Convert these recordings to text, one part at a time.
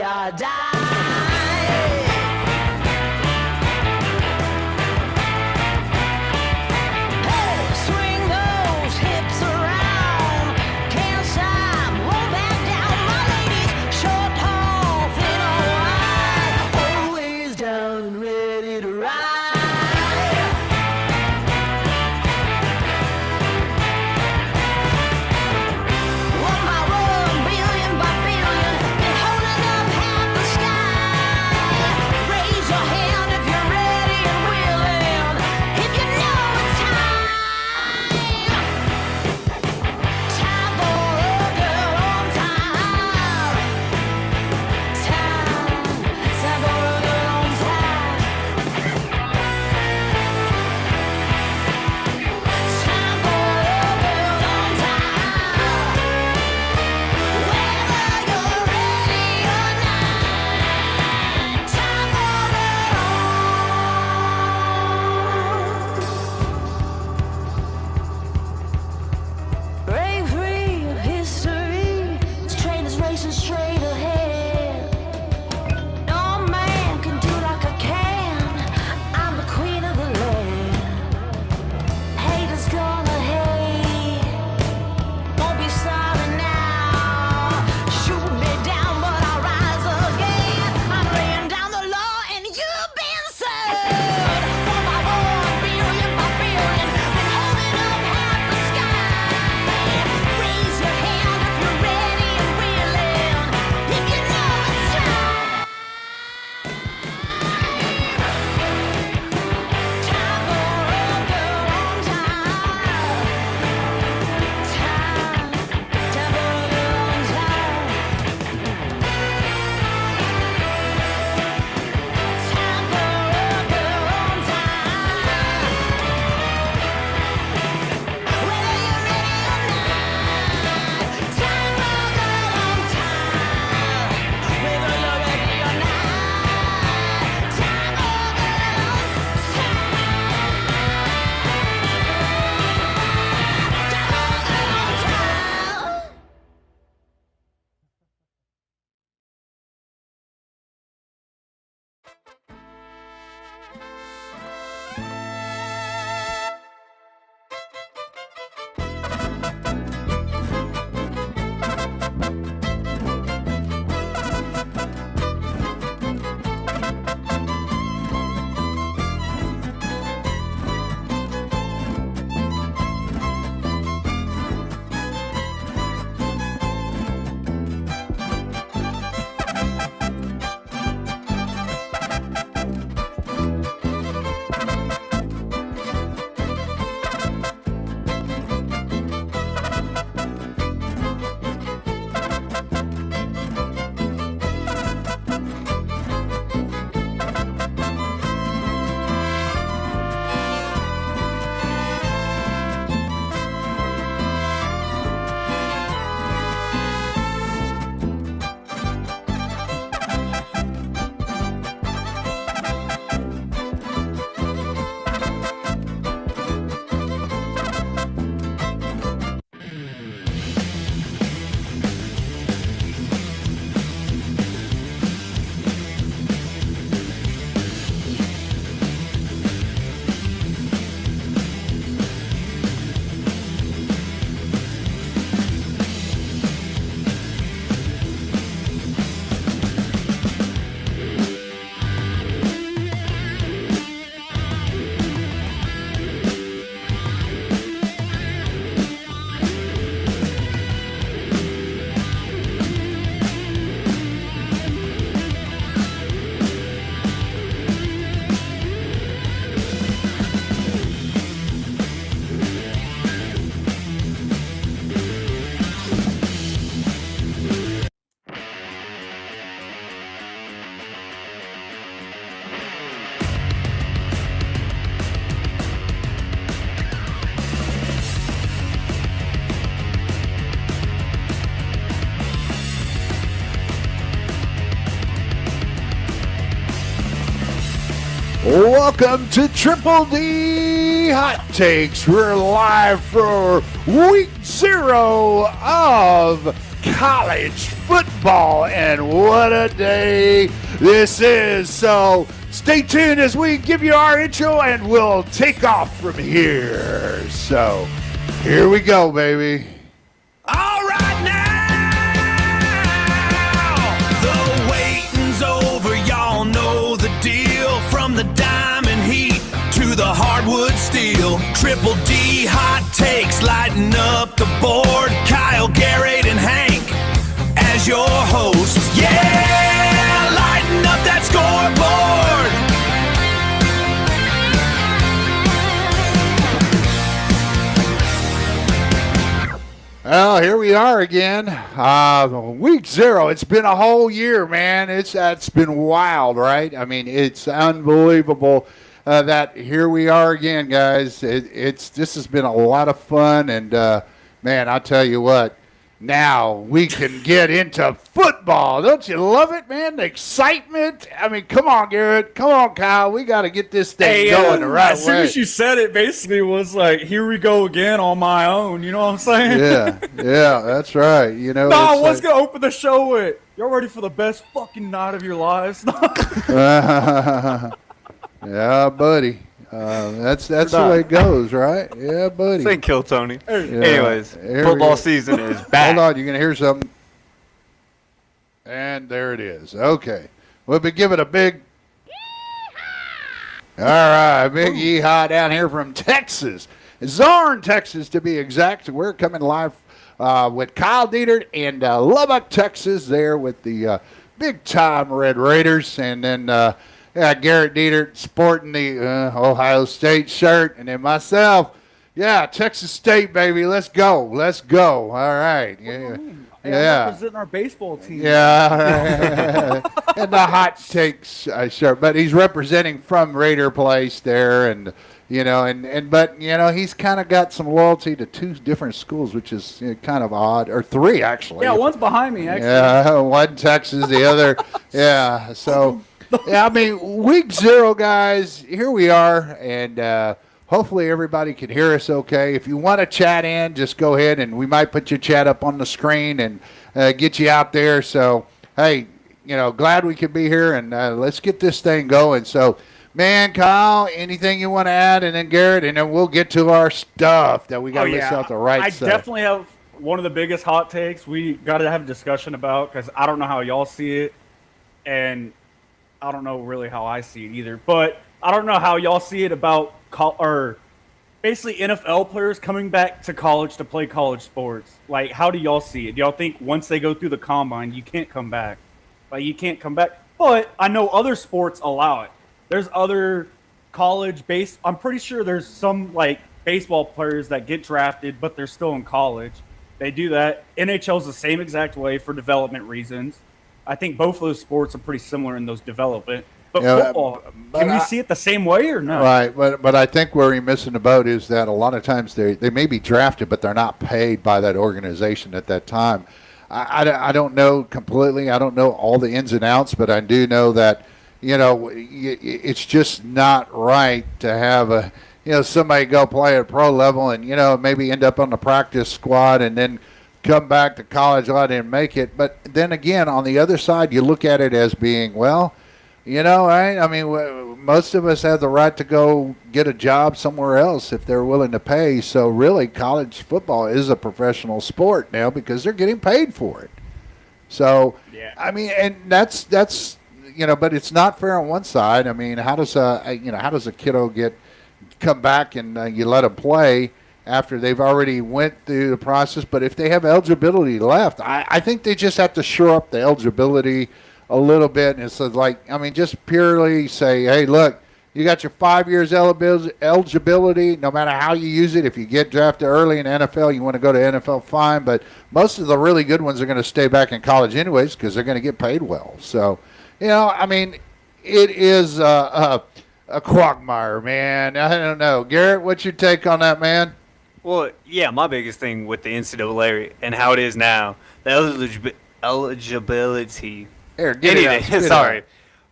or die. Welcome to Triple D Hot Takes. We're live for week 0 of college football, and what a day this is. So stay tuned as we give you our intro, and we'll take off from here. So here we go, baby. All right now, the waiting's over, y'all know the deal. From the diamond heat to the hardwood steel, Triple D hot takes lighting up the board. Kyle, Garrett, and Hank as your hosts. Yeah, lighting up that scoreboard. Well, here we are again. Week 0. It's been a whole year, man. It's been wild, right? I mean, it's unbelievable that here we are again, guys. This has been a lot of fun, and man, I'll tell you what. Now we can get into football. Don't you love it, man? The excitement. I mean, come on, Garrett. Come on, Kyle. We got to get this thing going the right way. As soon as you said it, basically was like, here we go again on my own. You know what I'm saying? Yeah, that's right. You know, no, what's going to open the show with? You're ready for the best fucking night of your lives? Yeah, buddy. That's the way it goes, right? Yeah, buddy. Say kill Tony. Yeah. Anyways, football season is back. Hold on, you're gonna hear something. And there it is. Okay, we'll be giving a big. All right, big yeehaw down here from Texas, Zorn, Texas, to be exact. We're coming live with Kyle Dietert in Lubbock, Texas. There with the big time Red Raiders, and then. Garrett Dietert sporting the Ohio State shirt, and then myself, Texas State, baby. Let's go. All right. Yeah. I'm representing our baseball team. Yeah. And the hot takes shirt, but he's representing from Raider Place there, and but he's kind of got some loyalty to 2 different schools, which is kind of odd, or 3 actually. Yeah, one's behind me actually. Yeah, one Texas, the other. Yeah, so. Yeah, I mean, week 0, guys, here we are, and hopefully everybody can hear us okay. If you want to chat in, just go ahead, and we might put your chat up on the screen and get you out there. So, hey, glad we could be here, and let's get this thing going. So, man, Kyle, anything you want to add, and then Garrett, and then we'll get to our stuff that we got to list out the right side. I definitely have one of the biggest hot takes we got to have a discussion about, because I don't know how y'all see it, and I don't know really how I see it either, but I don't know how y'all see it about basically NFL players coming back to college to play college sports. Like, how do y'all see it? Do y'all think once they go through the combine, you can't come back? Like, you can't come back. But I know other sports allow it. There's other I'm pretty sure there's some, like, baseball players that get drafted, but they're still in college. They do that. NHL's the same exact way for development reasons. I think both of those sports are pretty similar in those development. But football, can we see it the same way or no? Right, but I think where you're missing the boat is that a lot of times they may be drafted, but they're not paid by that organization at that time. I don't know completely. I don't know all the ins and outs, but I do know that, it's just not right to have somebody go play at pro level and, maybe end up on the practice squad and then come back to college. I didn't make it. But then again, on the other side, you look at it as being, right? I mean, most of us have the right to go get a job somewhere else if they're willing to pay. So really, college football is a professional sport now because they're getting paid for it. So, yeah. I mean, and that's but it's not fair on one side. I mean, how does a kiddo come back and you let them play after they've already went through the process? But if they have eligibility left, I think they just have to shore up the eligibility a little bit. And so, just purely say, hey, look, you got your 5 years eligibility, no matter how you use it. If you get drafted early in NFL, you want to go to NFL, fine. But most of the really good ones are going to stay back in college anyways because they're going to get paid well. So, it is a quagmire, man. I don't know. Garrett, what's your take on that, man? Well, yeah, my biggest thing with the NCAA and how it is now, the eligibility. Here, get it out. Sorry.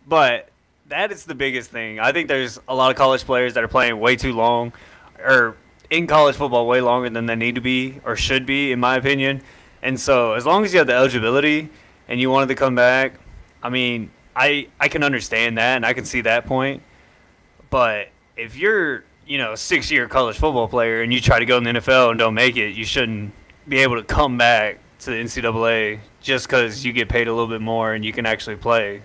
But that is the biggest thing. I think there's a lot of college players that are playing way too long, or in college football way longer than they need to be or should be, in my opinion. And so as long as you have the eligibility and you wanted to come back, I mean, I can understand that and I can see that point. But if you're, a 6-year college football player and you try to go in the NFL and don't make it, you shouldn't be able to come back to the NCAA just because you get paid a little bit more and you can actually play.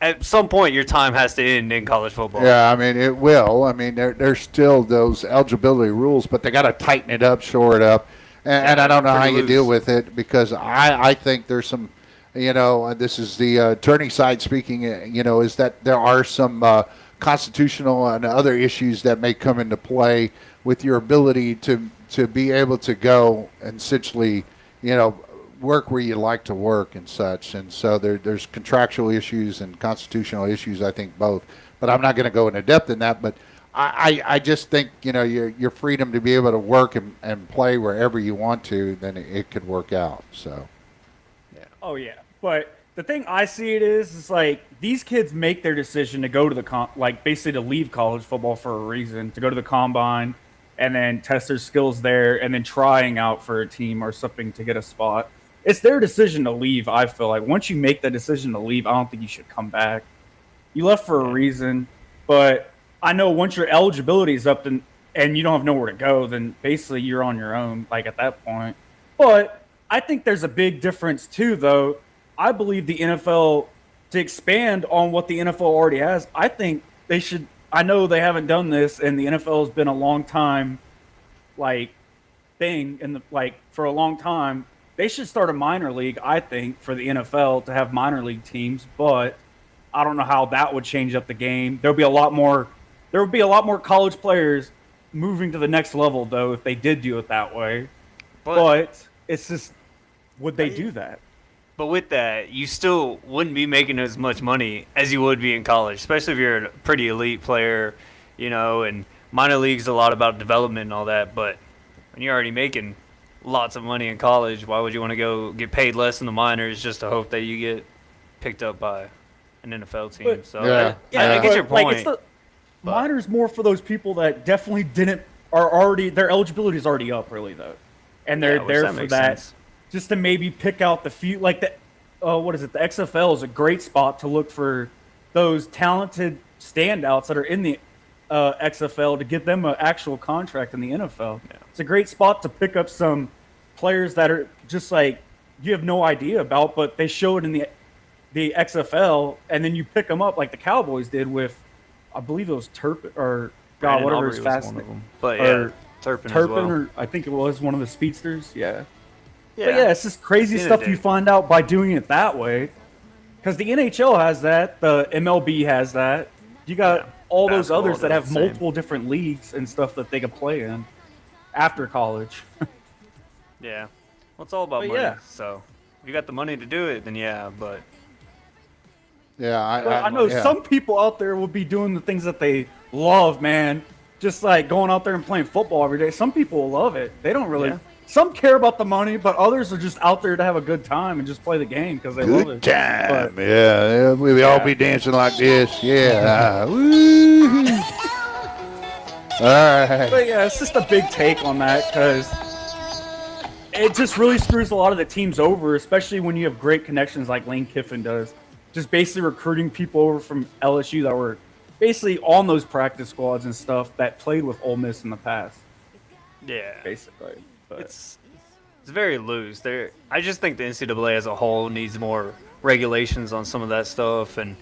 At some point, your time has to end in college football. Yeah, I mean, it will. I mean, there's still those eligibility rules, but they got to tighten it up, shore it up. And I don't know how you deal with it because I think there's some, this is the attorney side speaking, is that there are some constitutional and other issues that may come into play with your ability to be able to go and essentially, work where you like to work and such. And so there's contractual issues and constitutional issues, I think both. But I'm not going to go into depth in that. But I just think, your freedom to be able to work and play wherever you want to, then it could work out. So, yeah. Oh, yeah. But the thing I see it is like these kids make their decision to go to the basically to leave college football for a reason, to go to the combine and then test their skills there and then trying out for a team or something to get a spot. It's their decision to leave, I feel like. Once you make the decision to leave, I don't think you should come back. You left for a reason, but I know once your eligibility is up and you don't have nowhere to go, then basically you're on your own, like at that point. But I think there's a big difference too, though. I believe the NFL, to expand on what the NFL already has, I think they should. I know they haven't done this, and the NFL has been a long time, thing for a long time. They should start a minor league, I think, for the NFL to have minor league teams, but I don't know how that would change up the game. There would be a lot more college players moving to the next level, though, if they did do it that way. But it's just, would they do that? But with that, you still wouldn't be making as much money as you would be in college, especially if you're a pretty elite player, and minor league's a lot about development and all that. But when you're already making lots of money in college, why would you want to go get paid less in the minors just to hope that you get picked up by an NFL team? But, so I get your point. Minors more for those people that definitely their eligibility is already up, really, though, and they're there for that. Sense. Just to maybe pick out the few, the XFL is a great spot to look for those talented standouts that are in the XFL to get them an actual contract in the NFL. Yeah. It's a great spot to pick up some players that are just you have no idea about, but they show it in the XFL, and then you pick them up like the Cowboys did with, I believe it was Turpin or whatever his fast name. But yeah, Turpin as well. Or I think it was one of the speedsters. Yeah. Yeah. But yeah, it's just crazy stuff you find out by doing it that way. Because the NHL has that, the MLB has that. You got all those others that have multiple different leagues and stuff that they can play in after college. Yeah. Well, it's all about money. Yeah. So if you got the money to do it, then yeah, but. Yeah, I know some people out there will be doing the things that they love, man. Just going out there and playing football every day. Some people will love it. They don't really. Yeah. Some care about the money, but others are just out there to have a good time and just play the game because they love it. Good time, yeah. We'll all be dancing like this, yeah. Woo! All right. But yeah, it's just a big take on that because it just really screws a lot of the teams over, especially when you have great connections like Lane Kiffin does. Just basically recruiting people over from LSU that were basically on those practice squads and stuff that played with Ole Miss in the past. Yeah. Basically. But it's very loose. I just think the NCAA as a whole needs more regulations on some of that stuff, and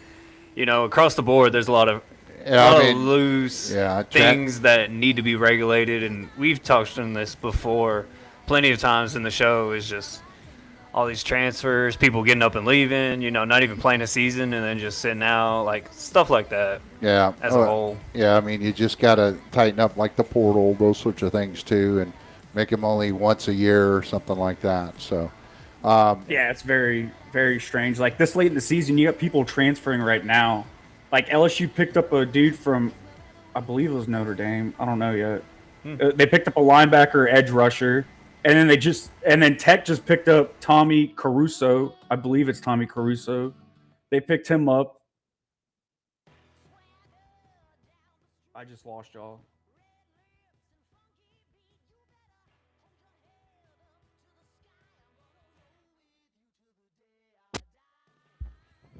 across the board, there's a lot of loose things that need to be regulated. And we've touched on this before, plenty of times in the show. Is just all these transfers, people getting up and leaving, not even playing a season and then just sitting out, stuff like that. Yeah, as a whole. Yeah, I mean, you just got to tighten up the portal, those sorts of things too, and make them only once a year or something like that. So, yeah, it's very, very strange. This late in the season, you got people transferring right now. LSU picked up a dude from, I believe it was Notre Dame. I don't know yet. They picked up a linebacker, edge rusher, and then Tech just picked up Tommy Caruso. I believe it's Tommy Caruso. They picked him up. I just lost y'all.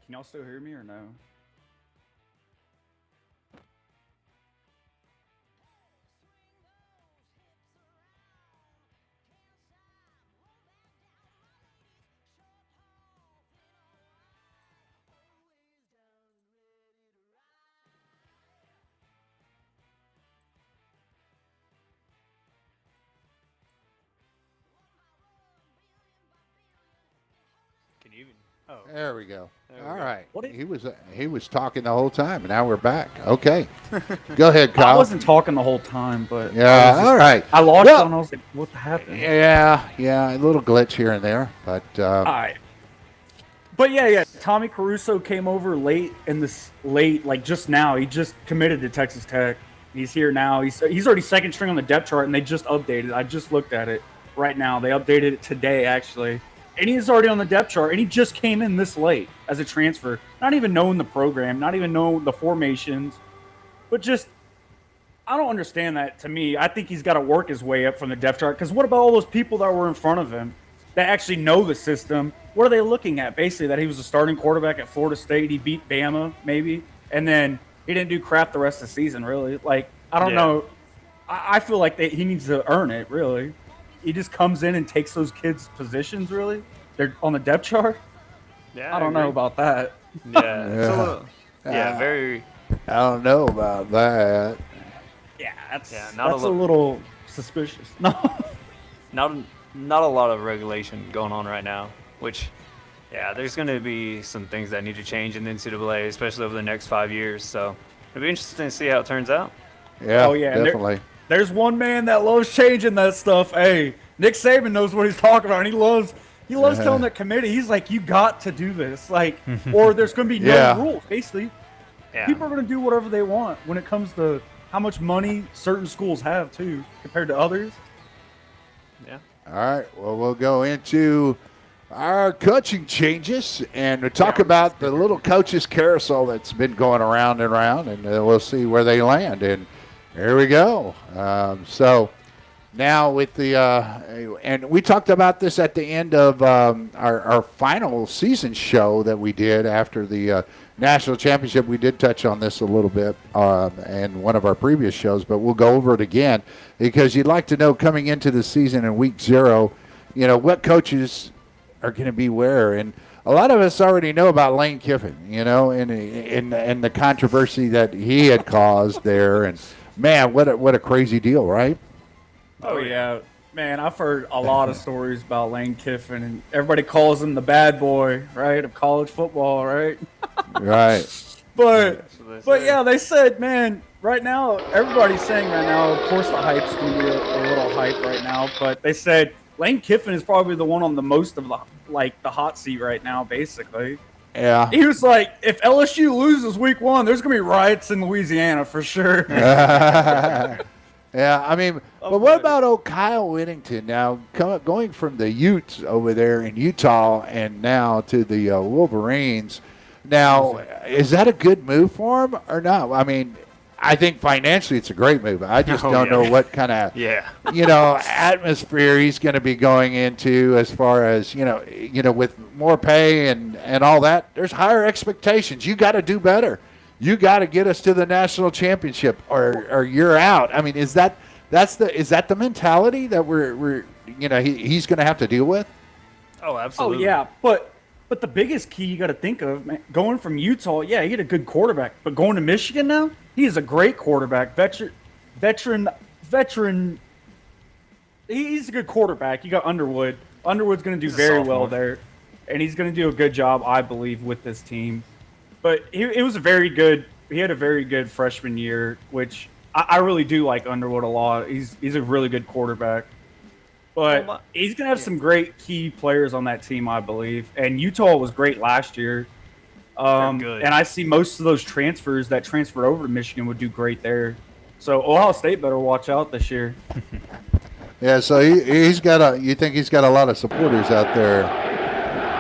Can y'all still hear me or no? Can you even? Oh, There we go. All go. right. What He was talking the whole time, and now we're back. Okay. Go ahead, Kyle. I wasn't talking the whole time, but Yeah, all right. I lost Well, it, and I was like, what happened? Yeah, a little glitch here and there, but All right. But yeah. Tommy Caruso came over late, like just now. He just committed to Texas Tech. He's here now. He's already second string on the depth chart, and they just updated. I just looked at it right now. They updated it today, actually. And he's already on the depth chart, and he just came in this late as a transfer. Not even knowing the program, not even knowing the formations, but just, I don't understand that to me. I think he's got to work his way up from the depth chart, because what about all those people that were in front of him that actually know the system? What are they looking at? Basically, that he was a starting quarterback at Florida State. He beat Bama, maybe, and then he didn't do crap the rest of the season, really. Like, I don't know. I feel like he needs to earn it, really. He just comes in and takes those kids' positions, really. They're on the depth chart. Yeah, I don't know about that. Yeah, it's a little, very. I don't know about that. Yeah, that's not a little suspicious. No. Not a lot of regulation going on right now, which, there's going to be some things that need to change in the NCAA, especially over the next 5 years. So it'll be interesting to see how it turns out. Yeah, Oh, yeah, definitely. There's one man that loves changing that stuff. Hey, Nick Saban knows what he's talking about, and he loves telling that committee. He's like, you got to do this, like, or there's going to be no rules. Basically, people are going to do whatever they want when it comes to how much money certain schools have too compared to others. Yeah. All right. Well, we'll go into our coaching changes and we'll talk about the little coaches carousel that's been going around and around, and we'll see where they land. And there we go. So now with the and we talked about this at the end of our final season show that we did after the national championship. We did touch on this a little bit in one of our previous shows, but we'll go over it again because you'd like to know coming into the season in week 0, what coaches are going to be where. And a lot of us already know about Lane Kiffin, and the controversy that he had caused there. And man, what a crazy deal, right? Oh yeah, man, I've heard a lot of stories about Lane Kiffin, and everybody calls him the bad boy, right, of college football, right? Right. But yeah, they said, man, right now, everybody's saying right now, of course the hype's going to be a little hype right now, but they said Lane Kiffin is probably the one on the most of the hot seat right now, basically. Yeah. He was like, if LSU loses week 1, there's going to be riots in Louisiana for sure. Yeah, I mean, but what about old Kyle Whittington now going from the Utes over there in Utah and now to the Wolverines? Now, is that a good move for him or not? I mean, I think financially it's a great move. I just don't know what kind of atmosphere he's going to be going into as far as, with more pay and all that. There's higher expectations. You got to do better. You got to get us to the national championship, or you're out. I mean, is that the mentality that he's going to have to deal with? Oh, absolutely. Oh yeah, but the biggest key you got to think of, man, going from Utah, he had a good quarterback, but going to Michigan now, he is a great quarterback, veteran. He's a good quarterback. You got Underwood. Underwood's going to do very well there, and he's going to do a good job, I believe, with this team. But it was he had a very good freshman year, which I really do like Underwood a lot. He's a really good quarterback. But he's going to have some great key players on that team, I believe. And Utah was great last year. And I see most of those transfers that transferred over to Michigan would do great there. So Ohio State better watch out this year. Yeah, so you think he's got a lot of supporters out there?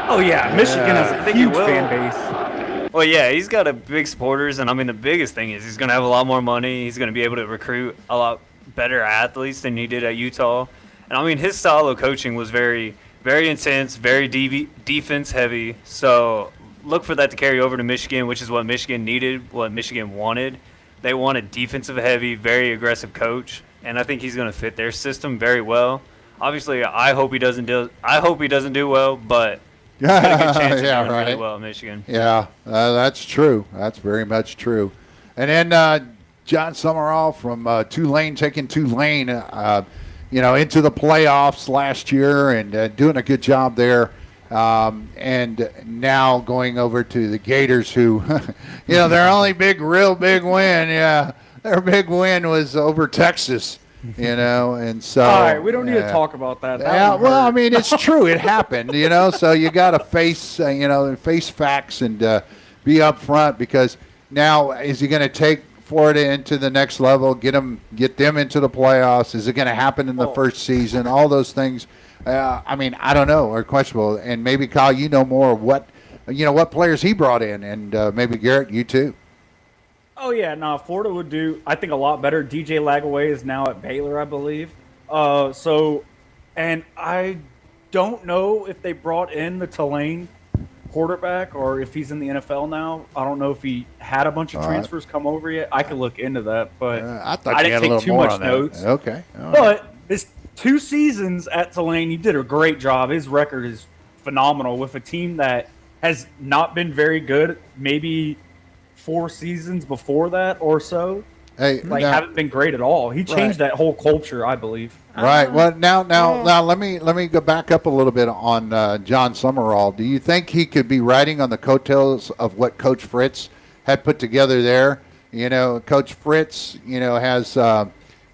Oh, yeah. Michigan has a huge fan base. Well, yeah, he's got a big supporters, and I mean the biggest thing is he's going to have a lot more money. He's going to be able to recruit a lot better athletes than he did at Utah. And I mean his style of coaching was very, very intense, very defense heavy. So look for that to carry over to Michigan, which is what Michigan needed, what Michigan wanted. They want a defensive-heavy, very aggressive coach, and I think he's going to fit their system very well. Obviously, I hope he doesn't do well, but he's got a good chance of doing really well at Michigan. Yeah, that's true. That's very much true. And then John Summerall from Tulane, taking Tulane, into the playoffs last year and doing a good job there. And now going over to the Gators, who, their only real big win, their big win was over Texas. And so. All right, we don't need to talk about that. I mean, it's true. It happened, so you got to face facts and be upfront, because now is he going to take Florida into the next level, get them into the playoffs? Is it going to happen in the first season? All those things. I don't know, are questionable. And maybe Kyle, you know more what players he brought in, and maybe Garrett, you too. Oh, yeah, no, Florida would do, I think, a lot better. DJ Lagaway is now at Baylor, I believe. And I don't know if they brought in the Tulane quarterback or if he's in the NFL now. I don't know if he had a bunch of transfers come over yet. I could look into that, but I didn't take too much notes. Okay. But his 2 seasons at Tulane, he did a great job. His record is phenomenal with a team that has not been very good, maybe 4 seasons before that or so. Haven't been great at all. He changed that whole culture, I believe. Right. Well, now, let me go back up a little bit on John Summerall. Do you think he could be riding on the coattails of what Coach Fritz had put together there? Coach Fritz, has,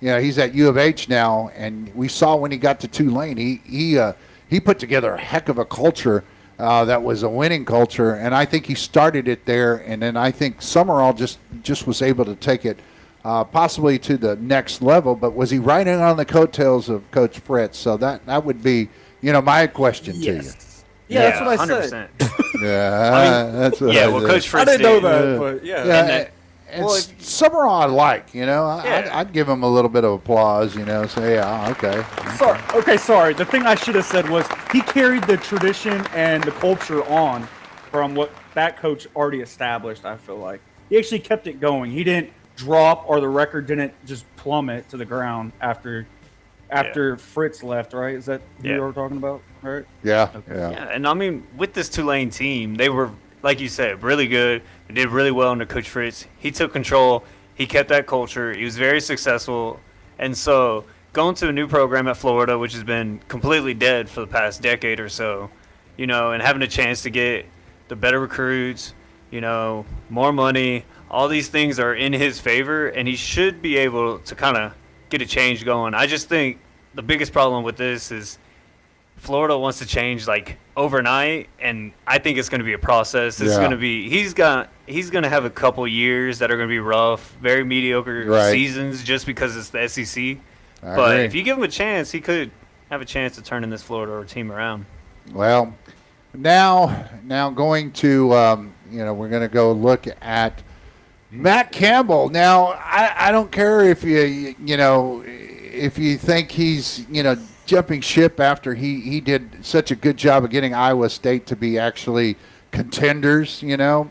he's at U of H now, and we saw when he got to Tulane, he put together a heck of a culture. That was a winning culture, and I think he started it there, and then I think Summerall just was able to take it possibly to the next level. But was he riding on the coattails of Coach Fritz? So that would be, my question to you. Yeah, that's what I 100%. said. That's what I said. Well, Coach Fritz I didn't know that, but yeah. And Summerall I like, I'd give him a little bit of applause, say, okay. Sorry. The thing I should have said was he carried the tradition and the culture on from what that coach already established, I feel like. He actually kept it going. He didn't drop, or the record didn't just plummet to the ground after Fritz left, right? Is that who you were talking about, right? Yeah. Okay. Yeah, and I mean, with this Tulane team, they were, like you said, really good. They did really well under Coach Fritz. He took control. He kept that culture. He was very successful. And so going to a new program at Florida, which has been completely dead for the past decade or so, and having a chance to get the better recruits, more money, all these things are in his favor, and he should be able to kind of get a change going. I just think the biggest problem with this is Florida wants to change overnight, and I think it's going to be a process. It's going to be he's going to have a couple years that are going to be rough, very mediocre seasons, just because it's the SEC. But if you give him a chance, he could have a chance of turning this Florida team around. Well, now going to we're going to go look at Matt Campbell. Now, I don't care if if you think he's jumping ship after he did such a good job of getting Iowa State to be actually contenders, and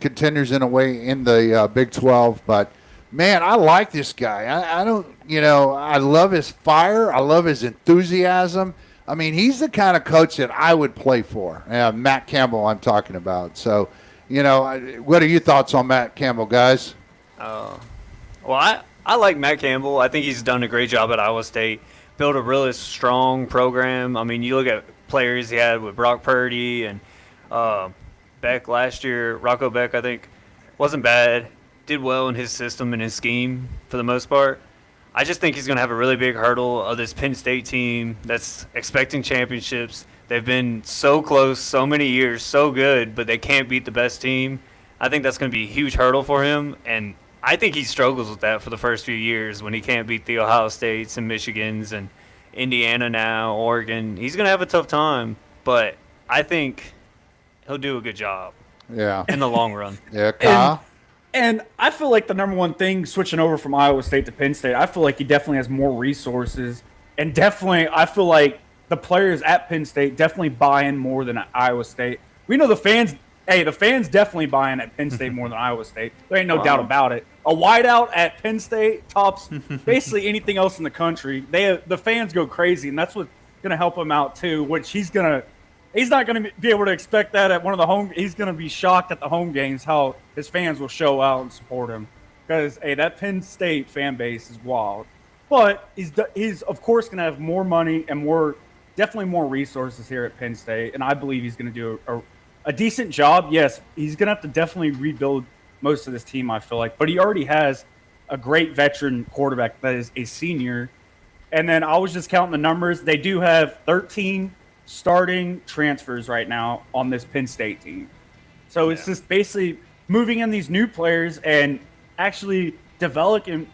contenders in a way in the Big 12. But man, I like this guy. I don't, I love his fire. I love his enthusiasm. I mean, he's the kind of coach that I would play for. Matt Campbell, I'm talking about. So, what are your thoughts on Matt Campbell, guys? Well, I like Matt Campbell. I think he's done a great job at Iowa State. Built a really strong program. I mean, you look at players he had with Brock Purdy and Beck last year. Rocco Beck, I think, wasn't bad. Did well in his system and his scheme for the most part. I just think he's going to have a really big hurdle of this Penn State team that's expecting championships. They've been so close so many years, so good, but they can't beat the best team. I think that's going to be a huge hurdle for him, and I think he struggles with that for the first few years when he can't beat the Ohio States and Michigans and Indiana now, Oregon. He's going to have a tough time, but I think he'll do a good job in the long run. Yeah, Kyle? And I feel like the number one thing switching over from Iowa State to Penn State, I feel like he definitely has more resources. And definitely, I feel like the players at Penn State definitely buy in more than at Iowa State. we know the fans. Hey, the fans definitely buying at Penn State more than Iowa State. There ain't no doubt about it. A wideout at Penn State tops basically anything else in the country. The fans go crazy, and that's what's going to help him out too. Which he's not going to be able to expect that at one of the home. He's going to be shocked at the home games how his fans will show out and support him because that Penn State fan base is wild. But he's of course going to have more money and definitely more resources here at Penn State, and I believe he's going to do a decent job. Yes, he's going to have to definitely rebuild most of this team, I feel like. But he already has a great veteran quarterback that is a senior. And then I was just counting the numbers. They do have 13 starting transfers right now on this Penn State team. So it's just basically moving in these new players and actually developing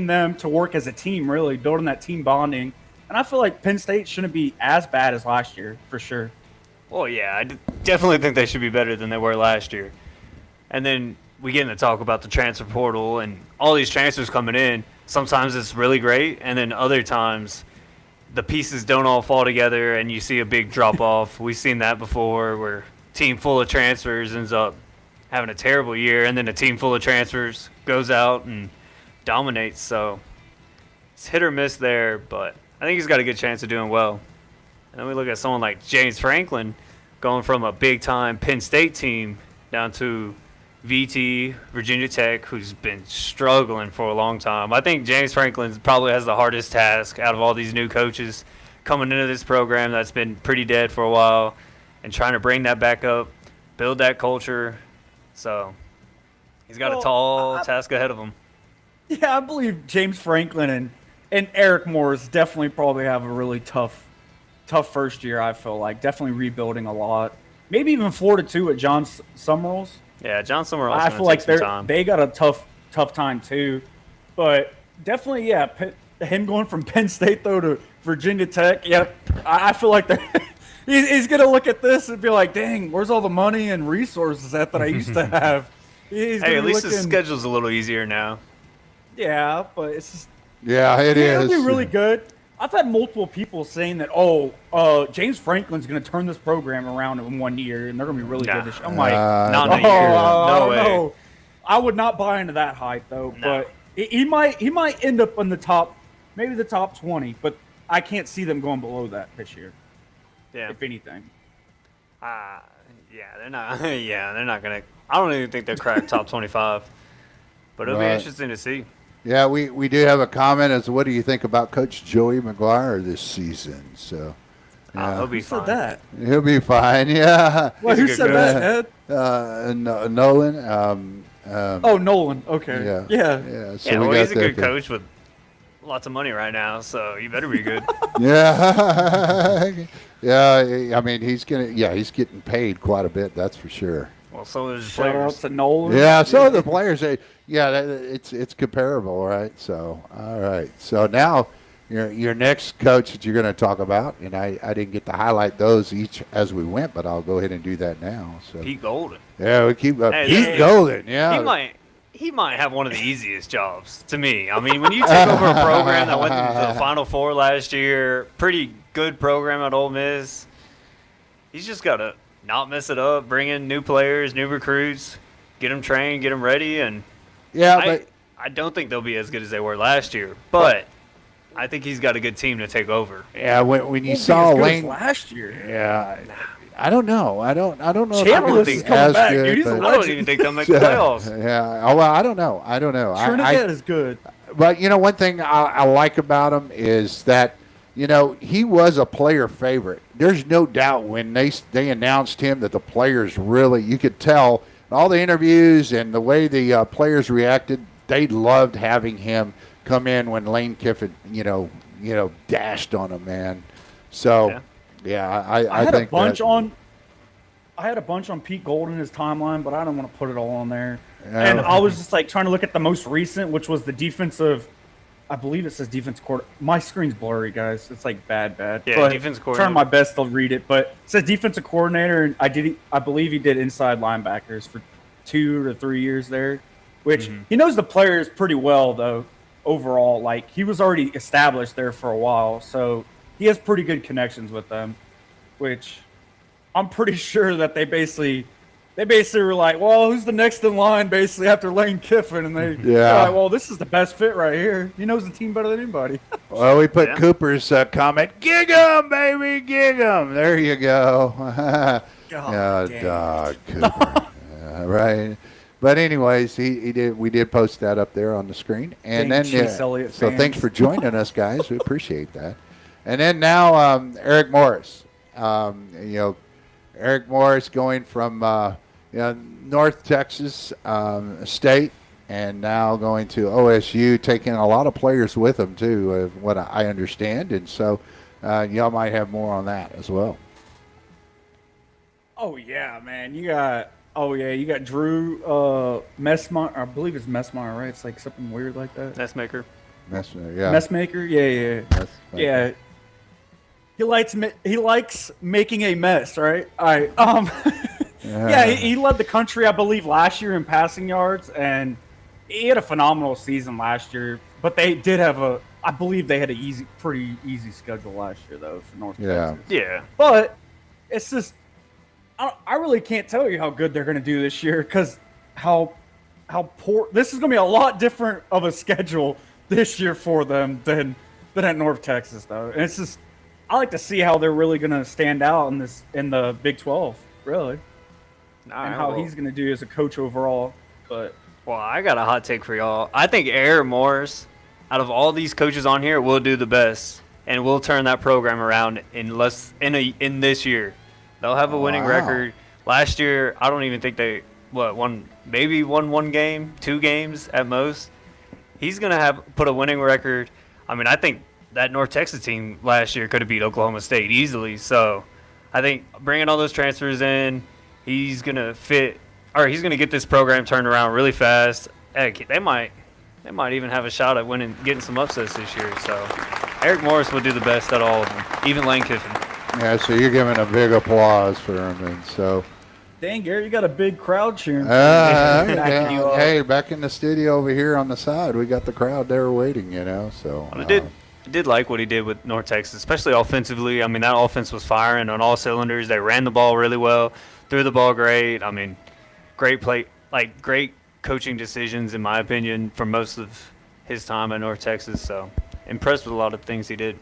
them to work as a team, really, building that team bonding. And I feel like Penn State shouldn't be as bad as last year, for sure. Well, yeah, I definitely think they should be better than they were last year. And then we get into talk about the transfer portal and all these transfers coming in. Sometimes it's really great, and then other times the pieces don't all fall together and you see a big drop-off. We've seen that before where a team full of transfers ends up having a terrible year, and then a team full of transfers goes out and dominates. So it's hit or miss there, but I think he's got a good chance of doing well. And then we look at someone like James Franklin going from a big-time Penn State team down to VT, Virginia Tech, who's been struggling for a long time. I think James Franklin probably has the hardest task out of all these new coaches coming into this program that's been pretty dead for a while and trying to bring that back up, build that culture. So he's got a tall task ahead of him. Yeah, I believe James Franklin and Eric Morris definitely probably have a really tough first year, I feel like. Definitely rebuilding a lot. Maybe even Florida, too, at John Summerall's. Yeah, John Summerall's I feel like they got a tough time, too. But definitely, yeah, him going from Penn State, though, to Virginia Tech, yeah, I feel like he's going to look at this and be like, dang, where's all the money and resources that I used to have? Hey, at least his schedule's a little easier now. Yeah, but it's just... Yeah, it is. It'll be really good. I've had multiple people saying that, James Franklin's going to turn this program around in 1 year, and they're going to be really good this year. I'm like, not in a year. No way. No. I would not buy into that hype, though. No. But he might end up in the top, maybe the top 20, but I can't see them going below that this year. Yeah. If anything. They're not. Yeah, they're not going to. I don't even think they'll crack top 25. But it'll be interesting to see. Yeah, we do have a comment as to what do you think about Coach Joey McGuire this season? So, he'll be fine. Who said that? He'll be fine. Yeah. Well, who said that, Ed? Nolan. Nolan. Okay. Yeah. So he's a good coach with lots of money right now, so you better be good. Yeah. Yeah. I mean, he's getting paid quite a bit. That's for sure. Well, so is Shout out to Nolan. Yeah, so the players. It's comparable, right? So, all right. So now your next coach that you're going to talk about, and I didn't get to highlight those each as we went, but I'll go ahead and do that now. So Pete Golden. Yeah, we keep Pete Golden. Yeah, he might have one of the easiest jobs to me. I mean, when you take over a program that went to the Final Four last year, pretty good program at Ole Miss, he's just got to not mess it up, bring in new players, new recruits, get them trained, get them ready, and I don't think they'll be as good as they were last year, but I think he's got a good team to take over. Yeah, when you saw Lane last year, yeah, I don't know. I don't know. Chambliss is coming back, dude. He's a legend. I don't even think they'll make the playoffs. Yeah. Oh, well, I don't know. Trinidad is good. But one thing I like about him is that he was a player favorite. There's no doubt when they announced him that the players really, you could tell all the interviews and the way the players reacted, they loved having him come in when Lane Kiffin, dashed on him, man. So, I think I had a bunch on Pete Golden, his timeline, but I don't want to put it all on there. And I was just trying to look at the most recent, which was the defensive. I believe it says defense court. My screen's blurry, guys. It's bad. Yeah, but defense coordinator. Trying my best to read it, but it says defensive coordinator, and I believe he did inside linebackers for 2 to 3 years there, which he knows the players pretty well though. Overall, he was already established there for a while, so he has pretty good connections with them. Which I'm pretty sure that they basically were like, well, who's the next in line basically after Lane Kiffin? And they're like, well, this is the best fit right here. He knows the team better than anybody. Well, we put Cooper's comment, gig 'em, baby, gig 'em. There you go. Dog Cooper. Right. But anyways, we did post that up there on the screen. And then so thanks for joining us, guys. We appreciate that. And then now Eric Morris. Eric Morris going from North Texas State and now going to OSU, taking a lot of players with him too, what I understand. And so y'all might have more on that as well. Oh yeah, man. You got Drew Messmeyer. I believe it's Messmeyer, right? It's like something weird like that. Messmaker. Messmaker. Yeah. Yeah. He likes making a mess, right? All right. He led the country, I believe, last year in passing yards, and he had a phenomenal season last year. But they did have I believe they had a pretty easy schedule last year though for North Texas. Yeah. But it's just, I really can't tell you how good they're going to do this year because how poor. This is going to be a lot different of a schedule this year for them than at North Texas though, and it's just. I like to see how they're really going to stand out in the Big 12, really, and how he's going to do as a coach overall. But I got a hot take for y'all. I think Eric Morris, out of all these coaches on here, will do the best, and will turn that program around in this year. They'll have a winning record. Last year, I don't even think they won one game, 2 games at most. He's going to put a winning record. I mean, I think that North Texas team last year could have beat Oklahoma State easily. So I think bringing all those transfers in, he's going to get this program turned around really fast. Heck, they might even have a shot at getting some upsets this year. So Eric Morris will do the best at all of them, even Lane Kiffin. Yeah, so you're giving a big applause for him. And so, dang, Gary, you got a big crowd cheering. Hey, back in the studio over here on the side, we got the crowd there waiting, So I did like what he did with North Texas, especially offensively. I mean, that offense was firing on all cylinders. They ran the ball really well, threw the ball great. I mean, great coaching decisions, in my opinion, for most of his time at North Texas. So, impressed with a lot of things he did.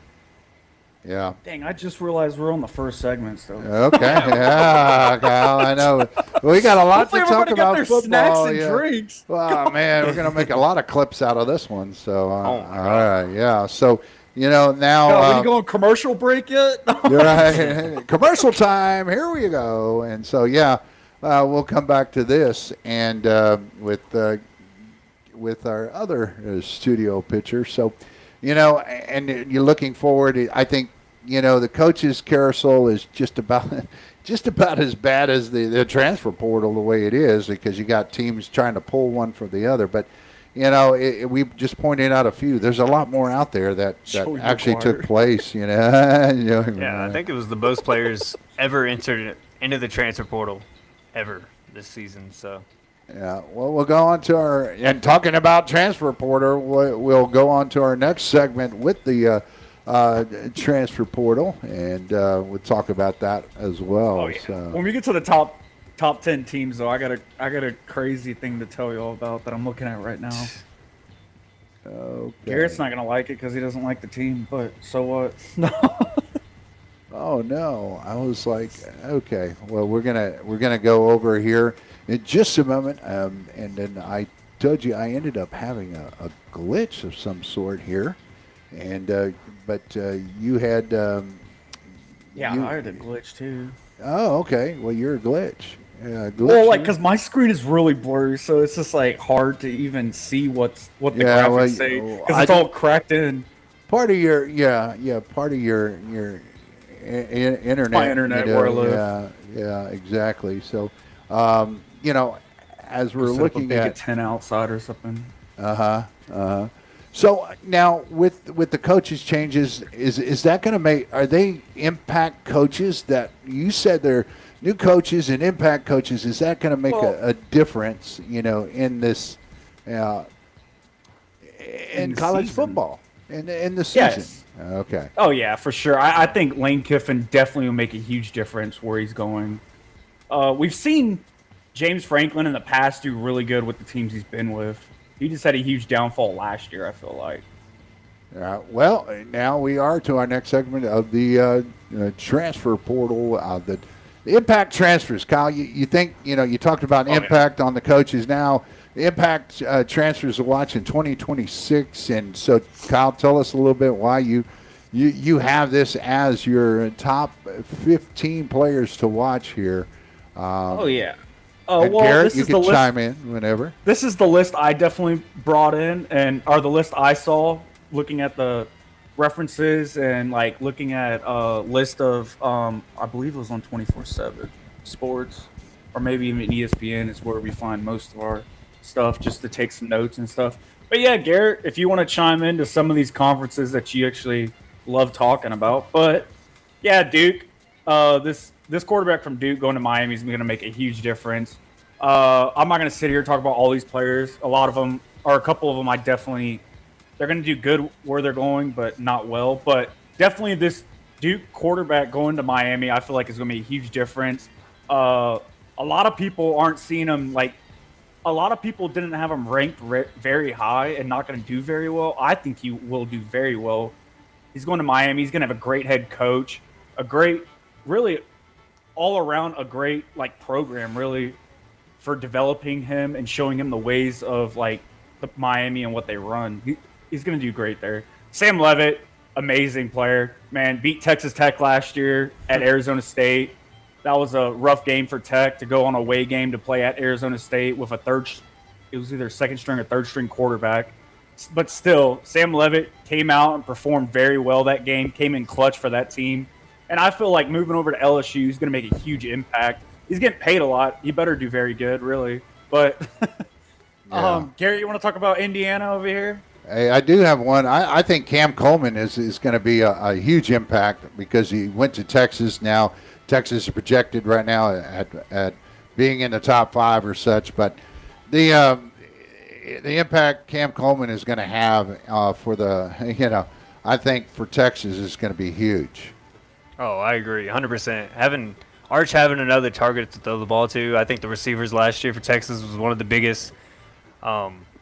Yeah. Dang, I just realized we're on the first segment still. Okay. Yeah, Kyle, I know. We got a lot to talk about football. Snacks and drinks. Well, man, we're going to make a lot of clips out of this one. So, all right. Yeah. So, now. Are we going commercial break yet? You're right. Commercial time. Here we go. And so, we'll come back to this and with our other studio pitcher. So, and you're looking forward. I think, the coaches' carousel is just about as bad as the transfer portal the way it is because you got teams trying to pull one for the other. But, we just pointed out a few. There's a lot more out there that actually took place, Yeah, I think it was the most players ever entered into the transfer portal ever this season, so. Yeah, well, we'll go on to and talking about transfer portal, we'll go on to our next segment with the transfer portal, and we'll talk about that as well. Oh, yeah. So. When we get to the top 10 teams, though, I got a crazy thing to tell you all about that I'm looking at right now. Okay. Garrett's not gonna like it because he doesn't like the team, but so what? Oh no, I was like, okay, well, we're gonna go over here in just a moment, and then I told you I ended up having a glitch of some sort here, and but you had I had a glitch too. Oh, okay. Well, you're a glitch. Glitch. Well, because my screen is really blurry, so it's just hard to even see what the graphics say because it's all cracked in. Part of your internet. My internet where I live. Yeah, exactly. So, as we're looking at 10 outside or something. So now with the coaches changes, is that going to make? Are they impact coaches that you said they're new coaches and impact coaches? Is that going to make a difference? In this in college season. football in the season. Yes. Okay. Oh, yeah, for sure. I think Lane Kiffin definitely will make a huge difference where he's going. We've seen James Franklin in the past do really good with the teams he's been with. He just had a huge downfall last year, I feel like. Well, now we are to our next segment of the transfer portal. The impact transfers, Kyle. You think you talked about impact on the coaches. Now, the impact transfers to watch in 2026, and so Kyle, tell us a little bit why you have this as your top 15 players to watch here. Well, Garrett, you can chime in whenever. This is the list I definitely brought in, or the list I saw looking at the references and like looking at a list of I believe it was on 24/7 Sports, or maybe even ESPN is where we find most of our stuff, just to take some notes and stuff. But yeah, Garrett, if you want to chime into some of these conferences that you actually love talking about. But yeah, Duke, this quarterback from Duke going to Miami is going to make a huge difference. I'm not going to sit here and talk about all these players. A lot of them, or a couple of them, they're going to do good where they're going, but not well. But definitely this Duke quarterback going to Miami, I feel like is going to be a huge difference. A lot of people aren't seeing him a lot of people didn't have him ranked very high and not going to do very well. I think he will do very well. He's going to Miami. He's going to have a great head coach, really all around a great program, really, for developing him and showing him the ways of the Miami and what they run. He's going to do great there. Sam Leavitt, amazing player, man. Beat Texas Tech last year at Arizona State. That was a rough game for Tech to go on a away game to play at Arizona State with it was either second string or third string quarterback. But still, Sam Leavitt came out and performed very well that game, came in clutch for that team. And I feel like moving over to LSU, he's going to make a huge impact. He's getting paid a lot. He better do very good, really. But, Gary, you want to talk about Indiana over here? Hey, I do have one. I think Cam Coleman is going to be a huge impact because he went to Texas. Now Texas is projected right now at being in the top 5 or such. But the impact Cam Coleman is going to have I think for Texas is going to be huge. Oh, I agree, 100%. Having another target to throw the ball to, I think the receivers last year for Texas was one of the biggest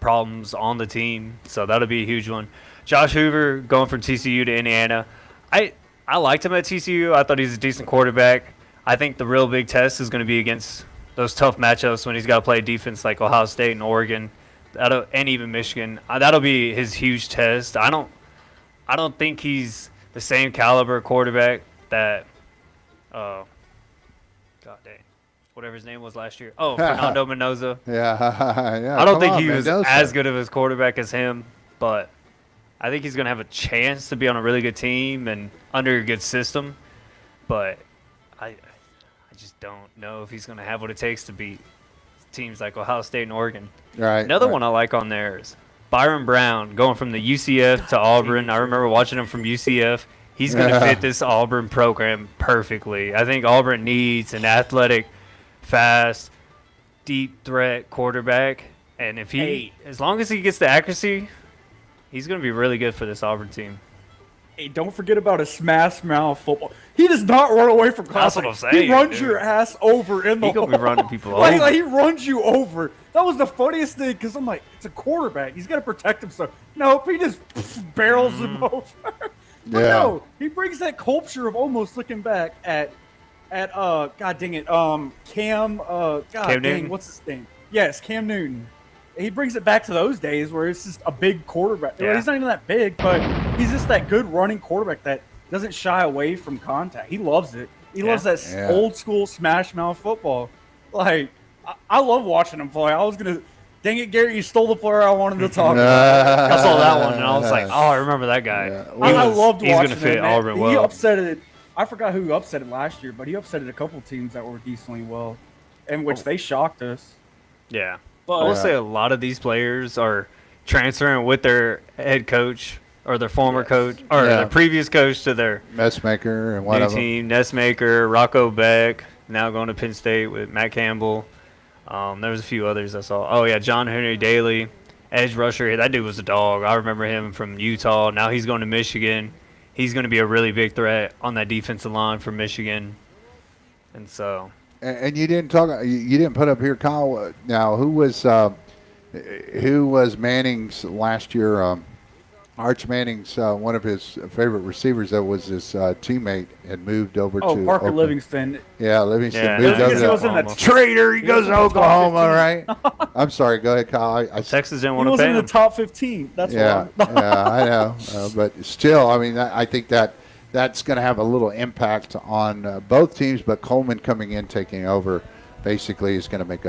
problems on the team, so that'll be a huge one. Josh Hoover going from TCU to Indiana. I liked him at TCU. I thought he's a decent quarterback. I think the real big test is going to be against those tough matchups when he's got to play defense like Ohio State and Oregon, and even Michigan. That'll be his huge test. I don't think he's the same caliber quarterback that God dang, whatever his name was last year. Oh, Fernando Mendoza. Yeah. I don't think he was as good of a quarterback as him, but I think he's going to have a chance to be on a really good team and under a good system. But I just don't know if he's going to have what it takes to beat teams like Ohio State and Oregon. Right. Another one I like on there is Byron Brown going from the UCF to Auburn. I remember watching him from UCF. He's going to fit this Auburn program perfectly. I think Auburn needs an athletic, fast, deep threat quarterback. And if as long as he gets the accuracy, he's going to be really good for this Auburn team. Hey, don't forget about a smash mouth football. He does not run away from contact. That's what I'm saying. He runs your ass over in the hole. He's going to be running people over. Like, he runs you over. That was the funniest thing because I'm like, it's a quarterback. He's got to protect himself. Nope, he just barrels him over. But no, he brings that culture of almost looking back at God dang it, Cam Newton? What's his name? Yes, Cam Newton. He brings it back to those days where it's just a big quarterback. Yeah. Well, he's not even that big, but he's just that good running quarterback that doesn't shy away from contact. He loves it. He loves that old school smash mouth football. Like, I love watching him play. I was gonna. Dang it, Gary, you stole the player I wanted to talk about. I saw that one, and I was like, oh, I remember that guy. Yeah. I loved watching him. He's going to fit Auburn well. He upset it. I forgot who upset it last year, but he upset a couple teams that were decently well, in which they shocked us. Yeah. But, I will say a lot of these players are transferring with their head coach or their former coach or their previous coach to their Messmaker and one new of them. team. Nessmaker, Rocco Beck, now going to Penn State with Matt Campbell. There was a few others I saw. Oh, yeah, John Henry Daly, edge rusher. That dude was a dog. I remember him from Utah. Now he's going to Michigan. he's going to be a really big threat on that defensive line for Michigan. And so. And you didn't talk. You didn't put up here, Kyle. Now, who was Manning's last year? Arch Manning's one of his favorite receivers. That was his teammate had moved over to Parker Oakland. Livingston. Yeah, Livingston He moved over to wasn't a traitor. He goes to Oklahoma, right? I'm sorry. Go ahead, Kyle. Texas didn't He want to was pay in him. the top 15. That's yeah, why. yeah, I know. But still, I mean, I think that's going to have a little impact on both teams. But Coleman coming in, taking over, basically is going to make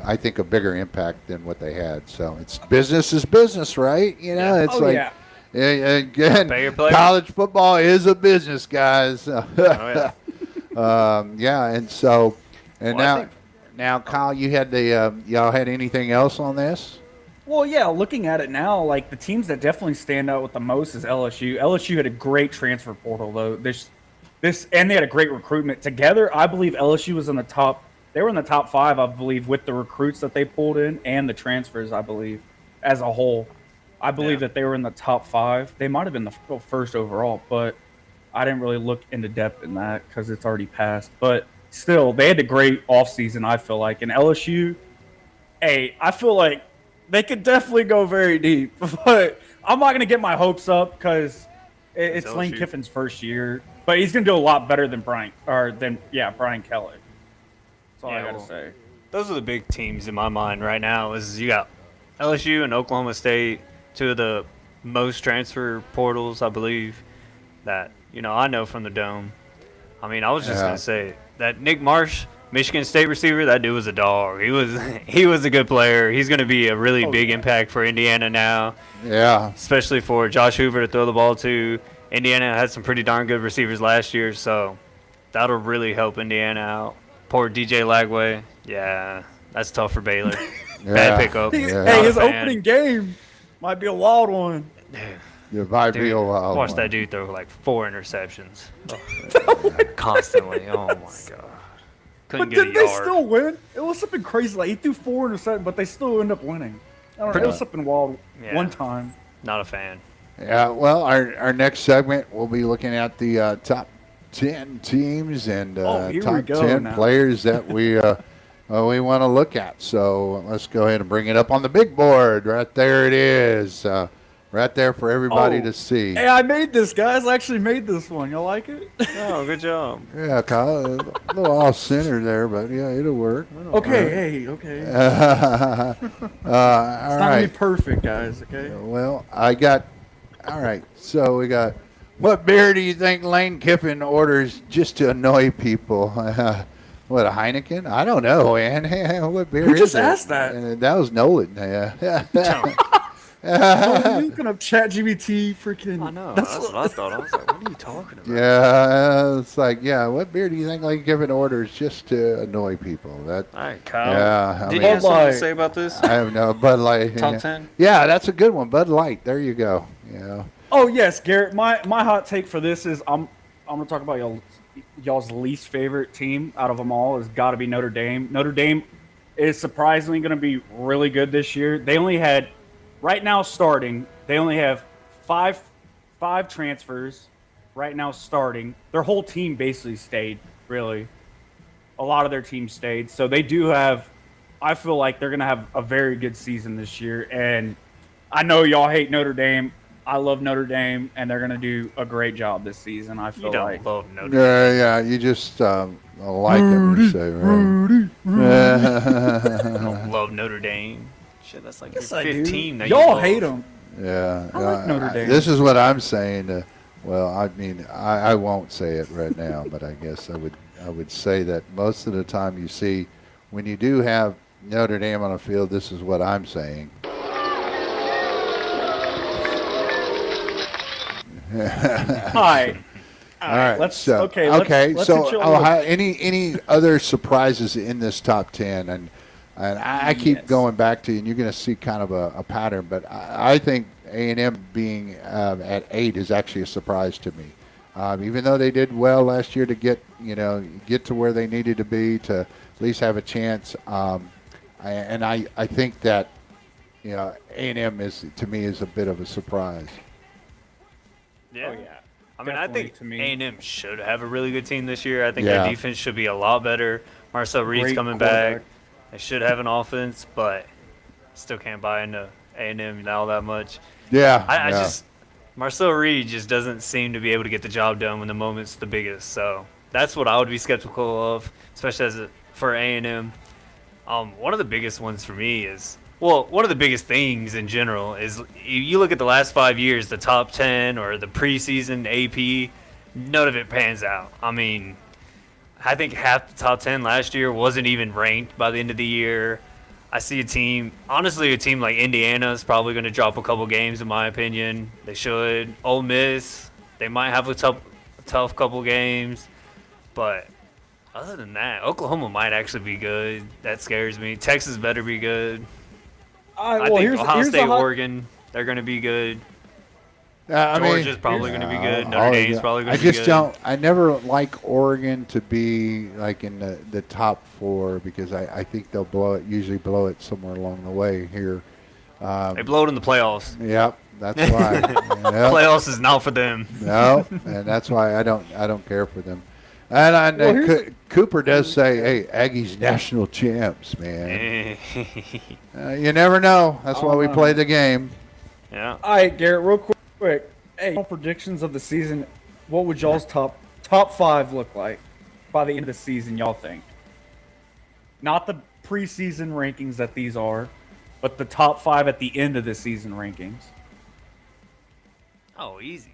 I think, a bigger impact than what they had. So it's business is business, right? You know, it's again, college football is a business, guys. Yeah, and so, and now, Kyle, you had y'all had anything else on this? Well, yeah, looking at it now, like the teams that definitely stand out with the most is LSU. LSU had a great transfer portal, though. And they had a great recruitment. Together, I believe LSU was in the top. They were in the top 5, I believe, with the recruits that they pulled in and the transfers, I believe, as a whole. I believe that they were in the top 5. They might have been the first overall, but I didn't really look into depth in that because it's already passed. But still, they had a great offseason, I feel like. And LSU, I feel like they could definitely go very deep. But I'm not going to get my hopes up because it's Lane Kiffin's first year. But he's going to do a lot better than Brian Kelly. That's all I got to say. Those are the big teams in my mind right now. Is you got LSU and Oklahoma State, 2 of the most transfer portals, I believe, that I know from the Dome. I mean, I was just gonna say that Nick Marsh, Michigan State receiver, that dude was a dog. He was a good player. He's gonna be a really big impact for Indiana now. Yeah, especially for Josh Hoover to throw the ball to. Indiana had some pretty darn good receivers last year, so that'll really help Indiana out. Poor DJ Lagway. Yeah, that's tough for Baylor. Bad pickup. Hey, his opening game might be a wild one. Yeah, might be a wild watch one. that dude throw like 4 interceptions. Constantly. Oh, my God. But did they still win? It was something crazy. Like, he threw 4 interceptions, but they still end up winning. I don't know. It was something wild one time. Not a fan. Yeah, well, our next segment, we'll be looking at the top 10 teams and top 10 players that we want to look at. So let's go ahead and bring it up on the big board. Right there it is. Right there for everybody to see. Hey, I made this, guys. I actually made this one. Y'all like it? Oh, good job. Yeah, Kyle, a little off-center there, but yeah, it'll work. Okay. All it's not going to be perfect, guys, okay? Well, all right, so we got, what beer do you think Lane Kiffin orders just to annoy people? What, a Heineken? I don't know, man. What beer Who is just it? asked that? That was Nolan. Yeah. You can have ChatGPT freaking. I know. That's what I thought. I was like, what are you talking about? Yeah, it's like, what beer do you think Lane Kiffin orders just to annoy people? All right, Kyle. Yeah, Did you have something to say about this? I have no Bud Light. Top 10? Yeah, that's a good one. Bud Light. There you go. Yeah. Oh yes, Garrett. My hot take for this is I'm gonna talk about y'all's least favorite team out of them all has got to be Notre Dame. Notre Dame is surprisingly going to be really good this year. They only had, right now starting, they only have five transfers right now starting. Their whole team basically stayed, really. A lot of their team stayed. So they do have, I feel like they're going to have a very good season this year. And I know y'all hate Notre Dame. I love Notre Dame, and they're going to do a great job this season, I feel like. You don't love Notre Dame. Yeah, you just like them, you say, right? I don't love Notre Dame. Shit, that's like your fifth team that y'all hate them. Yeah. I like Notre Dame. This is what I'm saying. Well, I mean, I won't say it right now, but I guess I would say that most of the time you see, when you do have Notre Dame on a field, this is what I'm saying. All right. Let's hit any other surprises in this top 10? And I keep going back to, and you're going to see kind of a pattern, but I think A&M being at 8 is actually a surprise to me. Even though they did well last year to get to where they needed to be to at least have a chance. And I think that A&M is, to me, is a bit of a surprise. Yeah. Oh, yeah. I mean, I think to me. A&M should have a really good team this year. I think their defense should be a lot better. Marcel Reed's coming back. They should have an offense, but still can't buy into A&M all that much. Yeah. I just Marcel Reed just doesn't seem to be able to get the job done when the moment's the biggest. So that's what I would be skeptical of, especially for A&M. One of the biggest ones for me is, well, one of the biggest things in general is you look at the last 5 years, the top 10 or the preseason AP, none of it pans out. I mean, I think half the top 10 last year wasn't even ranked by the end of the year. I see a team like Indiana is probably going to drop a couple games, in my opinion. They should. Ole Miss, they might have a tough couple games. But other than that, Oklahoma might actually be good. That scares me. Texas better be good. I think Ohio State, Oregon, they're going to be good. Georgia's probably going to be good. Notre Dame's probably going to be good. I never like Oregon to be like in the top 4 because I think they'll usually blow it somewhere along the way here. They blow it in the playoffs. Yep, that's why. Yep. Playoffs is not for them. No, and that's why I don't care for them. And Cooper does say, "Hey, Aggies national champs, man." You never know. That's why we play the game. Yeah. All right, Garrett, real quick. Hey, predictions of the season. What would y'all's top 5 look like by the end of the season? Y'all think? Not the preseason rankings that these are, but the top 5 at the end of the season rankings. Oh, easy.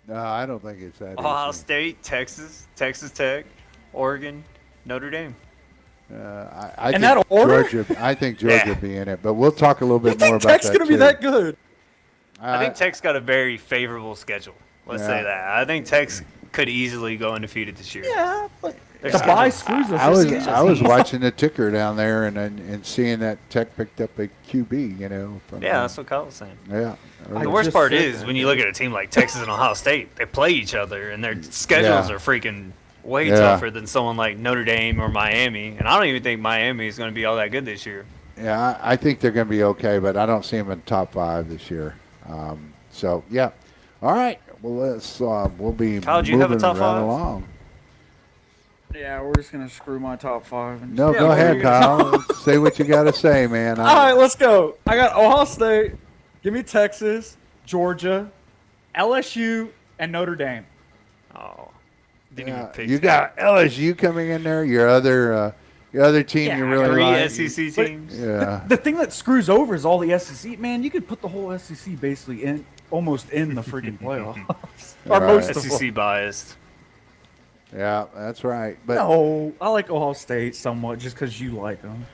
No, I don't think it's that. Ohio easy. State, Texas Tech, Oregon, Notre Dame. I In think that order? I think Georgia be in it, but we'll talk a little bit more about Tech's that. going to be that good. I think Tech's got a very favorable schedule. Let's say that. I think Tech's could easily go undefeated this year. Yeah, but the bye screws us. I was watching the ticker down there and seeing that Tech picked up a QB. That's what Kyle was saying. Yeah. The worst part is when you look at a team like Texas and Ohio State, they play each other, and their schedules are freaking way tougher than someone like Notre Dame or Miami. And I don't even think Miami is going to be all that good this year. Yeah, I think they're going to be okay, but I don't see them in top 5 this year. So, yeah. All right. Well, we'll be Kyle, do you have a top 5? Along. Yeah, we're just going to screw my top 5. No, go ahead, Kyle. Say what you got to say, man. All right, let's go. I got Ohio State. Give me Texas, Georgia, LSU, and Notre Dame. Oh. Didn't even pick you got LSU coming in there, your other team you really like. 3 SEC teams. Yeah. The thing that screws over is all the SEC. Man, you could put the whole SEC basically almost in the freaking playoffs. Or most of them. SEC biased. Yeah, that's right. But no, I like Ohio State somewhat just because you like them.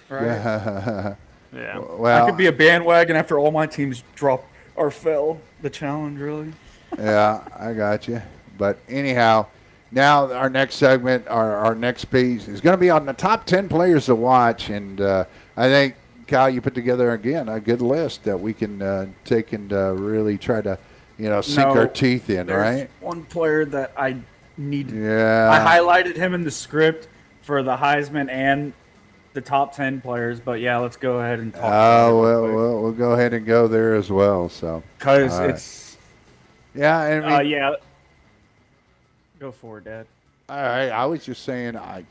Right? Yeah. Well, I could be a bandwagon after all my teams drop or fell the challenge, really. Yeah, I got you. But anyhow, now our next segment, our next piece is going to be on the top 10 players to watch. And I think, Kyle, you put together, again, a good list that we can take and really try to, sink our teeth in, right? One player that I need. Yeah. I highlighted him in the script for the Heisman and the top 10 players. But, yeah, let's go ahead and talk about it. We'll go ahead and go there as well. So because it's. Yeah. And yeah. Go for it, Dad. All right. I was just saying, I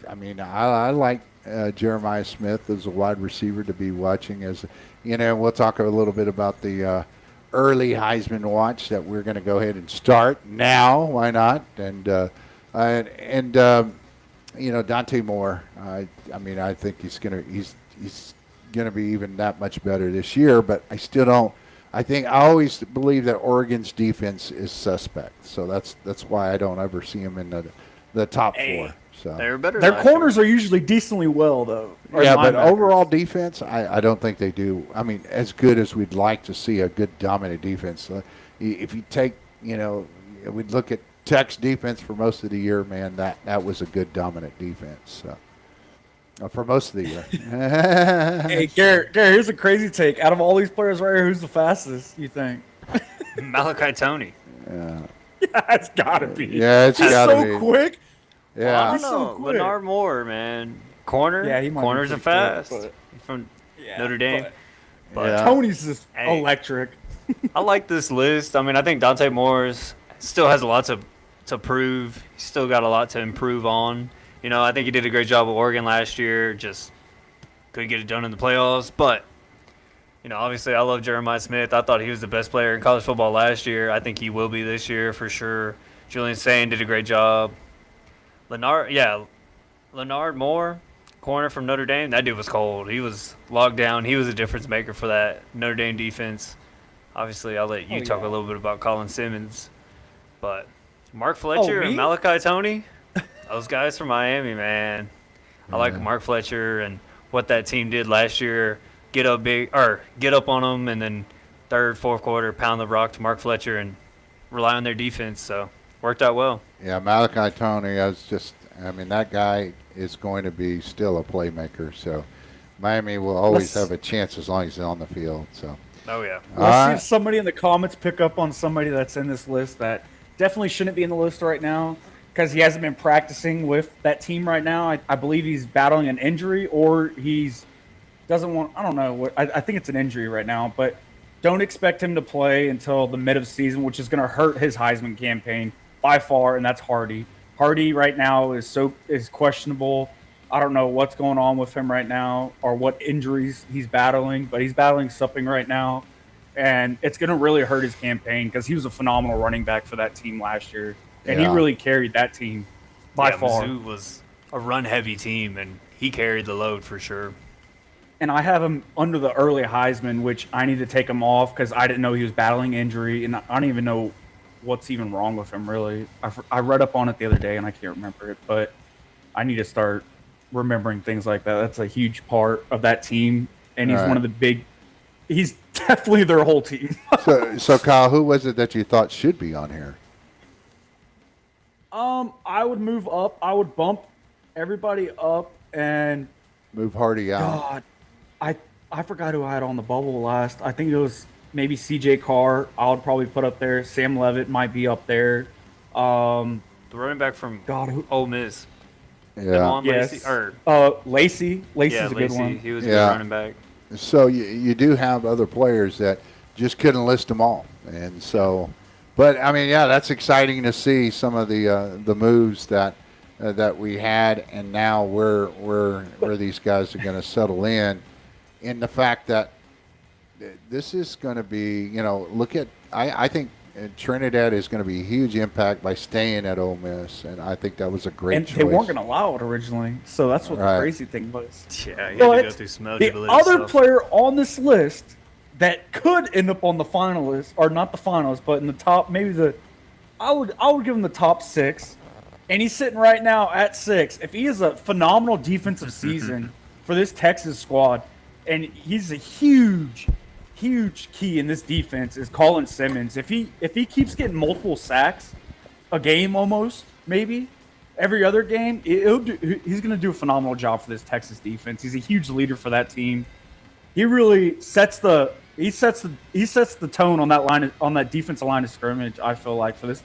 like Jeremiah Smith as a wide receiver to be watching. As we'll talk a little bit about the early Heisman watch that we're going to go ahead and start now. Why not? And Dante Moore. I think he's gonna be even that much better this year. But I still don't. I always believe that Oregon's defense is suspect. So that's why I don't ever see him in the top 4. So they're better. Their corners are usually decently well, though. Yeah, but overall defense, I don't think they do. I mean, as good as we'd like to see a good dominant defense. If you take, we'd look at Tech's defense for most of the year, man, that was a good dominant defense. So, for most of the year. Hey, Garrett, here's a crazy take. Out of all these players right here, who's the fastest, you think? Malachi Toney. Yeah. Yeah, it's got to be. Yeah, it's got to be. He's so quick. Yeah. Well, I don't know. So quick. Leonard Moore, man. Corner. Yeah, corners are fast. From Notre Dame. But Tony's just electric. I like this list. I mean, I think Dante Moore's still has a lot to prove. He's still got a lot to improve on. You know, I think he did a great job at Oregon last year. Just couldn't get it done in the playoffs. But, you know, obviously I love Jeremiah Smith. I thought he was the best player in college football last year. I think he will be this year for sure. Julian Sain did a great job. Leonard Moore, corner from Notre Dame, that dude was cold. He was locked down. He was a difference maker for that Notre Dame defense. Obviously, I'll let you talk a little bit about Colin Simmons. But Mark Fletcher and Malachi Toney, those guys from Miami, man. I like Mark Fletcher and what that team did last year. Get up on them, and then third, fourth quarter, pound the rock to Mark Fletcher and rely on their defense. So worked out well. Yeah, Malachi Toney, that guy is going to be still a playmaker. So Miami will always have a chance as long as he's on the field. So. Oh, yeah. Let's see if somebody in the comments pick up on somebody that's in this list that definitely shouldn't be in the list right now because he hasn't been practicing with that team right now. I believe he's battling an injury or doesn't want – I don't know. I think it's an injury right now, but don't expect him to play until the mid of season, which is going to hurt his Heisman campaign by far, and that's Hardy. Hardy right now is questionable. I don't know what's going on with him right now or what injuries he's battling, but he's battling something right now, and it's going to really hurt his campaign because he was a phenomenal running back for that team last year, and he really carried that team by far. Mizzou was a run-heavy team, and he carried the load for sure. And I have him under the early Heisman, which I need to take him off because I didn't know he was battling injury, and I don't even know what's even wrong with him, really. I read up on it the other day, and I can't remember it, but I need to start remembering things like that. That's a huge part of that team, and he's one of the big – he's definitely their whole team. So, Kyle, who was it that you thought should be on here? I would move up. I would bump everybody up and – move Hardy out. God, I forgot who I had on the bubble last. I think it was maybe C.J. Carr. I would probably put up there. Sam Levitt might be up there. The running back from Ole Miss. Yeah. Lacey. Lacey's a good one. He was a good running back. So you do have other players that just couldn't list them all, and so, but I mean, yeah, that's exciting to see some of the moves that we had, and now where these guys are going to settle in the fact that this is going to be, look at I think. Trinidad is going to be a huge impact by staying at Ole Miss, and I think that was a great choice. They weren't going to allow it originally, so that's what the crazy thing was. Yeah, you had to go through some eligibility the other stuff. player on this list that could end up on the finalists, or not the finals, but in the top, I would give him the top 6, and he's sitting right now at 6. If he is a phenomenal defensive season for this Texas squad, and he's a huge key in this defense is Colin Simmons. If he keeps getting multiple sacks a game almost, maybe every other game, he's going to do a phenomenal job for this Texas defense. He's a huge leader for that team. He really sets the tone on that defensive line of scrimmage, I feel like, for this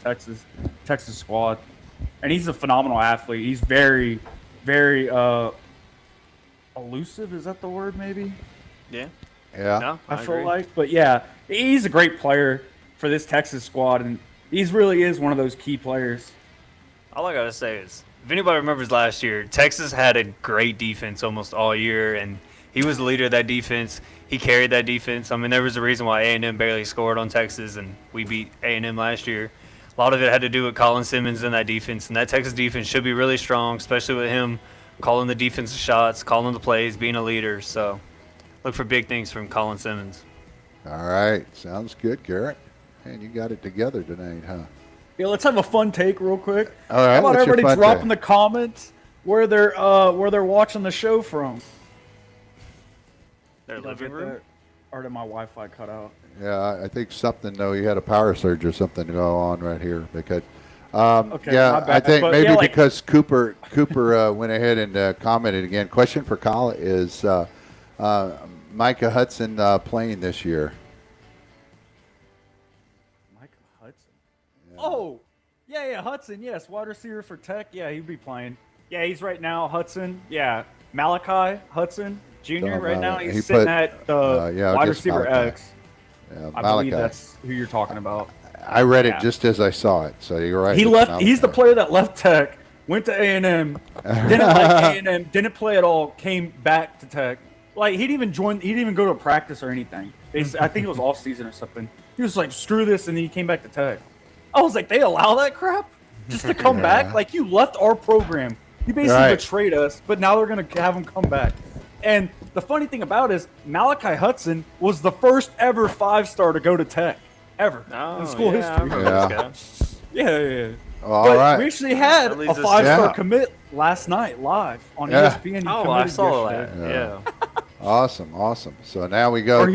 Texas squad. And he's a phenomenal athlete. He's very, very elusive, is that the word maybe? Yeah. Yeah, no, I feel like, but yeah, he's a great player for this Texas squad, and he really is one of those key players. All I gotta say is, if anybody remembers last year, Texas had a great defense almost all year, and he was the leader of that defense. He carried that defense. I mean, there was a reason why A&M barely scored on Texas, and we beat A&M last year. A lot of it had to do with Colin Simmons and that defense, and that Texas defense should be really strong, especially with him calling the defensive shots, calling the plays, being a leader. So look for big things from Colin Simmons. All right. Sounds good, Garrett. And you got it together tonight, huh? Yeah, let's have a fun take real quick. All right. How about everybody drop in the comments where they're watching the show from? Their living room? Or did my Wi-Fi cut out? Yeah, I think something, though. You had a power surge or something go on right here. Because, okay, yeah, I think maybe yeah, because Cooper went ahead and commented again. Question for Kyle is Micah Hudson playing this year? Micah Hudson? Yeah. Oh, yeah, Hudson, yes. Wide receiver for Tech. Yeah, he'd be playing. Yeah, he's right now, Hudson. Yeah, Malachi Hudson Jr. right now. He's sitting at wide receiver Malachi. X. Yeah, I believe that's who you're talking about. I read it just as I saw it, so you're right. He left. He's the player that left Tech, went to A&M, didn't like A&M, didn't play at all, came back to Tech. Like he didn't even go to practice or anything. I think it was off season or something. He was like, screw this, and then he came back to Tech. I was like, they allow that crap just to come back? Like you left our program. You basically betrayed us, but now they're gonna have him come back. And the funny thing about it is Malachi Hudson was the first ever 5-star to go to Tech ever in school history. Yeah. All right. We actually had a 5-star commit last night live on ESPN. Oh, I saw that. Yeah. Awesome. So now we go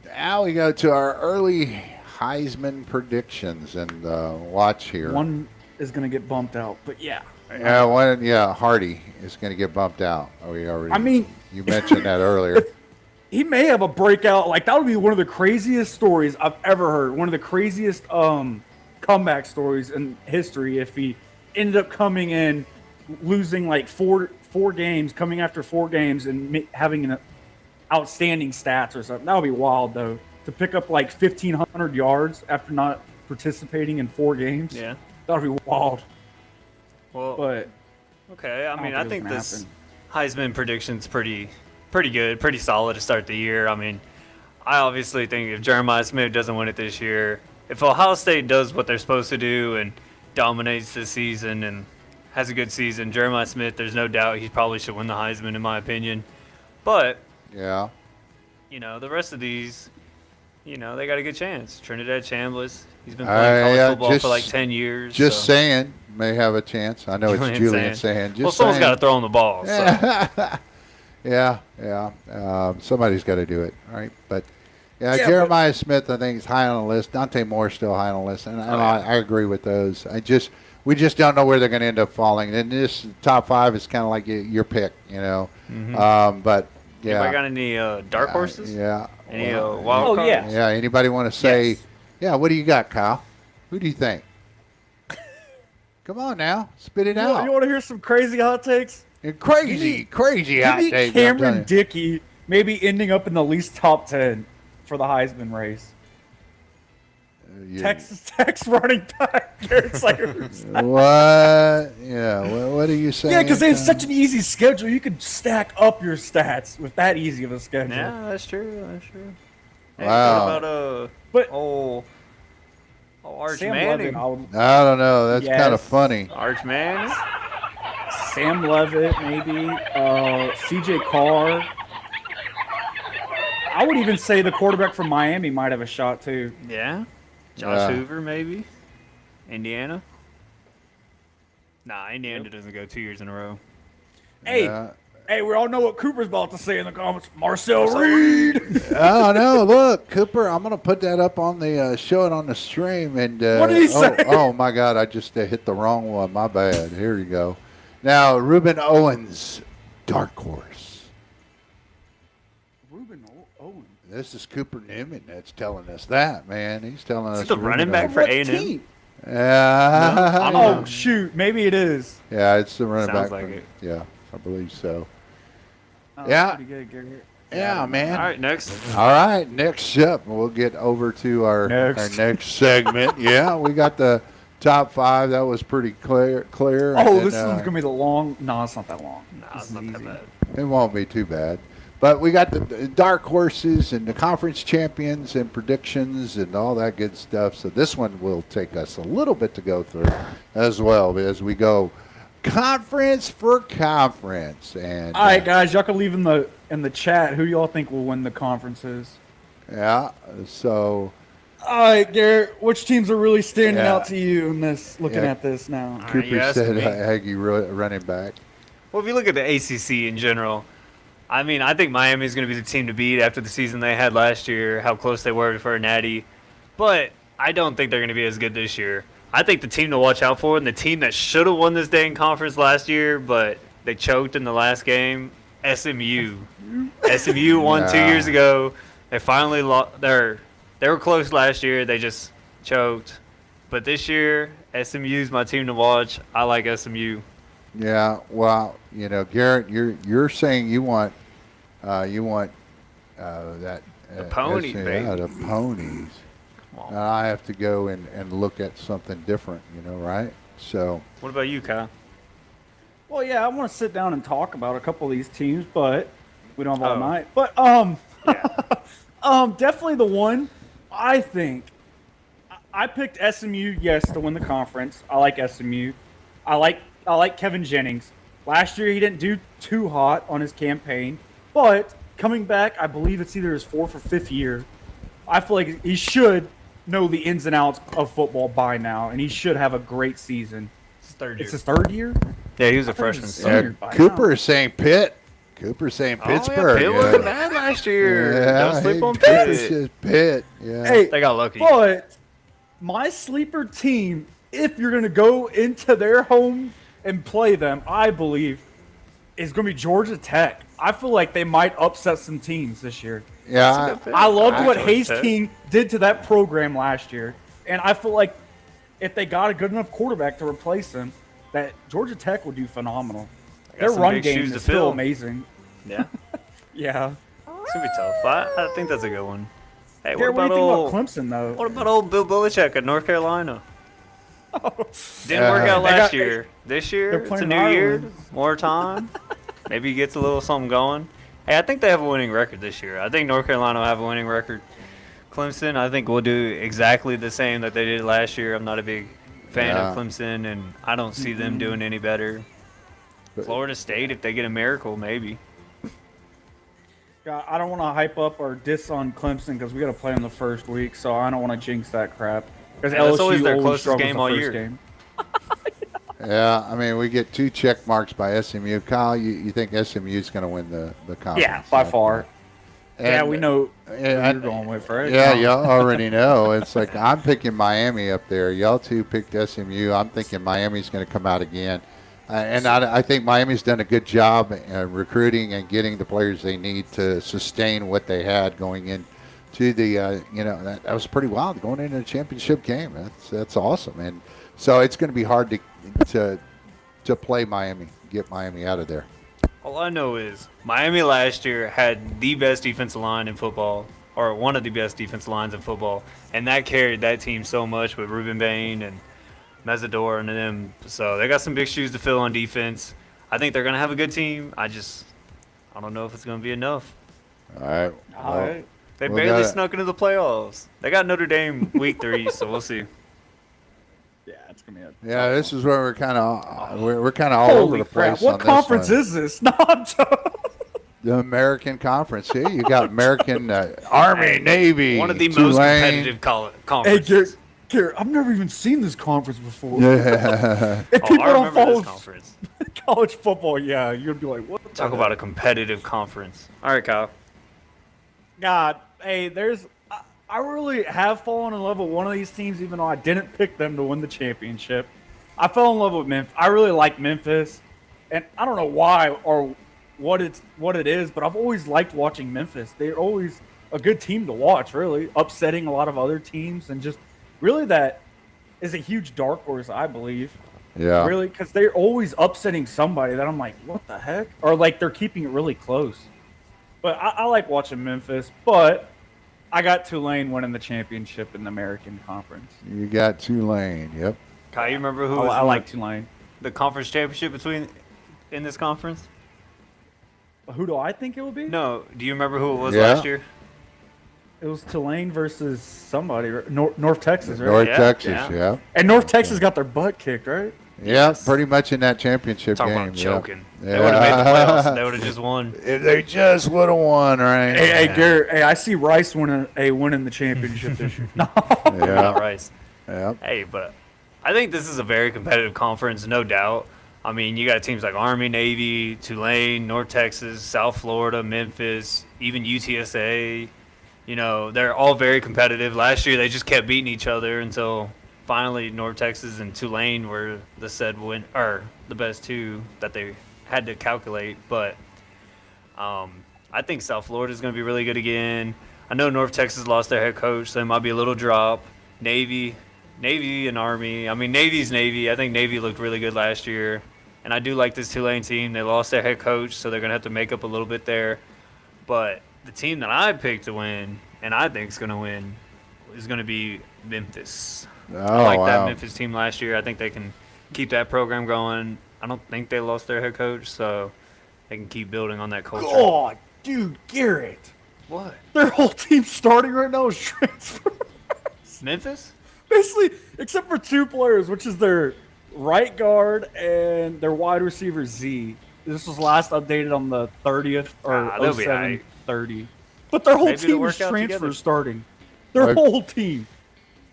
Now we go to our early Heisman predictions and watch here. One is going to get bumped out, but Hardy is going to get bumped out. You mentioned that earlier. He may have a breakout. Like that would be one of the craziest stories I've ever heard. One of the craziest comeback stories in history if he ended up coming in, losing like four games, coming after 4 games, and having an outstanding stats or something. That would be wild, though, to pick up like 1,500 yards after not participating in 4 games. Yeah, that would be wild. Well, but okay. I think this Heisman prediction's pretty good, pretty solid to start the year. I mean, I obviously think if Jeremiah Smith doesn't win it this year, if Ohio State does what they're supposed to do and dominates this season and has a good season, Jeremiah Smith, there's no doubt he probably should win the Heisman in my opinion. But the rest of these, they got a good chance. Trinidad Chambliss, he's been playing college football for like 10 years. Just saying, may have a chance. I know it's Julian saying. Someone's got to throw him the ball. So. Somebody's got to do it, all right? But Jeremiah Smith, I think, is high on the list. Dante Moore's still high on the list, and I agree with those. We just don't know where they're going to end up falling. And this top 5 is kind of like your pick, Mm-hmm. But anybody got any dark horses? Any wild cards? Yeah. Anybody want to say? Yes. Yeah. What do you got, Kyle? Who do you think? Come on now, spit it out. You want to hear some crazy hot takes? Crazy hot takes. Cameron Dickey maybe ending up in the least top 10 for the Heisman race. Texas Tech's running back, Garrett Slayers. What? Yeah. What are you saying? Yeah, because they have such an easy schedule. You could stack up your stats with that easy of a schedule. Yeah, that's true. Hey, Wow. what about Arch Sam Manning? Levitt, I don't know. That's kind of funny. Arch Manning? Sam Levitt, maybe. C.J. Carr. I would even say the quarterback from Miami might have a shot, too. Yeah. Josh Hoover, maybe. Indiana. Nah, Indiana doesn't go 2 years in a row. Hey, we all know what Cooper's about to say in the comments. Marcel Reed. Oh no! Look, Cooper. I'm gonna put that up on the show it on the stream. And what did he say? Oh my God! I just hit the wrong one. My bad. Here you go. Now, Reuben Owens, dark horse. Reuben Owens. This is Cooper Newman that's telling us that, man. He's telling us. The running back for A&M. Yeah. Oh shoot! Maybe it is. Yeah, it's the running back. Sounds like it. Yeah, I believe so. Oh, yeah. Pretty good, Garrett. Yeah, man. All right, next. All right, next up, we'll get over to our next segment. Yeah, we got the top 5. That was pretty clear. Oh, this one's gonna be the long. No, it's not that long. No, it's not that bad. It won't be too bad. But we got the dark horses and the conference champions and predictions and all that good stuff. So this one will take us a little bit to go through as well as we go conference for conference. And all right, guys, y'all can leave in the chat who y'all think will win the conferences. Yeah. So. All right, Garrett, which teams are really standing out to you in this? Looking at this now, Cooper said Aggie running back. Well, if you look at the ACC in general, I mean, I think Miami is going to be the team to beat after the season they had last year, how close they were for a natty. But I don't think they're going to be as good this year. I think the team to watch out for, and the team that should have won this dang conference last year, but they choked in the last game, SMU. SMU won 2 years ago. They finally lost. They were close last year. They just choked. But this year, SMU's my team to watch. I like SMU. Yeah, well, Garrett, you're saying you want that the pony, baby. Yeah, the ponies. I have to go and look at something different, right? So. What about you, Kyle? Well, yeah, I want to sit down and talk about a couple of these teams, but we don't have all night. But definitely the one I think I picked SMU, yes, to win the conference. I like SMU. I like Kevin Jennings. Last year he didn't do too hot on his campaign, but coming back, I believe it's either his 4th or 5th year. I feel like he should know the ins and outs of football by now, and he should have a great season. It's his 3rd year? Yeah, he was a freshman. Cooper is saying Pitt. Cooper's saying Pittsburgh. Pitt wasn't bad last year. Yeah, Don't sleep on Pitt. Pitt. Yeah. Hey, they got lucky. But my sleeper team, if you're going to go into their home and play them, I believe, is going to be Georgia Tech. I feel like they might upset some teams this year. Yeah. I loved what Hayes King did to that program last year. And I feel like if they got a good enough quarterback to replace him, that Georgia Tech would do phenomenal. Their run game is still amazing. Yeah. Yeah. It's going to be tough. I think that's a good one. Hey, what do you think about Clemson, though? What about old Bill Belichick at North Carolina? Didn't work out last year. This year, it's a new year, more time. Maybe he gets a little something going. Hey, I think they have a winning record this year. I think North Carolina will have a winning record. Clemson, I think, will do exactly the same that they did last year. I'm not a big fan of Clemson, and I don't see them doing any better. Florida State, if they get a miracle, maybe. God, I don't want to hype up or diss on Clemson because we got to play them the first week, so I don't want to jinx that crap. Because that's always their closest game all year. Yeah, I mean, we get 2 check marks by SMU. Kyle, you think SMU is going to win the conference? Yeah, by far. And, we know who you're going with, right? Yeah, y'all already know. It's like I'm picking Miami up there. Y'all 2 picked SMU. I'm thinking Miami's going to come out again. And I think Miami's done a good job recruiting and getting the players they need to sustain what they had going into the, that was pretty wild going into the championship game. That's awesome. And so it's going to be hard to play Miami, get Miami out of there. All I know is Miami last year had the best defensive line in football, or one of the best defensive lines in football, and that carried that team so much with Ruben Bain and Mesidor and them. So they got some big shoes to fill on defense. I think they're going to have a good team. I don't know if it's going to be enough. All right. Well, they barely snuck into the playoffs. They got Notre Dame week 3, so we'll see. Yeah, it's gonna be this is where we're kind of all over the place. What conference is this? No, the American Conference. See, you got American Army, Navy, one of the Tulane. most competitive conferences. Hey, Garrett, I've never even seen this conference before. Yeah. If people don't follow this conference. college football, yeah, you'd be like, what? Talk about a competitive conference. All right, Kyle. God, hey, I really have fallen in love with one of these teams, even though I didn't pick them to win the championship. I fell in love with Memphis. I really like Memphis, and I don't know why or what it is, but I've always liked watching Memphis. They're always a good team to watch, really, upsetting a lot of other teams, and just really that is a huge dark horse, I believe. Yeah. Really, because they're always upsetting somebody that I'm like, what the heck? Or like they're keeping it really close. But I like watching Memphis, but I got Tulane winning the championship in the American Conference. You got Tulane, yep. Kyle, you remember who was I like Tulane. The conference championship in this conference? Who do I think it will be? No. Do you remember who it was last year? It was Tulane versus somebody, North Texas, right? North Texas, yeah. And North Texas got their butt kicked, right? Yeah, pretty much in that championship Talk game. about choking. Yeah. They would have made the playoffs. They would have just won. If they just would have won, right? Hey, Garrett, I see Rice winning the championship this year. No. Yeah. Rice. Yeah. Hey, but I think this is a very competitive conference, no doubt. I mean, you got teams like Army, Navy, Tulane, North Texas, South Florida, Memphis, even UTSA. You know, they're all very competitive. Last year, they just kept beating each other until finally North Texas and Tulane were the best 2 that they had to calculate. But I think South Florida is going to be really good again. I know North Texas lost their head coach, so there might be a little drop. Navy and Army. I mean, Navy's Navy. I think Navy looked really good last year. And I do like this Tulane team. They lost their head coach, so they're going to have to make up a little bit there. But the team that I picked to win, and I think is going to win, is going to be Memphis. Oh, I like wow. that Memphis team last year. I think they can keep that program going. I don't think they lost their head coach, so they can keep building on that culture. God, dude, Garrett. What? Their whole team starting right now is transfer. Memphis? Basically, except for 2 players, which is their right guard and their wide receiver Z. This was last updated on the 30th or they'll be 07/30. But their whole Maybe they'll team work is out transfer together. starting. Their Right. whole team.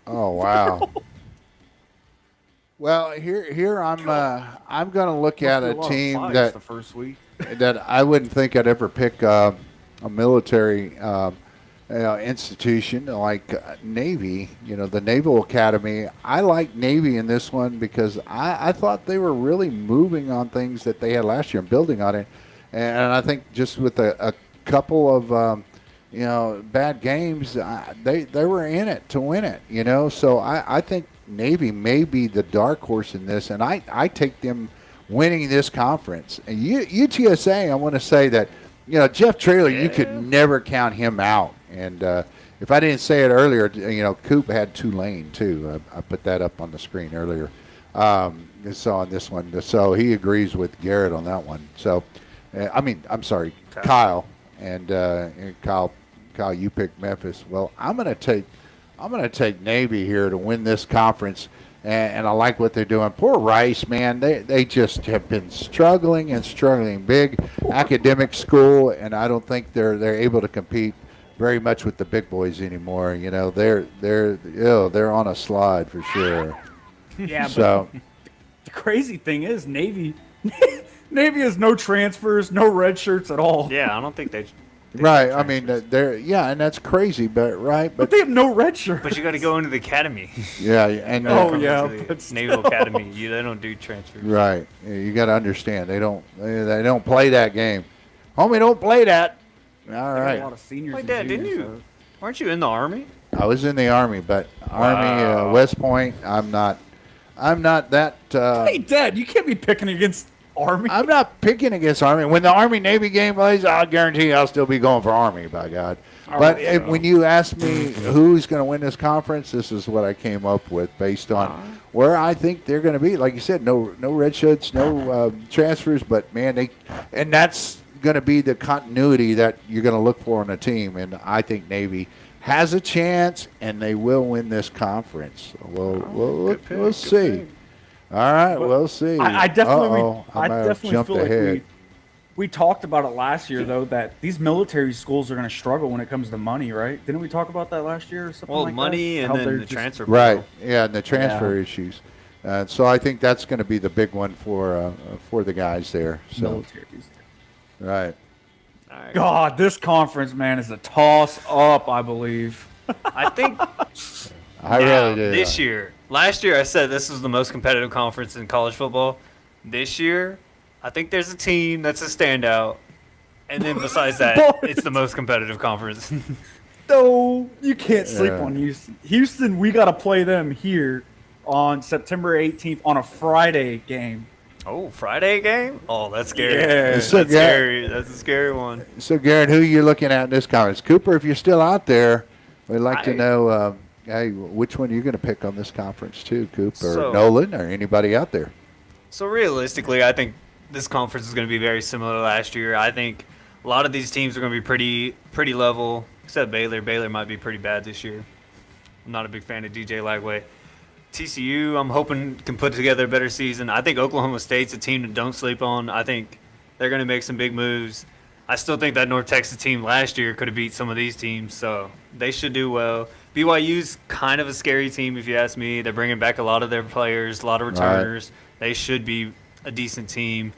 Oh wow. Well, here I'm going to look at a Must be lot of team fights that the first week. that I wouldn't think I'd ever pick a military institution like Navy. You know, the Naval Academy. I like Navy in this one because I thought they were really moving on things that they had last year and building on it. And I think just with a couple of bad games, they were in it to win it. You know, so I think Navy may be the dark horse in this, and I take them winning this conference. And UTSA, I want to say that, Jeff Traylor, you could never count him out. And if I didn't say it earlier, Coop had Tulane too. I put that up on the screen earlier. So on this one, so he agrees with Garrett on that one. So, I'm sorry, Kyle, and Kyle, you picked Memphis. Well, I'm going to take Navy here to win this conference. And I like what they're doing. Poor Rice, man. They just have been struggling big academic school, and I don't think they're able to compete very much with the big boys anymore. They're on a slide for sure. Yeah, So but the crazy thing is Navy has no transfers, no red shirts at all. Yeah, I don't think they right. I mean, and that's crazy, but But they have no red shirts. But you got to go into the academy. yeah, and Oh, yeah, The but Naval Academy. They don't do transfers. right. You got to understand they don't play that game. Homie, don't play that. All they got right. a lot of seniors. Wait, and Dad, didn't juniors, you? Weren't you in the Army? I was in the Army, but Army, Wow. West Point, I'm not that. Hey, Dad, you can't be picking against Army. I'm not picking against Army. When the Army-Navy game plays, I guarantee I'll still be going for Army, by God. But when you ask me who's going to win this conference, this is what I came up with based on where I think they're going to be. Like you said, no red shirts, no transfers, but, man, and that's going to be the continuity that you're going to look for in a team. And I think Navy has a chance, and they will win this conference. We'll see. All right, we'll see. I definitely jumped feel ahead. like we talked about it last year, though, that these military schools are going to struggle when it comes to money, right? Didn't we talk about that last year or something like money that? and How then they're the just- transfer. Right. portal. Yeah, and the transfer issues. So I think that's going to be the big one for the guys there. So Militaries. right. All right. God, this conference, man, is a toss up, I believe. I think I now, really do. this year. Last year, I said this was the most competitive conference in college football. This year, I think there's a team that's a standout. And then besides that, it's the most competitive conference. No, you can't sleep Yeah. on Houston. Houston, we got to play them here on September 18th on a Friday game. Oh, Friday game? Oh, that's scary. Yeah. That's So, scary. That's a scary one. So Garrett, who are you looking at in this conference? Cooper, if you're still out there, we'd like to know hey, which one you're going to pick on this conference too, Coop, or So- Nolan, or anybody out there. So realistically, I think this conference is going to be very similar to last year. I think a lot of these teams are going to be pretty level, except Baylor. Baylor might be pretty bad this year. I'm not a big fan of DJ Lagway. TCU, I'm hoping can put together a better season. I think Oklahoma State's a team that don't sleep on. I think they're going to make some big moves. I still think that North Texas team last year could have beat some of these teams, so they should do well. BYU's kind of a scary team, if you ask me. They're bringing back a lot of their players, a lot of returners. They should be a decent team.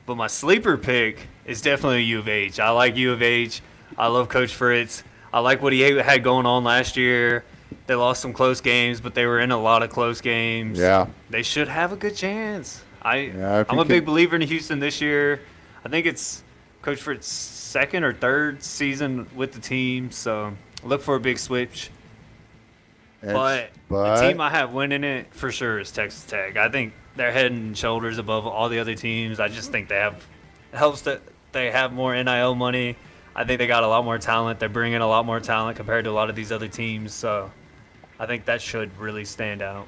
But my sleeper pick is definitely U of H. I like U of H. I love Coach Fritz. I like what he had going on last year. They lost some close games, but they were in a lot of close games. Yeah. They should have a good chance. if I'm you a big can- believer in Houston this year. I think it's Coach Fritz's second or third season with the team, so look for a big switch. But the team I have winning it for sure is Texas Tech. I think they're head and shoulders above all the other teams. I just think it helps that they have more NIL money. I think they got a lot more talent. They're bringing a lot more talent compared to a lot of these other teams. So I think that should really stand out.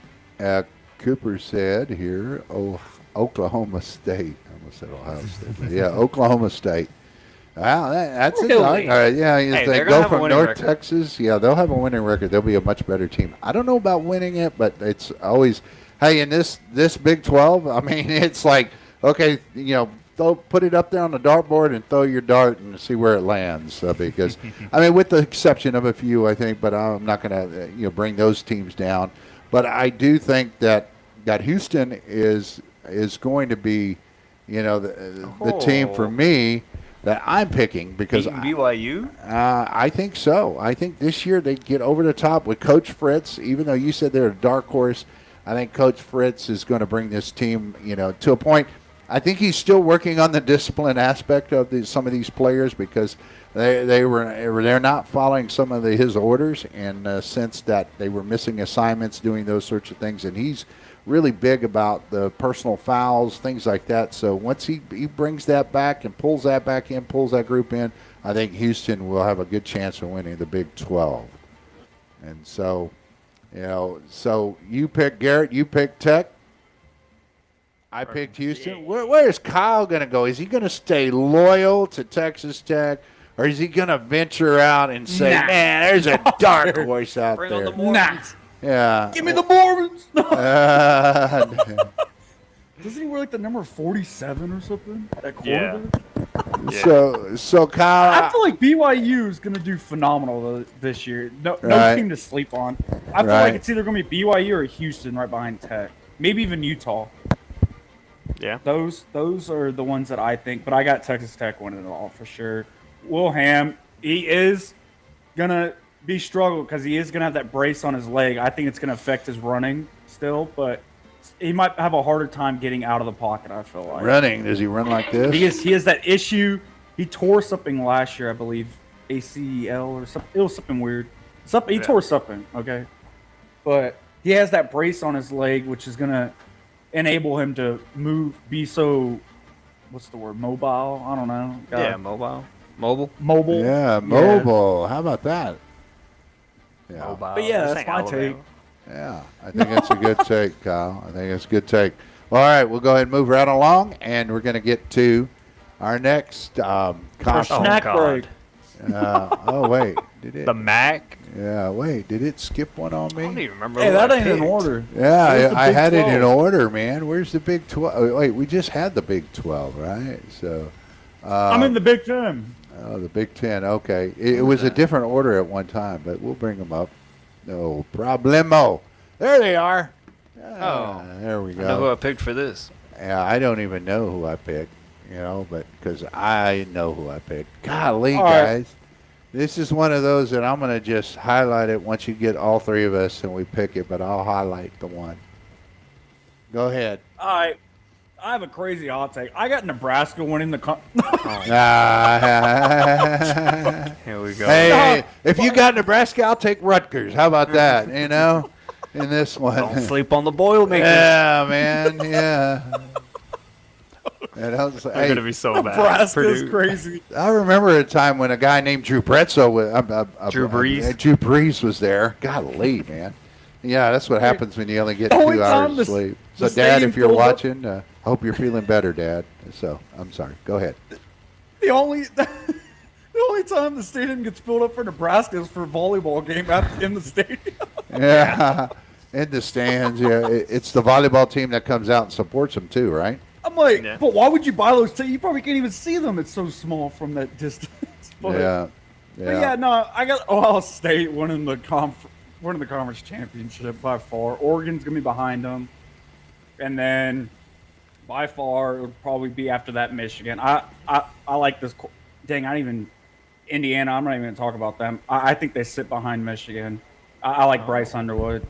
Cooper said here, Oklahoma State. I almost said Ohio State. But yeah, Oklahoma State. Wow, that's a dark. Yeah, hey, they go from North Texas. Yeah, they'll have a winning record. They'll be a much better team. I don't know about winning it, but it's always, hey, in this Big 12, I mean, it's like, okay, put it up there on the dartboard and throw your dart and see where it lands. Because, I mean, with the exception of a few, I think, but I'm not going to bring those teams down. But I do think that Houston is going to be, the team for me that I'm picking because BYU. I think so. I think this year they get over the top with Coach Fritz. Even though you said they're a dark horse, I think Coach Fritz is going to bring this team, to a point. I think he's still working on the discipline aspect of some of these players because they're not following some of his orders in the sense that they were missing assignments, doing those sorts of things, and he's really big about the personal fouls, things like that. So once he brings that back and pulls that back in, pulls that group in, I think Houston will have a good chance of winning the Big 12. And so, so you pick Garrett, you pick Tech. I picked Houston. Where's Kyle going to go? Is he going to stay loyal to Texas Tech, or is he going to venture out and say, man, there's a dark horse out there? On the Mormons. Yeah. Give me the Mormons. Doesn't he wear like the number 47 or something at quarterback? Yeah. So Kyle, I feel like BYU is going to do phenomenal this year. No team to sleep on. I feel like it's either going to be BYU or Houston right behind Tech. Maybe even Utah. Yeah. Those are the ones that I think, but I got Texas Tech winning it all for sure. Will Ham, he is going to be struggled because he is going to have that brace on his leg. I think it's going to affect his running still, but he might have a harder time getting out of the pocket, I feel like. Running? Does he run like this? He has that issue. He tore something last year, I believe, ACL or something. It was something weird. He tore something, okay? But he has that brace on his leg, which is going to enable him to be so, what's the word, mobile? I don't know. Mobile. Yeah, mobile. Yeah. How about that? Yeah. Mobile. But yeah, that's my take. Yeah, I think that's a good take, Kyle. I think that's a good take. Well, all right, we'll go ahead and move right along, and we're going to get to our next snack break. Wait. Did it? The MAC? Yeah, wait. Did it skip one on me? I don't even remember. Hey, that ain't in order. Yeah, I had 12? It in order, man. Where's the Big 12? Wait, we just had the Big 12, right? So I'm in the Big 10. Oh, the Big 10. Okay. It was a different order at one time, but we'll bring them up. No problemo. There they are. There we go. I know who I picked for this. Yeah, I don't even know who I picked, but because I know who I picked. Golly, guys. This is one of those that I'm going to just highlight it once you get all three of us and we pick it, but I'll highlight the one. Go ahead. All right. I have a crazy hot take. I got Nebraska winning the Here we go. Hey, if you got Nebraska, I'll take Rutgers. How about that? In this one. Don't sleep on the Boilermakers. Yeah, man. Yeah. And I was like, They're going to be so bad. Nebraska's crazy. I remember a time when a guy named Drew Bledsoe, Drew Brees. Drew Brees was there. Golly, man. Yeah, that's what happens when you only get 2 hours of sleep. So, Dad, if you're watching, I hope you're feeling better, Dad. So, I'm sorry. Go ahead. The only time the stadium gets filled up for Nebraska is for a volleyball game in the stadium. Yeah, in the stands. Yeah, it's the volleyball team that comes out and supports them too, right? I'm like, but why would you buy those tickets? You probably can't even see them. It's so small from that distance. But no, I got Ohio State winning the conference championship by far. Oregon's gonna be behind them, and then by far it would probably be after that Michigan. I like this. Dang, Indiana. I'm not even gonna talk about them. I think they sit behind Michigan. I like Bryce Underwood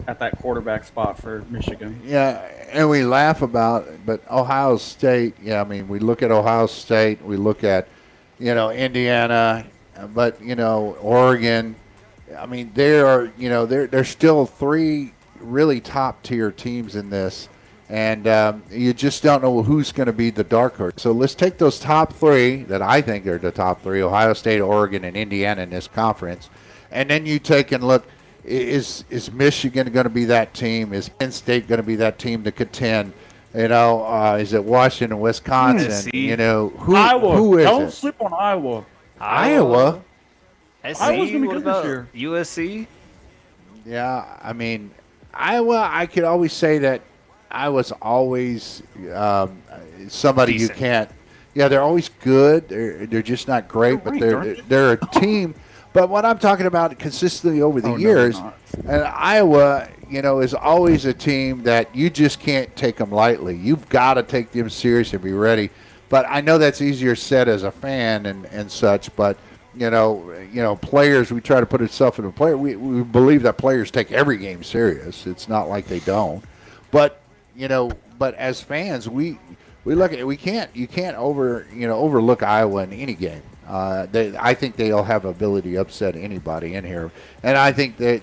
at that quarterback spot for Michigan. Yeah, and we laugh about it, but Ohio State, I mean, we look at Ohio State, we look at, Indiana, but, Oregon. I mean, there's still 3 really top-tier teams in this, and you just don't know who's going to be the dark horse. So let's take those top 3 that I think are the top 3, Ohio State, Oregon, and Indiana in this conference, and then you take and look, is Michigan going to be that team? Is Penn State going to be that team to contend? Is it Washington, Wisconsin? Iowa. Who is Don't it? sleep on Iowa. Iowa? SC? Iowa's going to be What good about this year. USC? Yeah, I mean, Iowa, I could always say that Iowa's always somebody Decent. you can't. Yeah, they're always good. They're just not great, but they're a team. But what I'm talking about consistently over the years, and Iowa, is always a team that you just can't take them lightly. You've got to take them serious and be ready. But I know that's easier said as a fan and such. But players, we try to put ourselves in a player. We believe that players take every game serious. It's not like they don't. But as fans, we look at it. You can't overlook Iowa in any game. I think they'll have ability to upset anybody in here, and I think that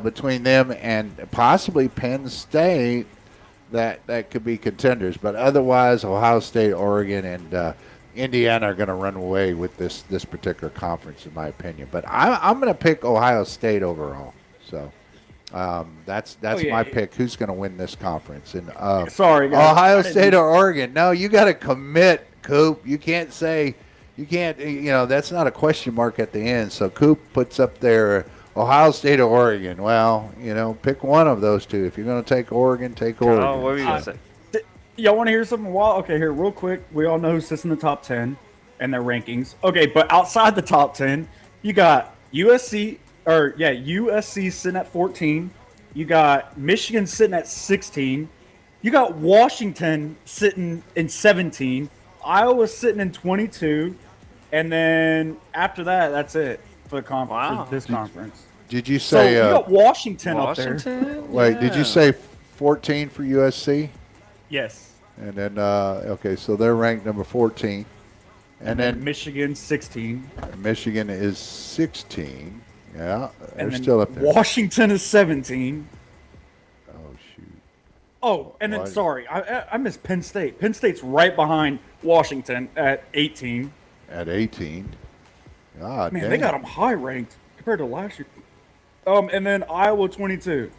between them and possibly Penn State, that could be contenders. But otherwise, Ohio State, Oregon, and Indiana are going to run away with this particular conference, in my opinion. But I'm going to pick Ohio State overall. So that's my pick. Who's going to win this conference? And sorry, guys. Ohio State or Oregon? No, you got to commit, Coop. You can't say. You can't, that's not a question mark at the end. So Coop puts up there Ohio State or Oregon. Well, pick one of those two. If you're going to take Oregon, take Oregon. Oh, what were you going to say? Y'all want to hear something wild? Okay, here, real quick. We all know who sits in the top 10 and their rankings. Okay, but outside the top 10, you got USC sitting at 14. You got Michigan sitting at 16. You got Washington sitting in 17. Iowa sitting in 22. And then after that, that's it for the conference. Wow. For this conference. Did you say? So you got Washington up there. Wait, did you say 14 for USC? Yes. And then okay, so they're ranked number 14, and then Michigan 16. Michigan is 16. Yeah, they're and still up there. Washington is 17. Oh shoot. Oh, and then sorry, I missed Penn State. Penn State's right behind Washington at 18. At 18. God, man, damn. they got them high ranked compared to last year. And then Iowa 22.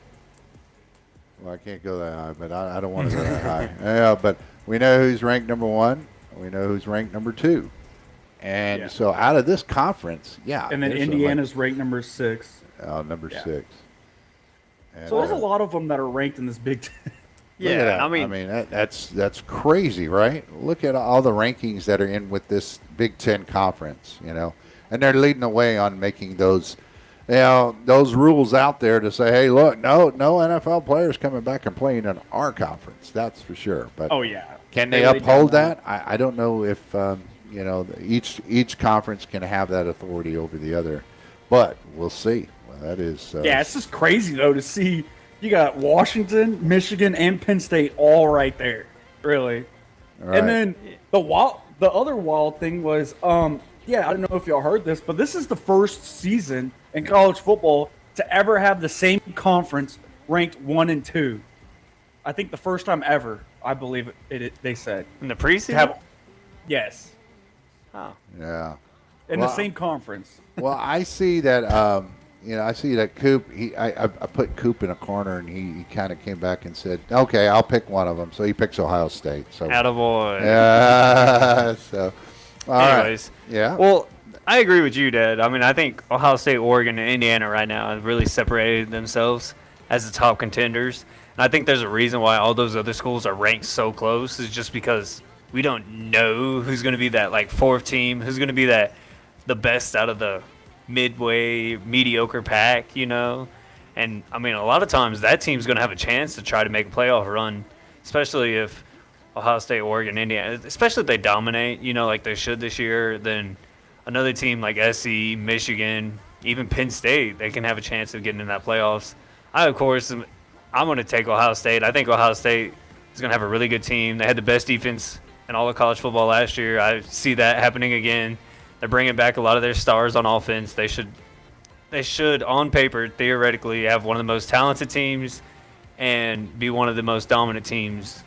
Well, I can't go that high, but I don't want to go that high. Yeah, but we know who's ranked number 1. We know who's ranked number 2. And so out of this conference, And then Indiana's ranked number 6. Oh, number 6. And so there's a lot of them that are ranked in this Big Ten. Yeah, I mean that's crazy, right? Look at all the rankings that are in with this Big Ten conference, and they're leading the way on making those rules out there to say, hey, look, no NFL players coming back and playing in our conference. That's for sure. But can they uphold that? I don't know if each conference can have that authority over the other, but we'll see. Well, that is it's just crazy though to see. You got Washington, Michigan, and Penn State all right there, really. Right. And then the other wild thing was, I don't know if y'all heard this, but this is the first season in college football to ever have the same conference ranked 1 and 2. I think the first time ever, I believe they said. In the preseason? Yes. Oh. Yeah. In the same conference. Well, I see that. I see that Coop. I put Coop in a corner, and he kind of came back and said, "Okay, I'll pick one of them." So he picks Ohio State. So attaboy. Yeah. So, anyways, right. Yeah. Well, I agree with you, Dad. I mean, I think Ohio State, Oregon, and Indiana right now have really separated themselves as the top contenders. And I think there's a reason why all those other schools are ranked so close. Is just because we don't know who's going to be that fourth team, who's going to be the best out of the midway mediocre pack, and I mean a lot of times that team's going to have a chance to try to make a playoff run, especially if Ohio State, Oregon, Indiana, especially if they dominate, like they should this year. Then another team like SC, Michigan, even Penn State, they can have a chance of getting in that playoffs. I'm going to take Ohio State. I think Ohio State is going to have a really good team. They had the best defense in all of college football last year. I see that happening again. They're bringing back a lot of their stars on offense. They should, on paper, theoretically, have one of the most talented teams and be one of the most dominant teams,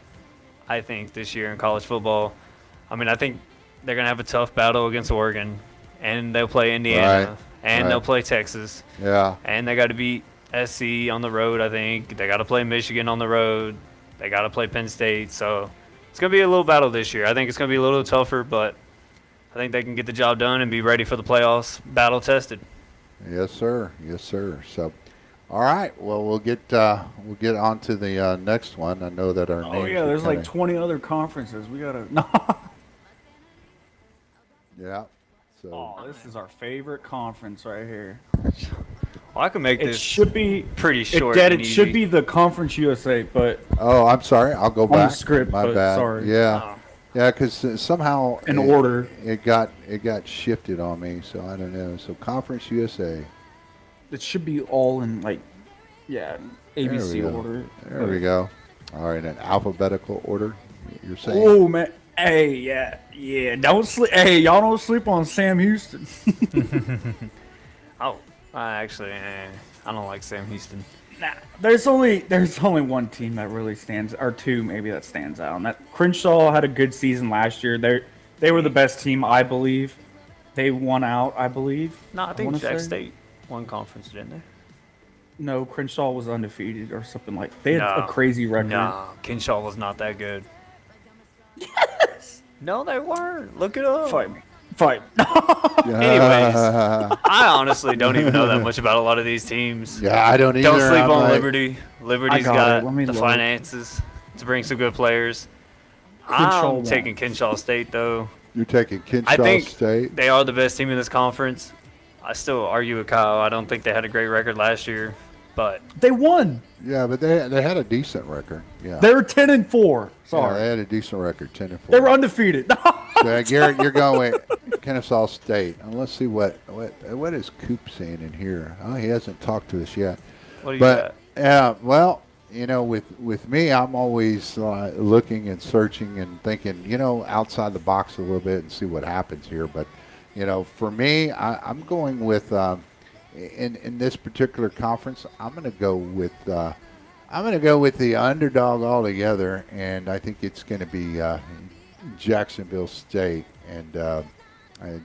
I think, this year in college football. I mean, I think they're going to have a tough battle against Oregon, and they'll play Indiana, and they'll play Texas. Yeah. And they got to beat SC on the road, I think. They got to play Michigan on the road. They got to play Penn State. So it's going to be a little battle this year. I think it's going to be a little tougher, but I think they can get the job done and be ready for the playoffs, battle tested. Yes, sir. Yes, sir. So, all right. Well, we'll get on to the next one. I know that our names yeah, there's kinda, like 20 other conferences. We gotta. Yeah. So. Oh, this is our favorite conference right here. Well, I can make It this should be pretty short. It should be the Conference USA, but Oh, I'm sorry. I'll go back. the script, My but bad. sorry. Yeah. Yeah, because somehow in order. it got shifted on me, so I don't know. So Conference USA. It should be all in ABC There we go. order. There we go. All right, in alphabetical order. You're saying? Oh man, hey, yeah. Don't sleep. Hey, y'all don't sleep on Sam Houston. Oh, I don't like Sam Houston. Nah, there's only one team that really stands, or two maybe that stands out. And that Crenshaw had a good season last year. They were the best team, I believe. They won out, I believe. No, I think wanna Jack say. State won conference, didn't they? No, Crenshaw was undefeated or something like. They had a No. crazy record. No, Kinshaw was not that good. Yes. No, they weren't. Look it up. Fight me. Fight. Anyways, I honestly don't even know that much about a lot of these teams. Yeah, I don't either. Don't sleep I'm on like- Liberty. Liberty's got got it. Let me the look. finances to bring some good players. Crenshaw I'm taking Kinshaw State, though. You're taking I Kinshaw think State. they are the best team in this conference. I still argue with Kyle. I don't think they had a great record last year, but They won. Yeah, but they had a decent record. Yeah. They were 10-4. Yeah, Sorry, they had a decent record, 10-4. they were undefeated. Yeah, Garrett, you're going with Kennesaw State. And let's see what is Coop saying in here. Oh, he hasn't talked to us yet. what do you But got? yeah, well, with me, I'm always looking and searching and thinking, outside the box a little bit and see what happens here. But for me, I'm going with in this particular conference. I'm going to go with the underdog altogether, and I think it's going to be Jacksonville State and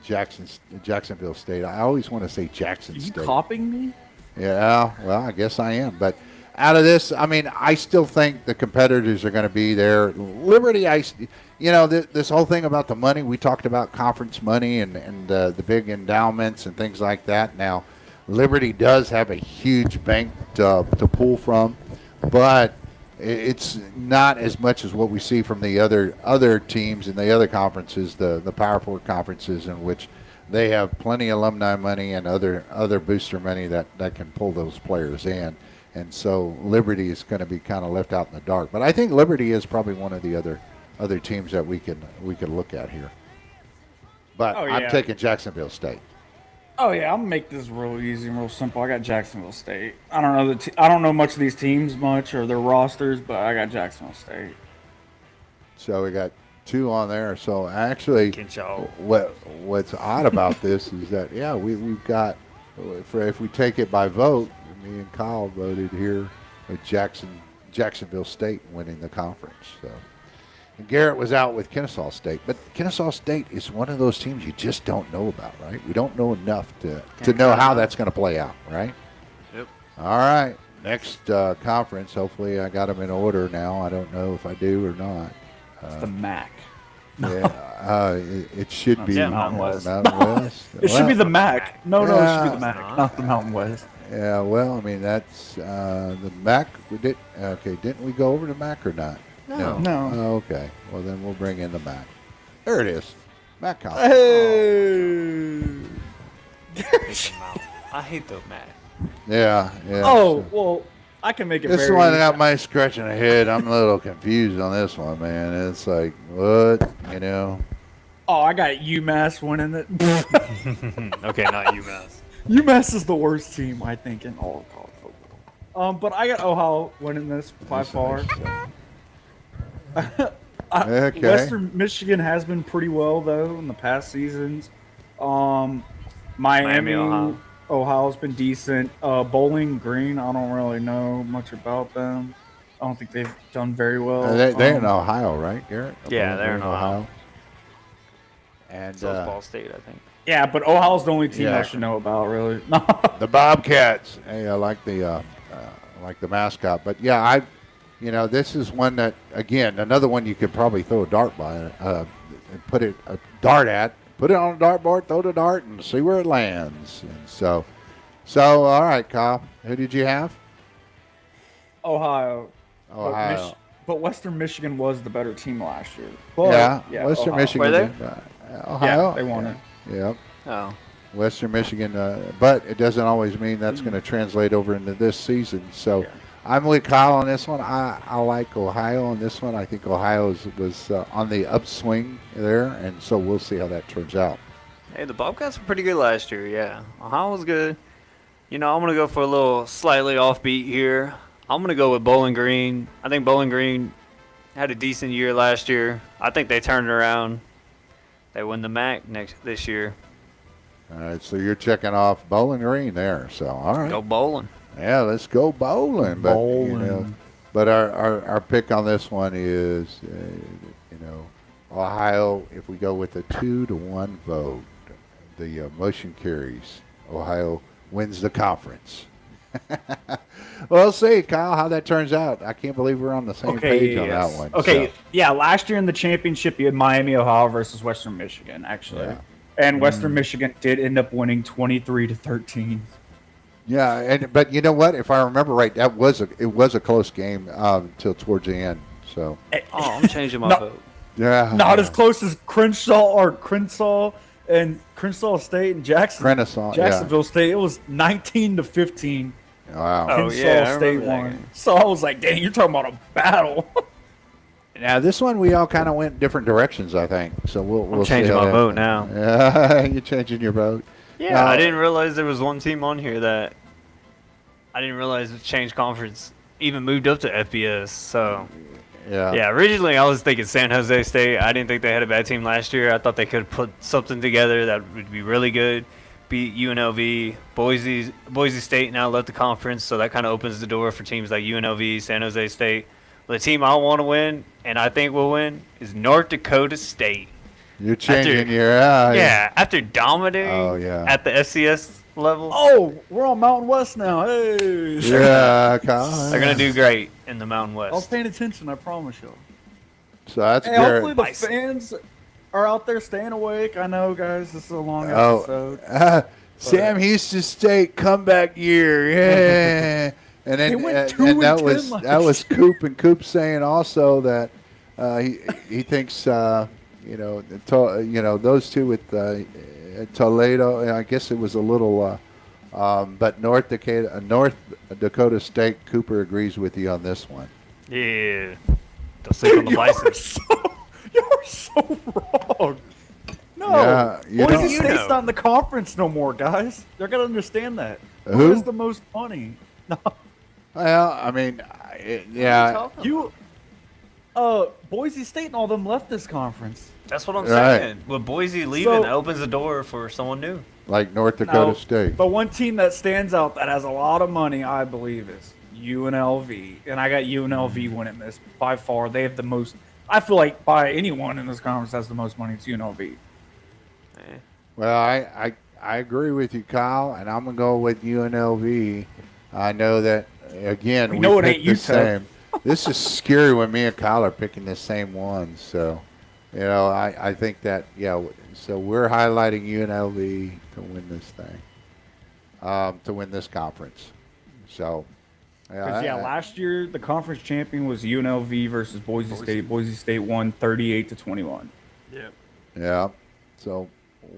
Jacksonville State. I always want to say Jackson You State. copying me? Yeah, well, I guess I am. But out of this, I mean, I still think the competitors are going to be there. Liberty, this whole thing about the money, we talked about conference money and the big endowments and things like that. Now, Liberty does have a huge bank to pull from, but it's not as much as what we see from the other teams in the other conferences, the Power Four conferences, in which they have plenty of alumni money and other booster money that can pull those players in. And so Liberty is going to be kind of left out in the dark. But I think Liberty is probably one of the other teams that we could look at here. But Oh, I'm yeah. taking Jacksonville State. Oh yeah, I'll make this real easy and real simple. I got Jacksonville State. I don't know I don't know much of these teams or their rosters, but I got Jacksonville State. So we got two on there. So actually, Kinshaw. what's odd about this is that we've got, if we take it by vote, me and Kyle voted here with Jacksonville State winning the conference. So. And Garrett was out with Kennesaw State, but Kennesaw State is one of those teams you just don't know about, right? We don't know enough to know how that's going to play out, right? Yep. All right, next conference. Hopefully, I got them in order now. I don't know if I do or not. It's the MAC. Yeah, it should be Yeah, Mountain West. Mountain West. It should be the MAC. No, it should Yeah. be the MAC, not the Mountain West. Yeah, well, I mean that's the MAC. Didn't we go over the MAC or not? No. No. Oh, okay. Well, then we'll bring in the MAC. There it is. MAC College. Hey. I hate the Mac. Yeah. Oh, so- well, I can make it This very one easy. got my scratching the head. I'm a little confused on this one, man. It's like, what? Oh, I got UMass winning it. Okay, not UMass. UMass is the worst team, I think, in all of college football. But I got Ohio winning this by far. Okay. Western Michigan has been pretty well though in the past seasons. Miami, Ohio. Ohio's been decent. Bowling Green, I don't really know much about them. I don't think they've done very well. They're in Ohio, right, Garrett? Yeah, they're in Ohio. And So it's Ball State, I think. Yeah, but Ohio's the only team Yeah. I should know about, really. the Bobcats. Hey, I like the like the mascot. But yeah, this is one that, again, another one you could probably throw a dart by, and put it a dart at, put it on a dartboard, throw the dart, and see where it lands. And so all right, Kyle, who did you have? Ohio. Ohio. But Western Michigan was the better team last year. But, Western Ohio. Michigan. Were they? Ohio. Yeah, they won it. Yeah. Oh. Western Michigan, but it doesn't always mean that's going to translate over into this season. So I'm with Kyle on this one. I like Ohio on this one. I think Ohio was on the upswing there, and so we'll see how that turns out. Hey, the Bobcats were pretty good last year, yeah. Ohio was good. I'm going to go for a little slightly offbeat here. I'm going to go with Bowling Green. I think Bowling Green had a decent year last year. I think they turned it around. They win the MAC this year. All right, so you're checking off Bowling Green there. So, all right. Go bowling. Yeah, let's go bowling. But, but our pick on this one is, Ohio, if we go with a 2-1 vote, the motion carries. Ohio wins the conference. We'll see, Kyle, how that turns out. I can't believe we're on the same page on that one. Okay, yeah, last year in the championship, you had Miami, Ohio versus Western Michigan, actually. Yeah. And Western Michigan did end up winning 23-13. Yeah, but you know what? If I remember right, it was a close game till towards the end. So. I'm changing my vote. Yeah. Not as close as Crenshaw and Crenshaw State and Jacksonville State. It was Wow.19-15. Crenshaw State won. So I was like, dang, you're talking about a battle. Now, this one we all kind of went different directions, I think. So we'll change my vote now. Yeah, you're changing your vote. Yeah, I didn't realize there was one team on here that I didn't realize the Change Conference even moved up to FBS. So, yeah, originally I was thinking San Jose State. I didn't think they had a bad team last year. I thought they could put something together that would be really good. Beat UNLV. Boise State now left the conference, so that kind of opens the door for teams like UNLV, San Jose State. The team I want to win, and I think will win, is North Dakota State. You're changing your after dominating at the FCS level. Oh, we're on Mountain West now. Hey. Yeah, Kyle. They're going to do great in the Mountain West. I was paying attention, I promise you. So that's good. Hopefully the fans are out there staying awake. I know, guys, this is a long episode. Sam Houston State comeback year. Yeah. And then that was Coop, and Coop saying also that he thinks those two with Toledo. I guess it was a little, but North Dakota State. Cooper agrees with you on this one. Yeah, they'll sleep on the Bison. You're so wrong. No, Boise State's not in the conference no more, guys. They're gonna understand that. Who has the most money? No. Well, I mean, Boise State and all them left this conference. That's what I'm saying. With Boise leaving, that opens the door for someone new. Like North Dakota State. But one team that stands out that has a lot of money, I believe, is UNLV. And I got UNLV winning this by far. They have the most, I feel like by anyone in this conference has the most money, it's UNLV. Well, I agree with you, Kyle, and I'm going to go with UNLV. I know that, again, we know it picked ain't the same. This is scary when me and Kyle are picking the same one. So, I think that, so we're highlighting UNLV to win this thing, to win this conference. So, last year the conference champion was UNLV versus Boise State. Boise State won 38-21. Yep. Yeah. So,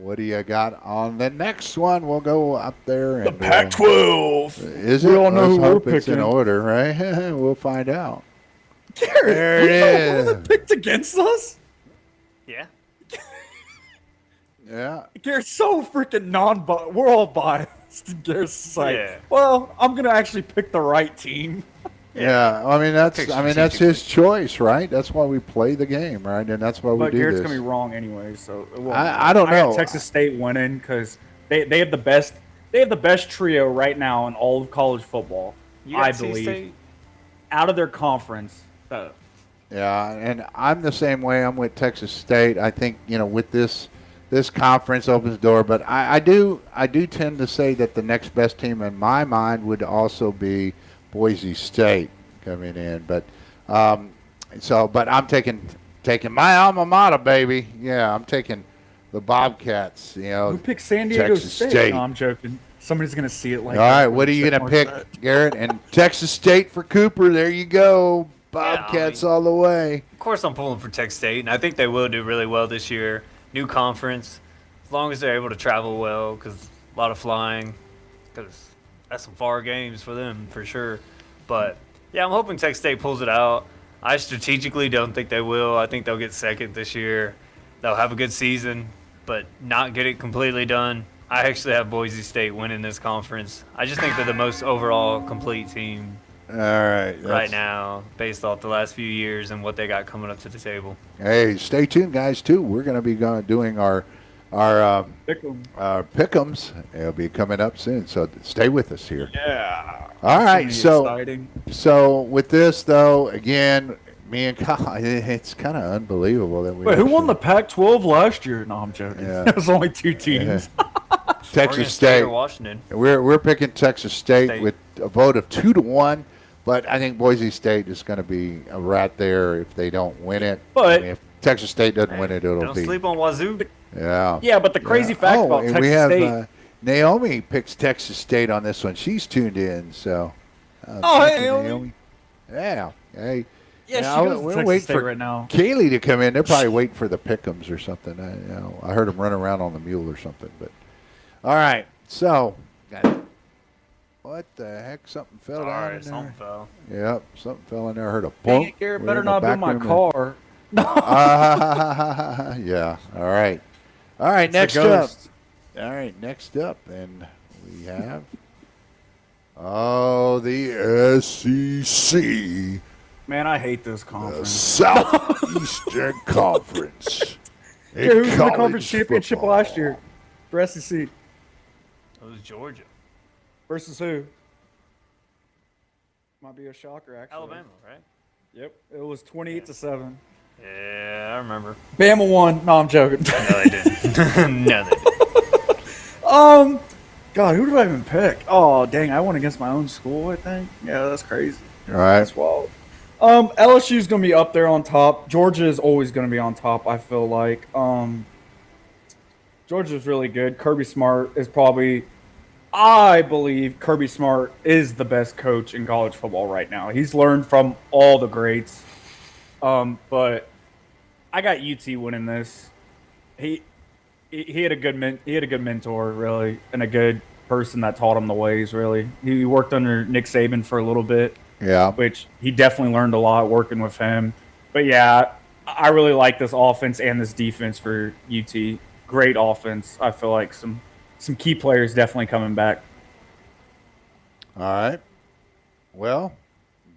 what do you got on the next one? We'll go up there. The Pac-12. Is it? We all know who we're it's picking. In order, right? We'll find out. Garrett, there it is. Was it picked against us? Yeah. Yeah. Garrett's so freaking non-biased. We're all biased. Garrett's like, well, I'm gonna actually pick the right team. Yeah, I mean that's his choice, right? That's why we play the game, right? And that's why we do Garrett's this. gonna be wrong anyway, so I don't know. I got Texas State winning because they have the best. They have the best trio right now in all of college football. I believe State? Out of their conference. Yeah, and I'm the same way. I'm with Texas State. I think with this conference opens the door, but I do tend to say that the next best team in my mind would also be Boise State coming in. But but I'm taking my alma mater, baby. Yeah, I'm taking the Bobcats. Who picked San Diego State? No, I'm joking. Somebody's gonna see it like. All right, what are you gonna pick, Garrett? And Texas State for Cooper. There you go. Bobcats all the way. Of course, I'm pulling for Texas State, and I think they will do really well this year. New conference, as long as they're able to travel well, because a lot of flying, because that's some far games for them for sure. But yeah, I'm hoping Texas State pulls it out. I strategically don't think they will. I think they'll get second this year. They'll have a good season, but not get it completely done. I actually have Boise State winning this conference. I just think they're the most overall complete team. All right. Right now, based off the last few years and what they got coming up to the table. Hey, stay tuned, guys. Too, we're going to be doing our pick'ems. It'll be coming up soon, so stay with us here. Yeah. All right. So, exciting. So with this though, again, me and Kyle, it's kind of unbelievable that we. Wait, who won the Pac-12 last year? No, I'm joking. Yeah. It was only 2 teams. Texas State. Or Washington. We're picking Texas State with a vote of 2-1. But I think Boise State is going to be right there if they don't win it. But if Texas State doesn't win it, it'll don't be. Sleep on Wazoo. Yeah. Yeah, but the crazy fact about and Texas we have, State. Naomi picks Texas State on this one. She's tuned in, so. Hey, Naomi. Yeah. Hey. Yeah, now, she goes to Texas State right now. Kaylee to come in. They're probably waiting for the pick'ems or something. I heard them run around on the mule or something. But all right, so. What the heck? Something fell down in there. Something fell. Yep, something fell in there. I heard a Dang bump. it, Garrett, better not be in my car. Yeah. All right. All right. Next up. All right. Next up, then we have the SEC. Man, I hate this conference. Southeastern Conference. Yeah, who was in the conference championship last year for SEC? It was Georgia. Versus who? Might be a shocker, actually. Alabama, right? Yep. It was 28-7. Yeah, I remember. Bama won. No, I'm joking. No, they didn't. No, they didn't. God, who did I even pick? Oh, dang, I went against my own school, I think. Yeah, that's crazy. All right. That's wild. LSU's going to be up there on top. Georgia is always going to be on top, I feel like. Georgia's really good. Kirby Smart is probably... I believe Kirby Smart is the best coach in college football right now. He's learned from all the greats. But I got UT winning this. He had a good mentor, really, and a good person that taught him the ways, really. He worked under Nick Saban for a little bit. Yeah. Which he definitely learned a lot working with him. But yeah, I really like this offense and this defense for UT. Great offense. I feel like some key players definitely coming back. All right. Well,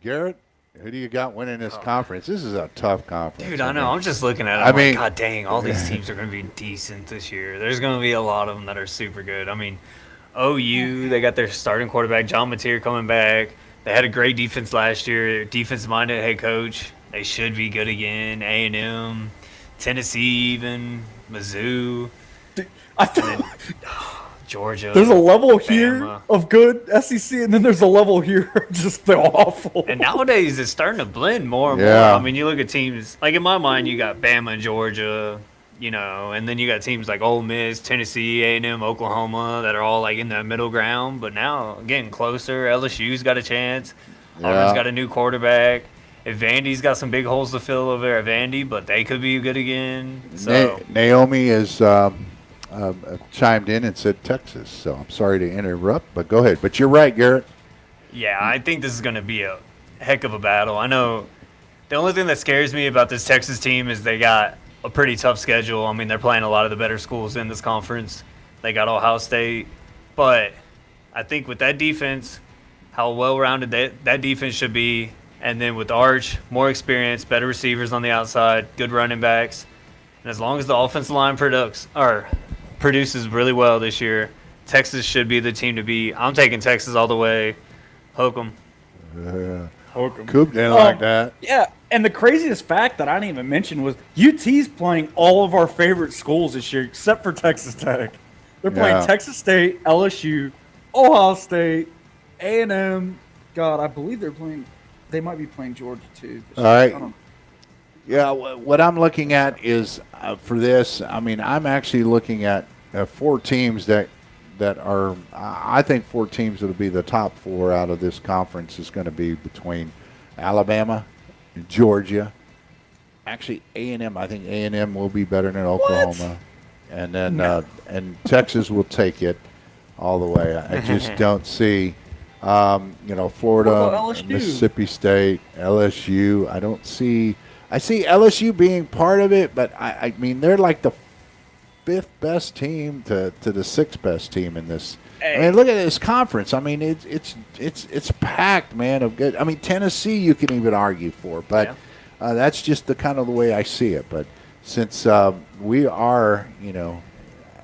Garrett, who do you got winning this conference? This is a tough conference. Dude, I know. I'm just looking at it. I'm like, God dang, all these teams are going to be decent this year. There's going to be a lot of them that are super good. I mean, OU, they got their starting quarterback, John Mateer, coming back. They had a great defense last year. Defense-minded head coach. They should be good again. A&M, Tennessee even, Mizzou. I feel Georgia. There's a level Bama. here of good SEC, and then there's a level here of just the awful. And nowadays it's starting to blend more and more. I mean, you look at teams like in my mind, you got Bama and Georgia, and then you got teams like Ole Miss, Tennessee, A&M, Oklahoma that are all like in that middle ground. But now getting closer. LSU's got a chance. Auburn's got a new quarterback. If Vandy's got some big holes to fill over there at Vandy, but they could be good again. So Naomi is. Chimed in and said Texas, so I'm sorry to interrupt, but go ahead. But you're right, Garrett. Yeah, I think this is going to be a heck of a battle. I know the only thing that scares me about this Texas team is they got a pretty tough schedule. I mean, they're playing a lot of the better schools in this conference. They got Ohio State. But I think with that defense, how well-rounded that defense should be, and then with Arch, more experience, better receivers on the outside, good running backs, and as long as the offensive line produces really well this year, Texas should be the team to beat. I'm taking Texas all the way. Hook 'em. Hook 'em. Coop didn't like that. Yeah, and the craziest fact that I didn't even mention was UT's playing all of our favorite schools this year except for Texas Tech. They're playing Texas State, LSU, Ohio State, A&M, God, I believe they're playing. They might be playing Georgia too. All right. Yeah, what I'm looking at is for this. I mean, I'm actually looking at 4 teams that are. I think 4 teams that'll be the top 4 out of this conference is going to be between Alabama, Georgia. Actually, A&M. I think A&M will be better than Oklahoma, and then and Texas will take it all the way. I just don't see. Florida, Mississippi State, LSU. I don't see. I see LSU being part of it, but I mean they're like the 5th best team to the 6th best team in this. Hey. I mean, look at this conference. I mean, it's packed, man. Of good. I mean, Tennessee you can even argue for, but that's just the kind of the way I see it. But since we are,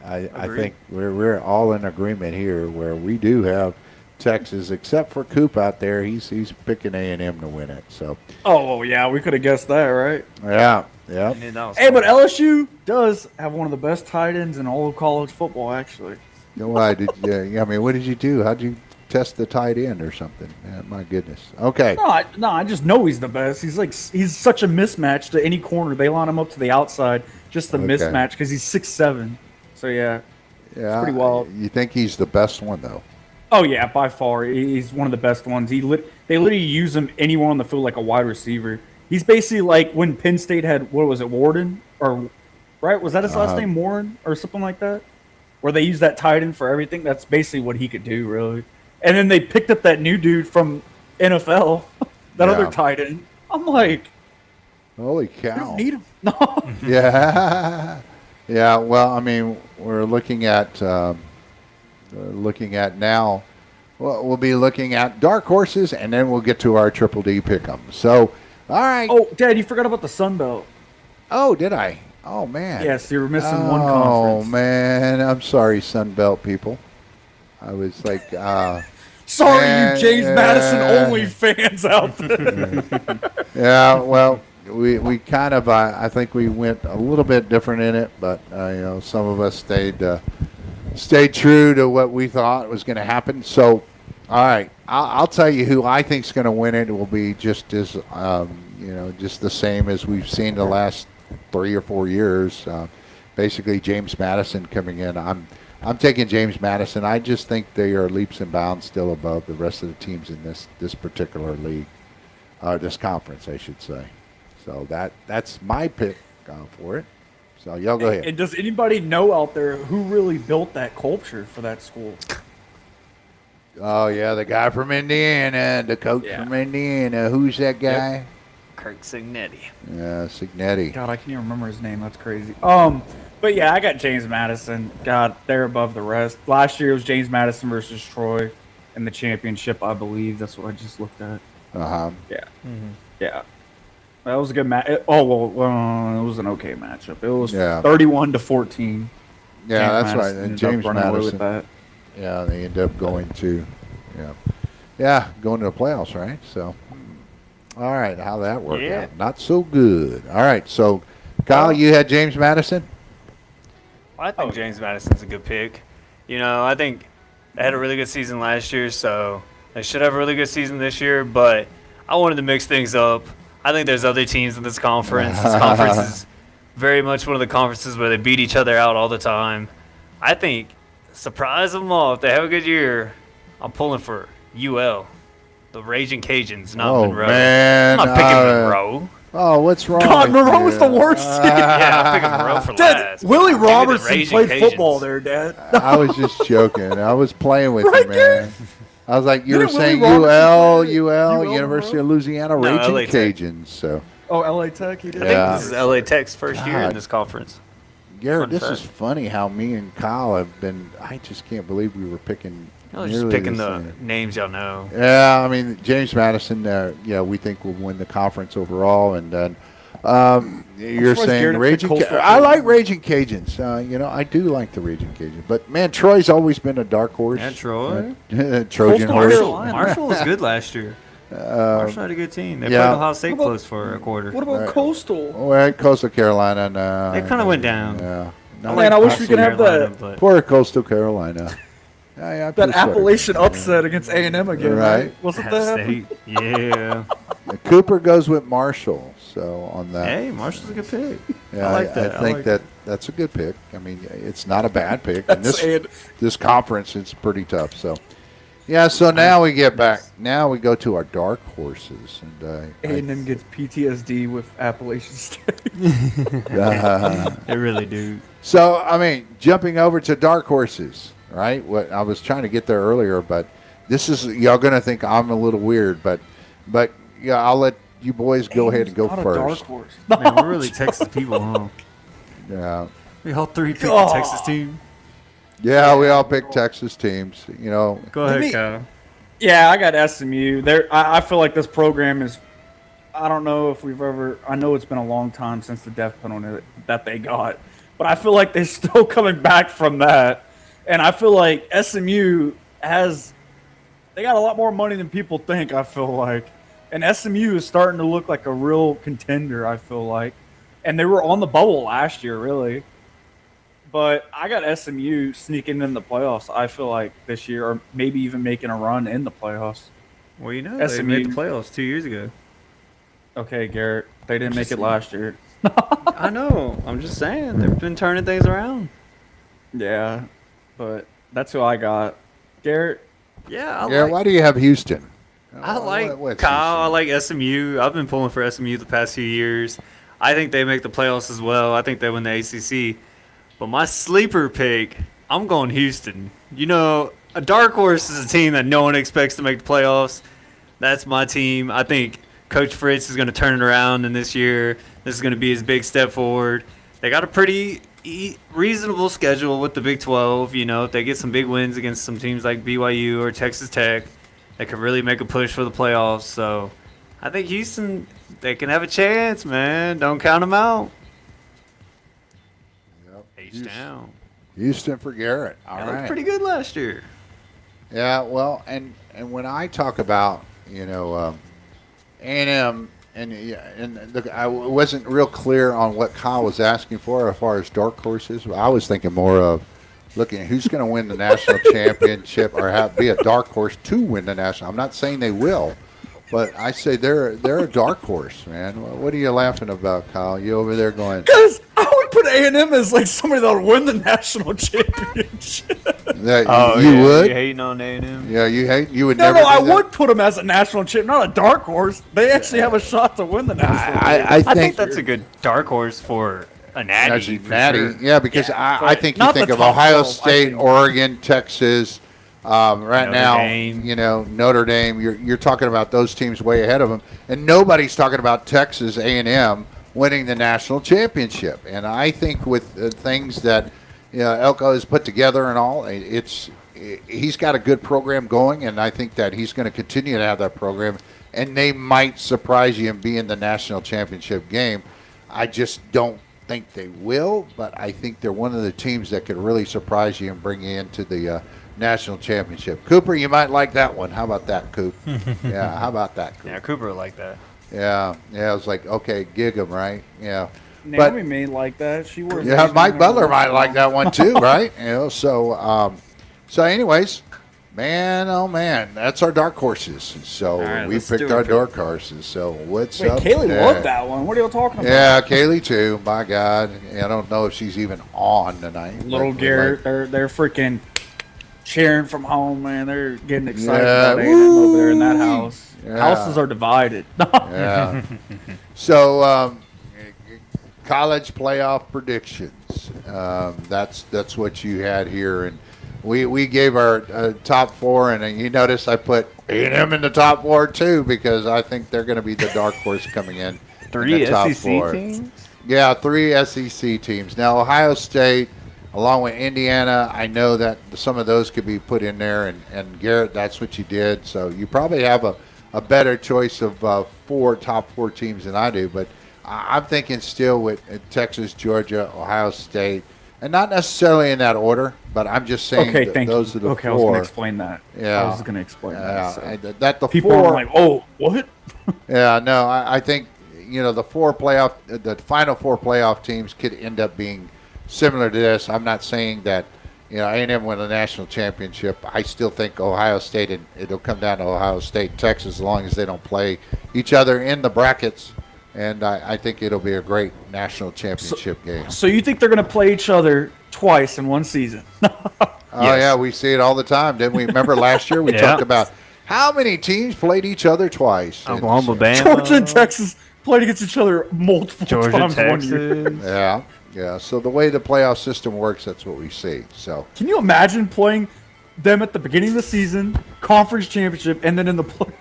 I think we're all in agreement here where we do have Texas, except for Coop out there. He's picking A&M to win it. So. Oh yeah, we could have guessed that, right? Yeah. Hey, but LSU does have one of the best tight ends in all of college football, actually. Why did you? I mean, what did you do? How'd you test the tight end or something? Man, my goodness. Okay. No, I just know he's the best. He's such a mismatch to any corner. They line him up to the outside, just the mismatch because he's 6'7". So yeah, it's pretty wild. You think he's the best one though? Oh yeah, by far, he's one of the best ones. They literally use him anywhere on the field like a wide receiver. He's basically like when Penn State had Warden or right? Was that his last name, Warren or something like that? Where they use that tight end for everything. That's basically what he could do, really. And then they picked up that new dude from NFL, that other tight end. I'm like, holy cow! I don't need him. No. Yeah. Well, I mean, we're looking at now. Well, we'll be looking at dark horses, and then we'll get to our Triple D pick'em. So, all right. Oh, Dad, you forgot about the Sun Belt. Oh, did I? Oh man. Yes, you were missing one conference. Oh man, I'm sorry, Sun Belt people. I was like, sorry, you James Madison only fans out there. Yeah, well, we kind of I think we went a little bit different in it, but some of us stayed true to what we thought was going to happen. So, all right, I'll tell you who I think is going to win it. It will be just as just the same as we've seen the last 3 or 4 years. Basically, James Madison coming in. I'm taking James Madison. I just think they are leaps and bounds still above the rest of the teams in this particular league, this conference, I should say. So that's my pick for it. So y'all go ahead. And does anybody know out there who really built that culture for that school? Oh yeah, the guy from Indiana, the coach from Indiana. Who's that guy? Yep. Kirk Cignetti. Yeah, Cignetti. God, I can't even remember his name. That's crazy. But yeah, I got James Madison. God, they're above the rest. Last year it was James Madison versus Troy in the championship, I believe. That's what I just looked at. Yeah. Mm-hmm. Yeah. That was a good match. It was an okay matchup. It was 31-14. Yeah, that's right. And James Madison. With that. Yeah, they ended up going to, going to the playoffs, right? So, all right, how that worked out? Not so good. All right, so Kyle, you had James Madison. Well, I think James Madison's a good pick. I think they had a really good season last year, so they should have a really good season this year. But I wanted to mix things up. I think there's other teams in this conference. This conference is very much one of the conferences where they beat each other out all the time. I think, surprise them all. If they have a good year, I'm pulling for UL, the Raging Cajuns, not Monroe. Man. I'm not picking Monroe. Oh, what's wrong? God, Monroe's the worst. I'm picking Monroe for last. Willie Robertson played football there, Dad. I was just joking. I was playing with you, man. I was like, you were saying UL, University of Louisiana, Raging Cajuns. So. Oh, LA Tech, he did. I think this is LA Tech's first year in this conference. Garrett, this is funny how me and Kyle have been. I just can't believe we were picking. Just picking the names y'all know. Yeah, I mean James Madison. We think will win the conference overall, and then you're saying Raging. I like Raging Cajuns. I do like the Raging Cajuns, but man, Troy's always been a dark horse. Yeah, Troy. Trojan horse. Marshall was good last year. Marshall had a good team. They played Ohio State close for a quarter. What about Coastal? Well, Coastal Carolina. No, they kind of went down. Yeah. Man, I wish we could have that. Poor Coastal Carolina. Yeah, that Appalachian upset against A&M again, right? Wasn't that? State. Yeah. Cooper goes with Marshall. So on that. Hey, Marshall's a good pick. Yeah, I like that. I think that's a good pick. I mean, it's not a bad pick. And this conference, it's pretty tough. So, yeah. So now we get back. Now we go to our dark horses, and A&M gets PTSD with Appalachian State. They really do. So I mean, jumping over to dark horses, right? What I was trying to get there earlier, but this is y'all gonna think I'm a little weird, but yeah, I'll let you boys go ahead and go not first. A dark horse. Man, we're really Texas people, huh? Yeah. We all three picked the Texas team. Yeah, we all picked Texas teams. You know. Go ahead, Kyle. Yeah, I got SMU. I feel like this program is. I don't know if we've ever. I know it's been a long time since the death penalty that they got, but I feel like they're still coming back from that, and I feel like SMU has. They got a lot more money than people think. I feel like. And SMU is starting to look like a real contender, I feel like. And they were on the bubble last year, really. But I got SMU sneaking in the playoffs, I feel like, this year, or maybe even making a run in the playoffs. Well, you know, they made the playoffs 2 years ago. Okay, Garrett. They didn't make it last year. I know. I'm just saying. They've been turning things around. Yeah, but that's who I got. Garrett? Yeah, why do you have Houston? I like Kyle. I like SMU. I've been pulling for SMU the past few years. I think they make the playoffs as well. I think they win the ACC. But my sleeper pick, I'm going Houston. You know, a dark horse is a team that no one expects to make the playoffs. That's my team. I think Coach Fritz is going to turn it around in this year. This is going to be his big step forward. They got a pretty reasonable schedule with the Big 12. You know, if they get some big wins against some teams like BYU or Texas Tech, they could really make a push for the playoffs. So I think Houston, they can have a chance, man. Don't count them out. Yep. H-Town. Houston for Garrett. All right. Looked pretty good last year. Yeah, well, and when I talk about, you know, A&M, I wasn't real clear on what Kyle was asking for as far as dark horses. I was thinking more of looking at who's going to win the national championship or be a dark horse to win the national. I'm not saying they will, but I say they're a dark horse, man. What are you laughing about, Kyle? You over there going? Because I would put A&M as like somebody that would win the national championship. You would? You hating on A&M? Yeah, you would No, never. I would put them as a national champ, not a dark horse. They actually have a shot to win the national championship. I think that's a good dark horse for a natty. Sure. Yeah, because I think you think of top Ohio 12, State, Oregon, Texas. Notre Dame. You know, Notre Dame. You're talking about those teams way ahead of them, and nobody's talking about Texas A&M winning the national championship. And I think with things that Elko has put together and all, he's got a good program going, and I think that he's going to continue to have that program. And they might surprise you and be in the national championship game. I just don't think they will, but I think they're one of the teams that could really surprise you and bring you into the national championship. Cooper, you might like that one. How about that, Coop? Yeah, how about that, Coop? Yeah, Cooper would like that. Yeah, it was like, okay, gig 'em, right? Yeah. Naomi may like that. She wears. Yeah, Mike Butler might like that one too, right? So anyways, man, oh man, that's our dark horses. So right, we picked our dark horses. So what's up? Kaylee loved that one. What are you talking about? Yeah, Kaylee too. My God, I don't know if she's even on tonight. Little Garrett, they're freaking cheering from home, man. They're getting excited about A&M over there in that house. Yeah. Houses are divided. Yeah. So college playoff predictions. That's what you had here, and we gave our top four, and you notice I put A&M in the top four too because I think they're going to be the dark horse coming in. Three in the top SEC four. teams? Yeah, 3 SEC teams. Now Ohio State, along with Indiana, I know that some of those could be put in there, and Garrett, that's what you did. So you probably have a better choice of top four teams than I do, but I'm thinking still with Texas, Georgia, Ohio State, and not necessarily in that order, but I'm just saying those are the four. I was going to explain that. Yeah. I was going to explain that. So. That the people four, are like, oh, what? Yeah, no, I think the final four playoff teams could end up being similar to this. I'm not saying that A&M win a national championship. I still think Ohio State, and it'll come down to Ohio State and Texas as long as they don't play each other in the brackets. And I think it'll be a great national championship game. So you think they're going to play each other twice in one season? Oh, yeah, we see it all the time. Didn't we? Remember last year we talked about how many teams played each other twice? Oklahoma, Bama. Georgia and Texas played against each other multiple times Texas. 1 year. Yeah. So the way the playoff system works, that's what we see. So Can you imagine playing them at the beginning of the season, conference championship, and then in the playoffs?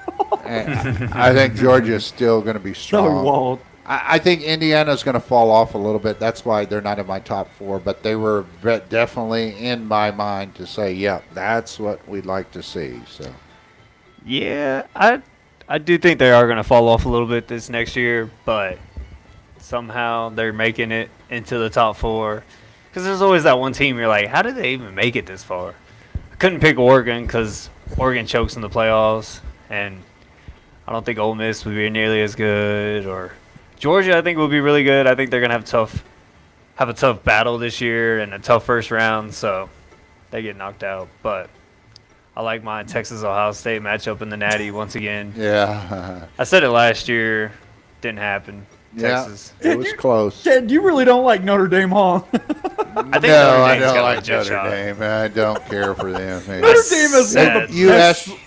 I think Georgia's still going to be strong. Wild. I think Indiana's going to fall off a little bit. That's why they're not in my top 4. But they were definitely in my mind to say, yeah, that's what we'd like to see. So, yeah, I do think they are going to fall off a little bit this next year, but somehow they're making it into the top 4. Because there's always that one team you're like, how did they even make it this far? I couldn't pick Oregon because Oregon chokes in the playoffs, and I don't think Ole Miss would be nearly as good, or Georgia, I think, will be really good. I think they're gonna have a tough battle this year and a tough first round, so they get knocked out. But I like my Texas-Ohio State matchup in the Natty once again. yeah. I said it last year, didn't happen. Yeah, Texas. it was close. Ted, you really don't like Notre Dame, huh? I think No, I Notre Dame's don't got a like legit Notre shot. Dame. I don't care for them. Notre Dame is one of the You best. asked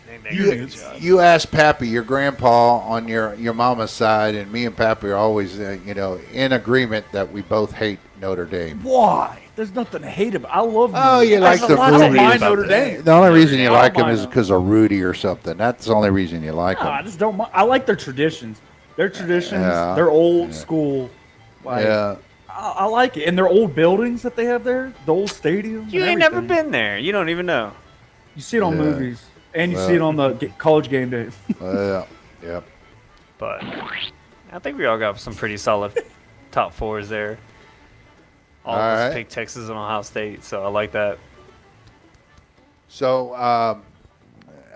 you asked Pappy, your grandpa on your mama's side, and me and Pappy are always in agreement that we both hate Notre Dame. Why? There's nothing to hate about. I love. Oh, you like the I don't movie? mind Notre Dame. The only reason you I don't like him mind is them. because of Rudy or something. That's the only reason you like No, I him. just don't. I like their traditions. Their traditions. Yeah. They're old school. Like, Yeah. I like it, and their old buildings that they have there, the old stadium. You and ain't never everything. been there. You don't even know. You see it on Yeah. movies, and you see it on the college game days. Yeah. But I think we all got some pretty solid top 4s there. All of us right. picked Texas and Ohio State, so I like that. So, all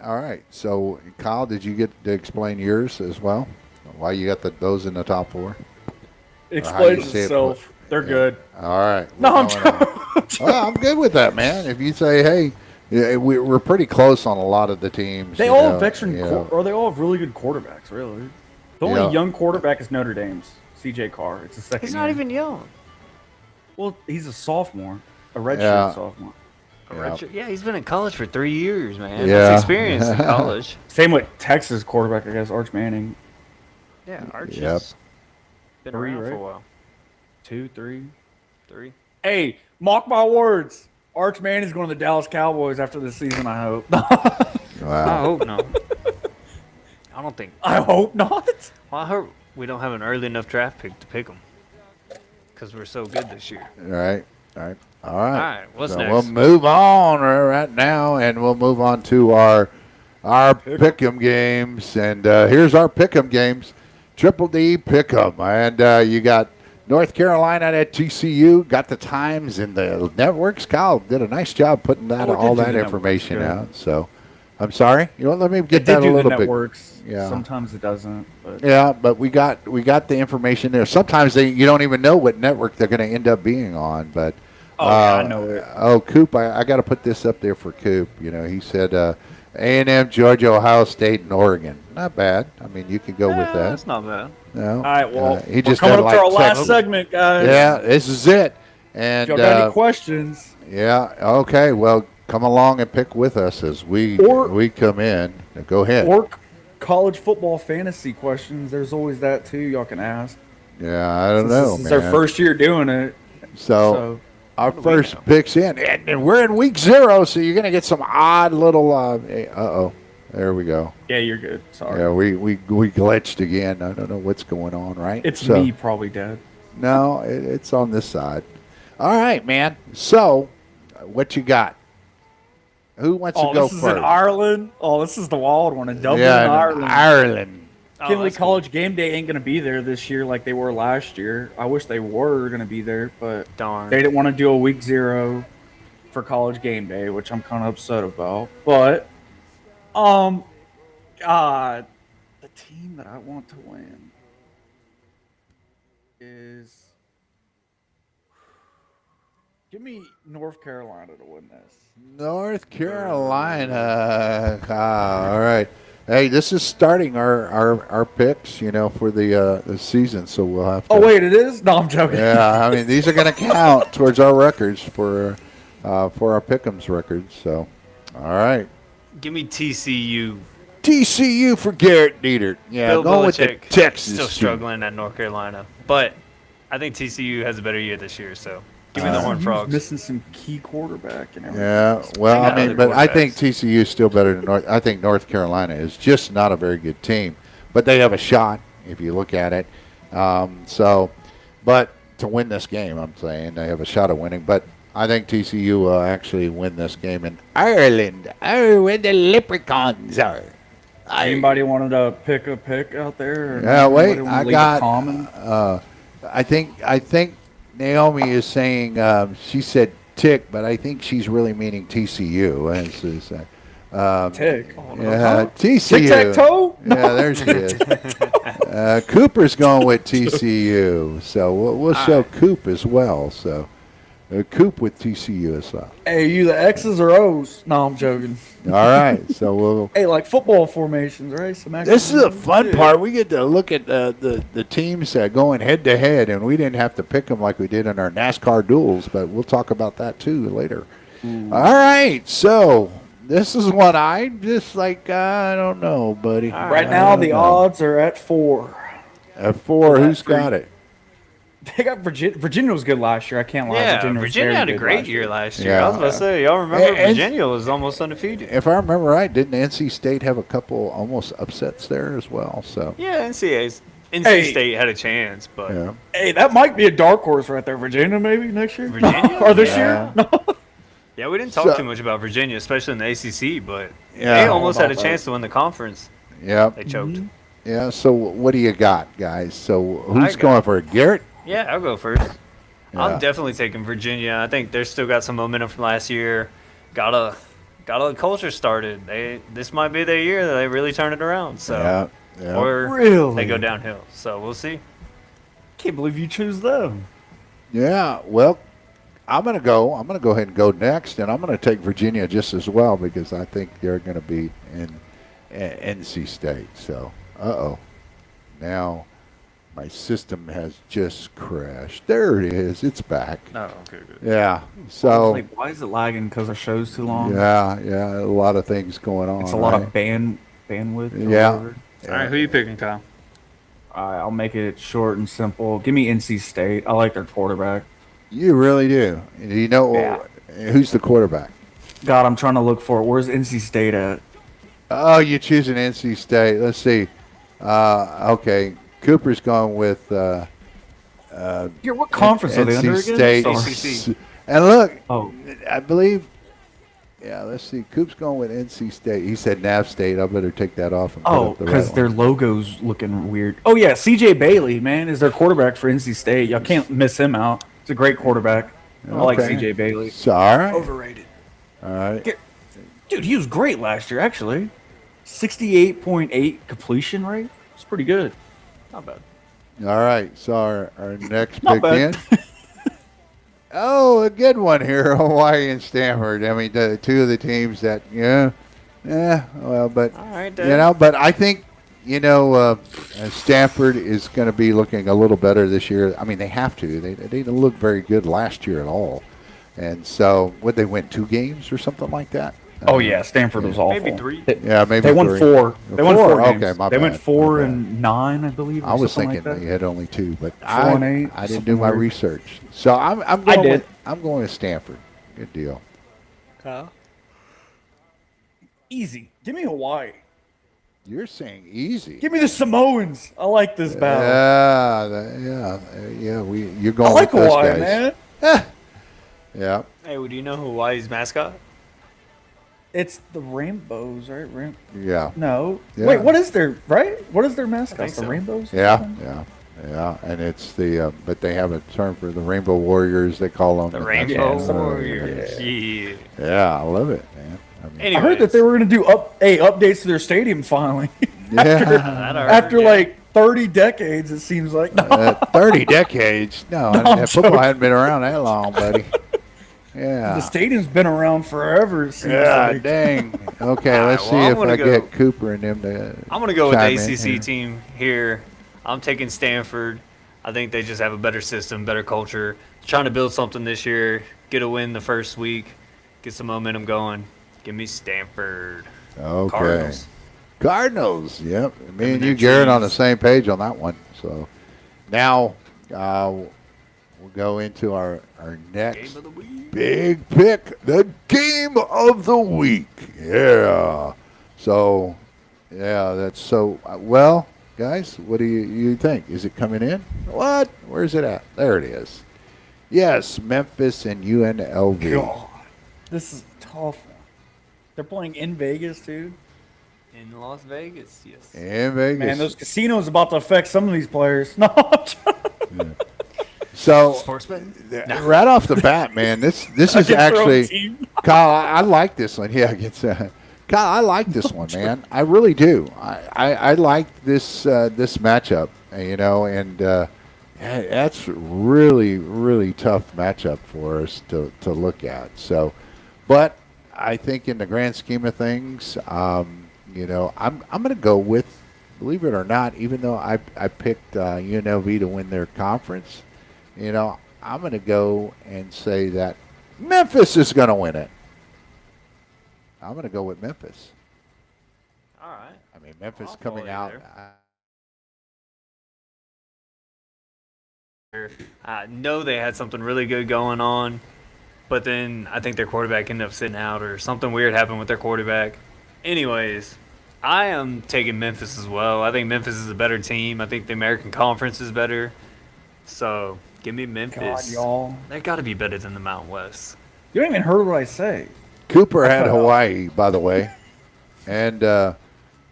right. So, Kyle, did you get to explain yours as well? Why you got those in the top 4? It Or how you explains see it, itself. They're good. All right. No, I'm We're going on. Well, I'm good with that, man. If you say, hey, yeah, we're pretty close on a lot of the teams. They you all know, have veteran, you know. or they all have really good quarterbacks. Really, the only Yeah. young quarterback is Notre Dame's CJ Carr. It's a second. He's not year. even young. Well, he's a sophomore, a redshirt Yeah. sophomore. Yeah, he's been in college for 3 years, man. Yeah. That's experience in college. Same with Texas quarterback, I guess, Arch Manning. Yeah, Archie's Yep. been 3, around for right? a while. 2, 3. 3. Hey, mark my words. Arch Manning's going to the Dallas Cowboys after this season, I hope. I Wow. hope no. I don't think. I hope not. Well, I hope we don't have an early enough draft pick to pick them because we're so good this year. All right. All All right. right, what's So next? we'll move on right now, and we'll move on to our pick'em games. And here's our pick'em games. Triple D pick'em, and you got North Carolina at TCU. Got the times and the networks. Kyle did a nice job putting that Oh, it did all do that the information networks, out. So, I'm sorry. Let me It get did that a do the little bit. networks. Yeah. Sometimes it doesn't. But Yeah, but we got the information there. Sometimes you don't even know what network they're going to end up being on. But Oh, yeah, I know it. Oh, Coop, I got to put this up there for Coop. He said A&M, Georgia, Ohio State, and Oregon. Not bad. I mean, you could go with that. That's not bad. No, all right, well, he we're just coming doesn't up to our like last Texas. segment, guys. Yeah, this is it. If And y'all got any questions? yeah, okay. Well, come along and pick with us as we come in. Go ahead. Or college football fantasy questions. There's always that, too, y'all can ask. Yeah, I don't know, This is man. our first year doing it. So our do we first know? picks in, and we're in week 0, so you're going to get some odd little. There we go. Yeah, you're good. Sorry. Yeah, we glitched again. I don't know what's going on, right? It's So- me probably dead. No, it's on this side. All right, man. So, what you got? Who wants to Oh, go this is first? in Ireland? Oh, this is the wild one in Dublin, yeah, in Ireland. Ireland. Kinley that's cool. College game day ain't going to be there this year like they were last year. I wish they were going to be there, but Darn. they didn't want to do a week 0 for college game day, which I'm kind of upset about. But, God, the team that I want to win is Give me North Carolina to win this. North Carolina. All right. Hey, this is starting our picks, for the season, so we'll have to. Oh wait, it is? No, I'm joking. Yeah, I mean these are going to count towards our records for our Pick'ems records. So, all right. Give me TCU. TCU for Garrett Dietert. Yeah, Bill going with the Belichick Texas. still struggling at North Carolina, but I think TCU has a better year this year. So give me the Horned Frogs. Missing some key quarterback and everything. Yeah, well, I mean, but I think quarterbacks. TCU is still better than North. I think North Carolina is just not a very good team, but they have a shot if you look at it. But to win this game, I'm saying they have a shot of winning. But I think TCU will actually win this game in Ireland. Oh, where the leprechauns are. Anybody wanted to pick a pick out there? Yeah, wait, Anybody wanna I leave a got. common? I think Naomi is saying she said tick, but I think she's really meaning TCU. Tick. Yeah, TCU. Tic-tac-toe? Yeah, there she is. Cooper's going with TCU, so we'll show Coop as well. So Coop with TCU as well. Hey, you the X's or O's? No, I'm joking. All right, so we'll. Hey, like football formations, right? Some This is the X's. fun part. We get to look at the teams going head to head, and we didn't have to pick them like we did in our NASCAR duels, but we'll talk about that too later. All right, so this is what I just like. I don't know, buddy. Right now, the odds are at 4. At 4, So who's that's got it? They got Virginia. Virginia was good last year. I can't lie. Yeah, was Virginia very had a good great year last year. Yeah. I was about to say, y'all remember And- Virginia was almost undefeated. If I remember right, didn't NC State have a couple almost upsets there as well? So Yeah, NC Hey. State had a chance, but yeah, Hey, that might be a dark horse right there. Virginia, maybe next year. Virginia? or this Yeah. year? No. yeah, we didn't talk So- too much about Virginia, especially in the ACC, but Yeah. they almost had a About chance to win the conference. yeah, They choked. yeah. So what do you got, guys? So who's I got- going for it? Garrett? Yeah, I'll go first. Yeah. I'm definitely taking Virginia. I think they're still got some momentum from last year. Got a culture started. This might be their year that they really turn it around. So Yeah. or Really? they go downhill. So we'll see. Can't believe you choose them. Yeah, well, I'm gonna go ahead and go next, and I'm gonna take Virginia just as well because I think they're gonna beat NC State. So, now my system has just crashed. There it is. It's back. Oh, okay, good. Yeah. I was So like, why is it lagging? Because our show's too long. yeah, a lot of things going on. It's a lot right? of bandwidth. or Yeah. whatever. All right, who you picking, Kyle? I'll make it short and simple. Give me NC State. I like their quarterback. You really do. Do you know who's the quarterback? God, I'm trying to look for it. Where's NC State at? Oh, you're choosing NC State. Let's see. Okay, Cooper's going with What conference are they under NC again? State. Sorry. And look, Oh, I believe. Yeah, let's see. Coop's going with NC State. He said Nav State. I better take that off and put up the because right their one. logo's looking weird. Oh yeah, CJ Bailey, man, is their quarterback for NC State. Y'all can't miss him out. He's a great quarterback. I like Okay. CJ Bailey. So, all right. Overrated. All right. Dude, he was great last year, actually. 68.8 completion rate. It's pretty good. Not bad. All right. So our next Not pick bad. in. Oh, a good one here, Hawaii and Stanford. I mean, the two of the teams that, well, but, All right, Dad. but I think, Stanford is going to be looking a little better this year. I mean, they have to. They didn't look very good last year at all. And so, would they win 2 games or something like that? Oh yeah, Stanford was awful. Maybe 3. Yeah, maybe They won 3. 4. They won 4 games. Okay, my They bad. went 4 My bad. and 9, I believe. Or I was something thinking like they that. had only 2, but 4 and 8, I didn't something do my weird. research. So I'm I going did. with Stanford. Good deal. Kyle? Easy. Give me Hawaii. You're saying easy. Give me the Samoans. I like this battle. You're going I like with those Hawaii, guys. man. Yeah. Hey, do you know who Hawaii's mascot? It's the Rainbows, right? Yeah. No. Yeah. Wait, what is their What is their mascot? think The so. Rainbows? or Yeah. something? Yeah. And it's but they have a term for the Rainbow Warriors. They call them The and that's Rainbow all. Warriors. Yeah. Yeah, I love it, man. I mean, Anyways, I heard that they were going to do updates to their stadium finally. yeah. that I heard, After yeah. like 30 decades, it seems like. No. 30 decades? No, football hadn't been around that long, buddy. Yeah. The stadium's been around forever. It seems Yeah, like. dang. Okay, let's see if I get Cooper and them to. I'm going to go with the ACC team here. I'm taking Stanford. I think they just have a better system, better culture. Trying to build something this year, get a win the first week, get some momentum going. Give me Stanford. Okay. Cardinals. Yep. Me and you, Garrett, on the same page on that one. So now we'll go into our next big pick, the game of the week. Yeah. So, yeah, that's so well, guys, what do you think? Is it coming in? What? Where's it at? There it is. Yes, Memphis and UNLV. God, this is a tough one. They're playing in Vegas, dude. In Las Vegas, yes. In Vegas. Man, those casinos about to affect some of these players. No. So, sports betting? Right off the bat, man, this is actually Kyle. I like this one. Yeah, Kyle, I like this one, man. I really do. I like this matchup, and that's really tough matchup for us to look at. So, but I think in the grand scheme of things, I'm going to go with, believe it or not, even though I picked UNLV to win their conference, I'm going to go and say that Memphis is going to win it. I'm going to go with Memphis. All right. I mean, Memphis coming out. I know they had something really good going on, but then I think their quarterback ended up sitting out or something weird happened with their quarterback. Anyways, I am taking Memphis as well. I think Memphis is a better team. I think the American Conference is better. So give me Memphis. God, y'all. They got to be better than the Mountain West. You don't even heard what I say. Cooper had Hawaii, by the way. And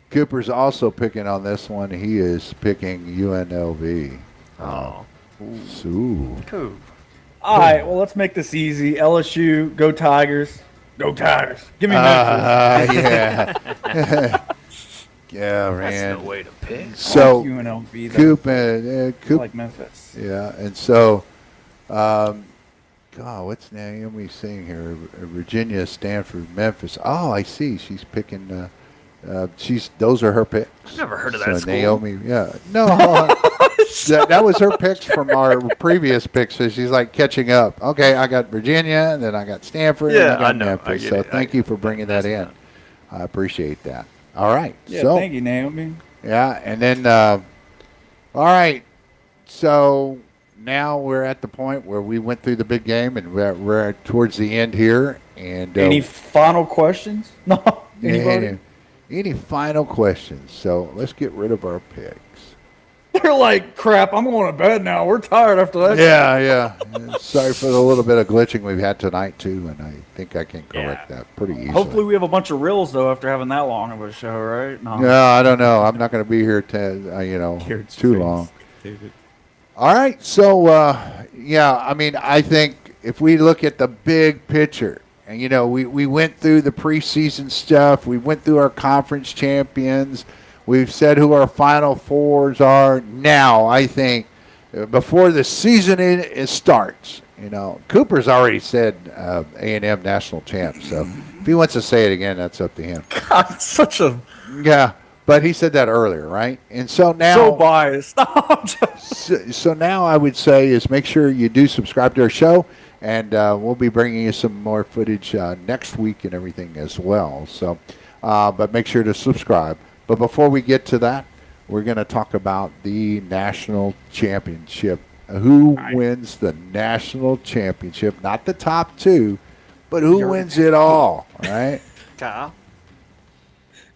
Cooper's also picking on this one. He is picking UNLV. Oh. Ooh. Cool. All right, well, let's make this easy. LSU, go Tigers. Go Tigers. Give me Memphis. Yeah. Yeah, man. That's no way to pick. So, UNLV, Coop, I like Memphis. Yeah, and so, God, what's Naomi saying here? Virginia, Stanford, Memphis. Oh, I see. She's picking. Those are her picks. I've never heard of that school. Naomi, yeah, no, that was her picks from our previous picks. So she's like catching up. Okay, I got Virginia, and then I got Stanford, and I got Memphis. So thank you for bringing that in. I appreciate that. All right. Yeah, so, thank you, Naomi. Yeah, and then, all right. So now we're at the point where we went through the big game, and we're towards the end here. And any final questions? No. Anybody? Any final questions? So let's get rid of our picks. They're like, crap, I'm going to bed now. We're tired after that. Yeah. Sorry for the little bit of glitching we've had tonight, too, and I think I can correct that pretty easily. Hopefully we have a bunch of reals, though, after having that long of a show, right? No, I don't know. I'm not going to be here too long. All right. So, I mean, I think if we look at the big picture, and, we went through the preseason stuff. We went through our conference champions. We've said who our Final Fours are. Now, I think, before the season starts, Cooper's already said A&M national champ. So if he wants to say it again, that's up to him. God, it's such a... Yeah, but he said that earlier, right? And so now... So biased. so now I would say is make sure you do subscribe to our show, and we'll be bringing you some more footage next week and everything as well. So, but make sure to subscribe. But before we get to that, we're going to talk about the national championship. Who wins the national championship? Not the top two, but who wins it all, right? Kyle?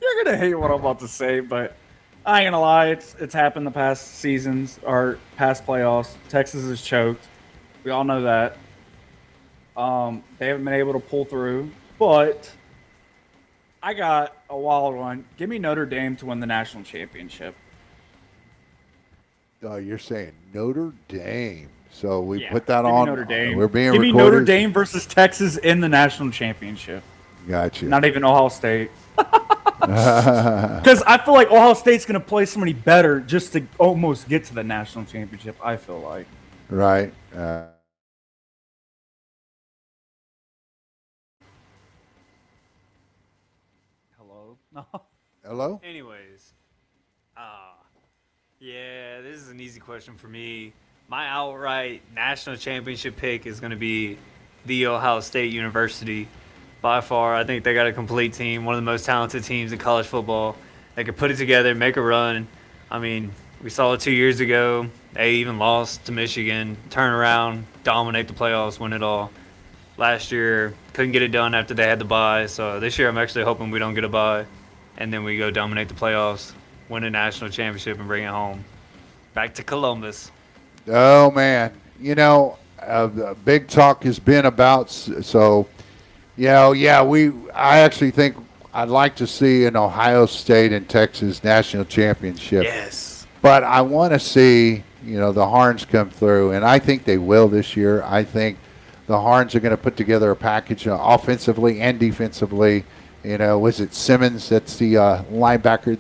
You're going to hate what I'm about to say, but I ain't going to lie. It's happened the past seasons or past playoffs. Texas is choked. We all know that. They haven't been able to pull through, but I got a wild one. Give me Notre Dame to win the national championship. Oh, you're saying Notre Dame. So we put that on. Notre Dame. We're being Give recorded. me Notre Dame versus Texas in the national championship. Gotcha. Not even Ohio State. Because I feel like Ohio State's going to play somebody better just to almost get to the national championship, I feel like. Right. Hello? Anyways, yeah, this is an easy question for me. My outright national championship pick is going to be The Ohio State University. By far, I think they got a complete team, one of the most talented teams in college football. They could put it together, make a run. I mean, we saw it 2 years ago. They even lost to Michigan, turn around, dominate the playoffs, win it all. Last year, couldn't get it done after they had the bye. So this year, I'm actually hoping we don't get a bye. And then we go dominate the playoffs, win a national championship, and bring it home. Back to Columbus. Oh, man. The big talk has been about, I actually think I'd like to see an Ohio State and Texas national championship. Yes. But I want to see, the Horns come through, and I think they will this year. I think the Horns are going to put together a package offensively and defensively. Was it Simmons? That's the linebacker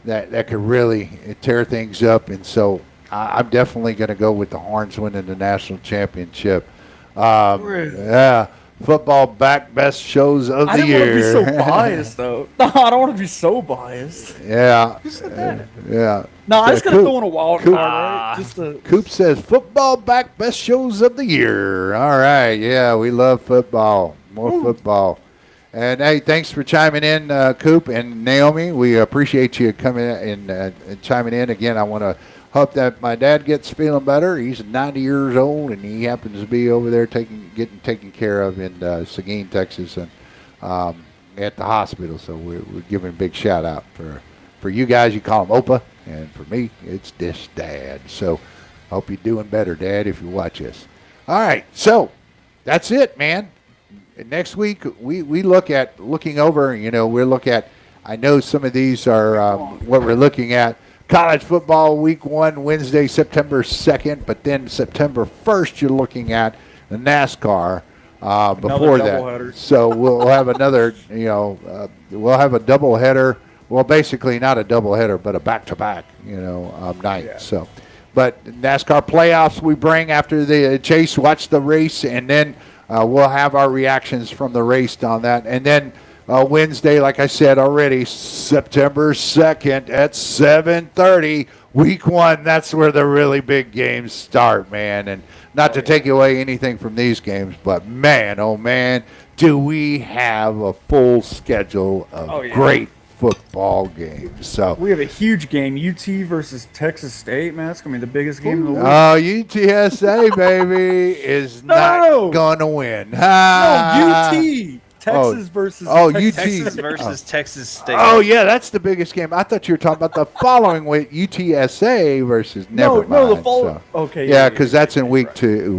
that could really tear things up. And so I'm definitely going to go with the Horns winning the national championship. Yeah. Football back best shows of the year. I don't want to be so biased, though. No, I don't want to be so biased. Yeah. Who said that? Yeah. No, I just got to throw in a wild card, right? Coop says football back best shows of the year. All right. Yeah, we love football. More football. And, hey, thanks for chiming in, Coop and Naomi. We appreciate you coming in and chiming in. Again, I want to hope that my dad gets feeling better. He's 90 years old, and he happens to be over there getting taken care of in Seguin, Texas, and at the hospital. So we're giving a big shout-out for you guys. You call him Opa, and for me, it's this Dad. So hope you're doing better, Dad, if you watch us. All right, so that's it, man. Next week, we looking over, we look at, I know some of these are what we're looking at. College football week 1, Wednesday, September 2nd, but then September 1st, you're looking at the NASCAR before that. So we'll have another, we'll have a doubleheader. Well, basically not a doubleheader, but a back-to-back, night. Yeah. So, but NASCAR playoffs we bring after the chase, watch the race, and then we'll have our reactions from the race on that. And then Wednesday, like I said already, September 2nd at 7:30, week 1. That's where the really big games start, man. And not to take away anything from these games, but man, oh man, do we have a full schedule of great football games. So we have a huge game, UT versus Texas State, man. That's going to be the biggest game of the week. Oh, UTSA, baby, is not going to win. No, UT. Texas versus Texas versus Texas State. Oh, yeah, that's the biggest game. I thought you were talking about the following week, UTSA versus never mind. The following. So. Okay. Yeah, because that's in week 2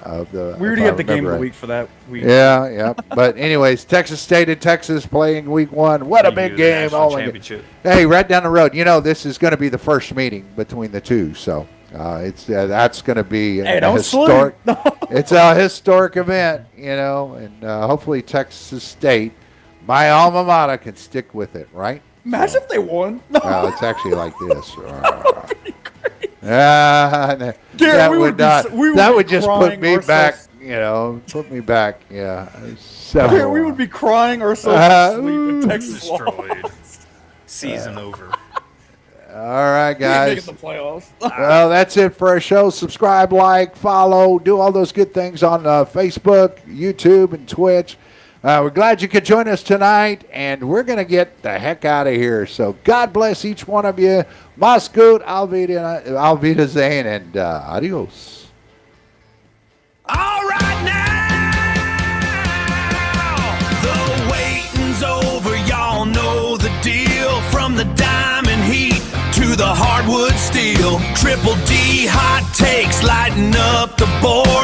of the. We already have the game of the week for that week. Yeah. But anyways, Texas State and Texas playing week 1. What a big game! Hey, right down the road. This is going to be the first meeting between the two. So that's going to be a historic. It's a historic event, and hopefully Texas State, my alma mater, can stick with it. Right? Imagine if they won. Well, it's actually like this. That would just put me back, put me back, we would be crying ourselves to sleep if Texas destroyed. Season over. All right, guys. Making the playoffs. Well, that's it for our show. Subscribe, like, follow, do all those good things on Facebook, YouTube, and Twitch. We're glad you could join us tonight, and we're going to get the heck out of here. So God bless each one of you. Mascoot, Alvida Zane, and adios. All right now, the waiting's over. Y'all know the deal. From the diamond heat to the hardwood steel, Triple D hot takes lighting up the board.